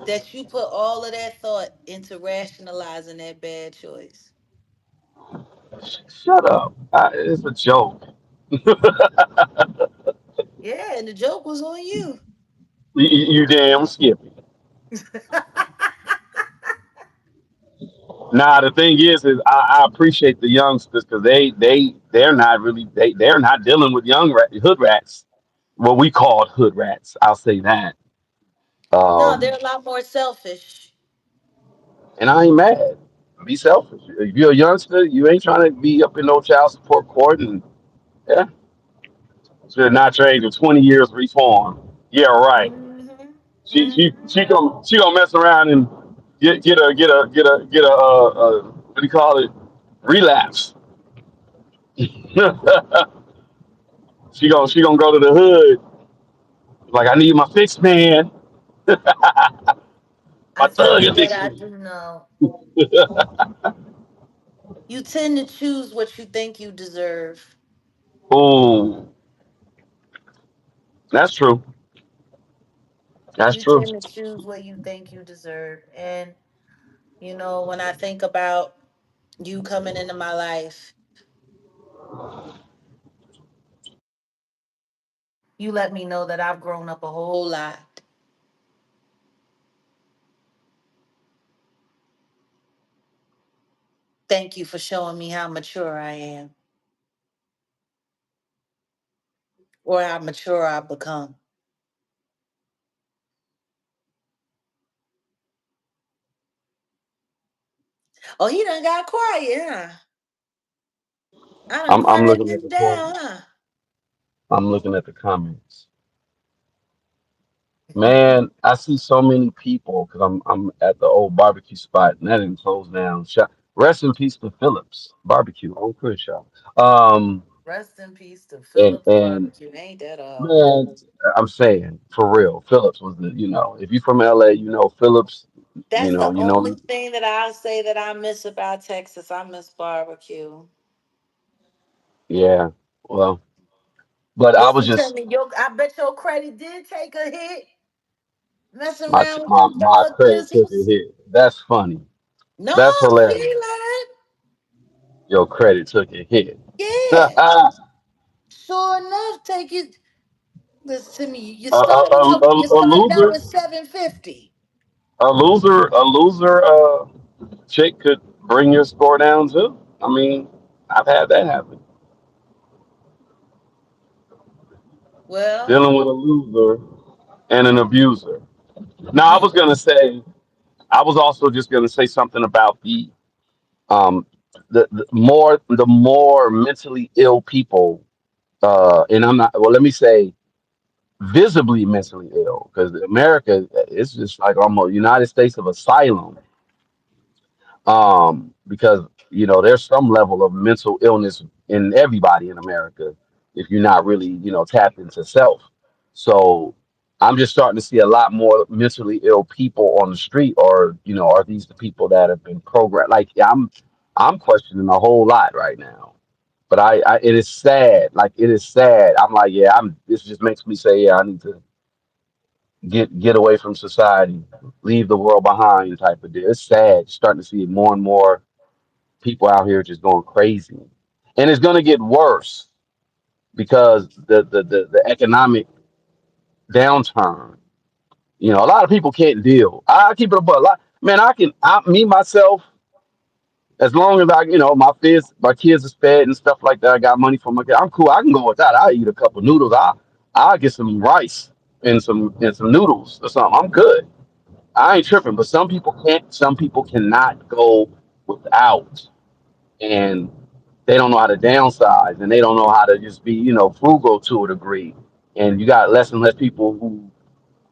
That you put all of that thought into rationalizing that bad choice. Shut up. It's a joke. Yeah, and the joke was on you. You damn Skippy. Nah, the thing is I appreciate the youngsters because they're not really they're not dealing with hood rats. What we called hood rats. I'll say that. No, Um, they're a lot more selfish. and I ain't mad. Be selfish. If you're a youngster, you ain't trying to be up in no child support court, and yeah, should not change in 20 years reform. Yeah, right. Mm-hmm. She she Mm-hmm. she gonna she gonna mess around and get a what do you call it, relapse. She gonna go to the hood like, I need my fix, man, I my tell thug you what I addiction. do know. You tend to choose what you think you deserve. Oh, that's true. That's You true. tend to choose what you think you deserve. And, when I think about you coming into my life, you let me know that I've grown up a whole lot. Thank you for showing me how mature I am or how mature I've become. Oh, he done got quiet, huh? I done I'm quieted looking at him the down, comments. huh? I'm looking at the comments. Man, I see so many people because I'm at the old barbecue spot and that didn't close down. Rest in peace to Phillips Barbecue on Crenshaw. Um, Rest in peace to Phillips and Barbecue. Ain't that all? man, I'm saying for real, Phillips was if you from LA, Phillips. That's the You only know, thing that I say that I miss about Texas. I miss barbecue. yeah. Well, but I was Listen to just me, I bet your credit did take a hit messing my around with my, them my thug credit took a jizzles. hit. That's funny. No, That's she hilarious. lied. Your credit took a hit. Yeah. a, Sure enough, take it. Listen to me. You a, started a, out. You a started out loser, with 750. a loser chick could bring your score down too. I mean, I've had that happen. Well, Dealing with a loser and an abuser. Now, mm, I was also just gonna say something about um the more mentally ill people. And I'm not. Well, let me say visibly mentally ill because America is just like almost United States of asylum. Because there's some level of mental illness in everybody in America if you're not really tapped into self. So I'm just starting to see a lot more mentally ill people on the street, or are these the people that have been programmed? Like, yeah, I'm questioning a whole lot right now. But it is sad. Like it is sad. I'm like, yeah, this just makes me say, yeah, I need to get away from society, leave the world behind type of deal. It's sad. Starting to see more and more people out here just going crazy. And it's gonna get worse because the economic downturn. You know, a lot of people can't deal. I keep it above. Man, me myself, as long as my kids is fed and stuff like that. I got money for my kids. I'm cool. I can go with that. I eat a couple noodles. I get some rice and some noodles or something. I'm good. I ain't tripping. But some people can't. Some people cannot go without, and they don't know how to downsize, and they don't know how to just be frugal to a degree. And you got less and less people who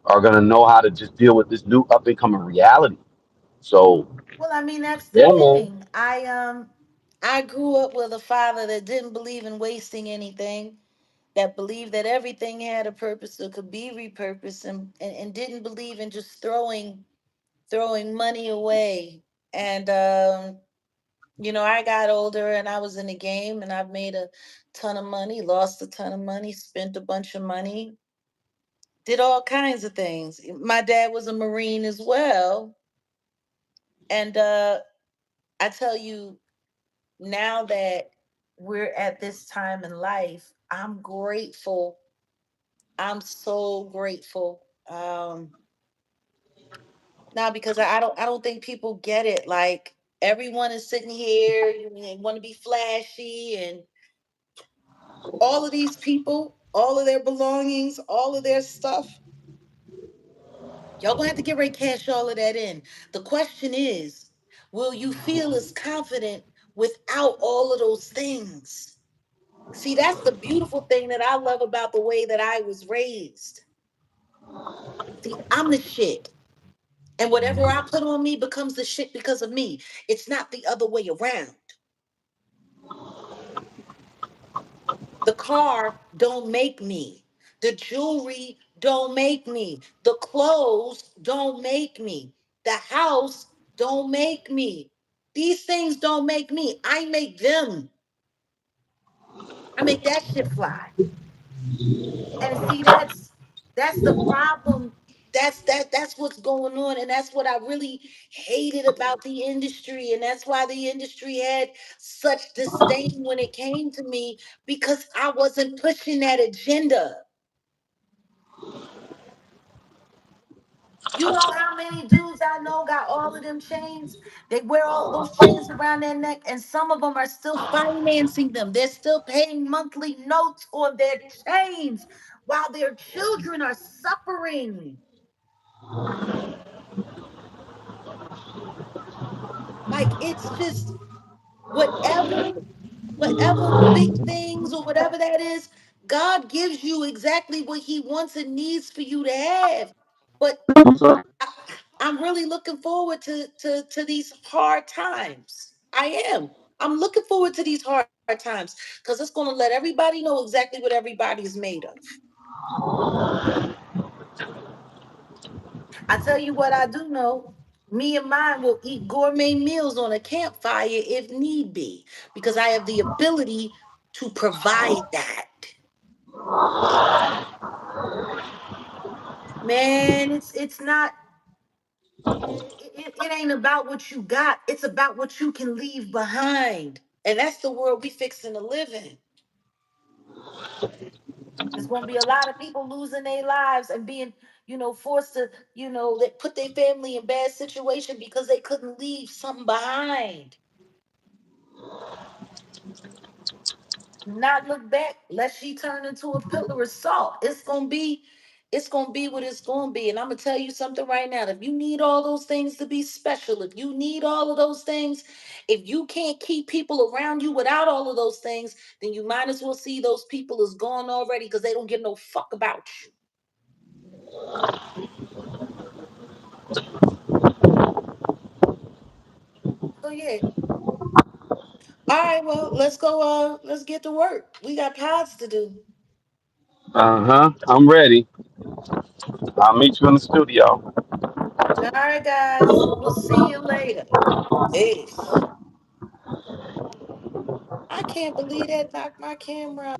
are gonna know how to just deal with this new up and coming reality. So Well, I mean, that's the yeah, man. thing. I grew up with a father that didn't believe in wasting anything, that believed that everything had a purpose or could be repurposed, and didn't believe in just throwing money away. And I got older and I was in the game and I've made a ton of money, lost a ton of money, spent a bunch of money, did all kinds of things. My dad was a Marine as well. And I tell you, now that we're at this time in life, I'm grateful. I'm so grateful. Now because I don't think people get it. Like everyone is sitting here, you want to be flashy, and all of these people, all of their belongings, all of their stuff, y'all gonna have to get ready to cash all of that in. The question is, will you feel as confident without all of those things? See, that's the beautiful thing that I love about the way that I was raised. See, I'm the shit. And whatever I put on me becomes the shit because of me. It's not the other way around. The car don't make me. The jewelry don't make me. The clothes don't make me. The house don't make me. These things don't make me. I make them. I make that shit fly. And see, that's the problem. That's what's going on, and that's what I really hated about the industry, and that's why the industry had such disdain when it came to me, because I wasn't pushing that agenda. You know how many dudes I know got all of them chains? They wear all those chains around their neck, and some of them are still financing them. They're still paying monthly notes on their chains while their children are suffering. Like it's just whatever big things or whatever that is, God gives you exactly what He wants and needs for you to have. But I, I'm really looking forward to these hard times. I am. I'm looking forward to these hard times because it's going to let everybody know exactly what everybody is made of. I tell you what I do know. Me and mine will eat gourmet meals on a campfire if need be, because I have the ability to provide that. Man, it's not it ain't about what you got. It's about what you can leave behind. And that's the world we fixing to live in. There's going to be a lot of people losing their lives and being, forced to, they put their family in bad situation because they couldn't leave something behind. Not look back, lest she turn into a pillar of salt. It's gonna be what it's gonna be. And I'm gonna tell you something right now. If you need all those things to be special, if you need all of those things, if you can't keep people around you without all of those things, then you might as well see those people as gone already, because they don't give no fuck about you. So yeah. All right, well, let's go, let's get to work. We got pods to do. Uh-huh. I'm ready. I'll meet you in the studio. All right, guys. We'll see you later. Peace. I can't believe that knocked my camera.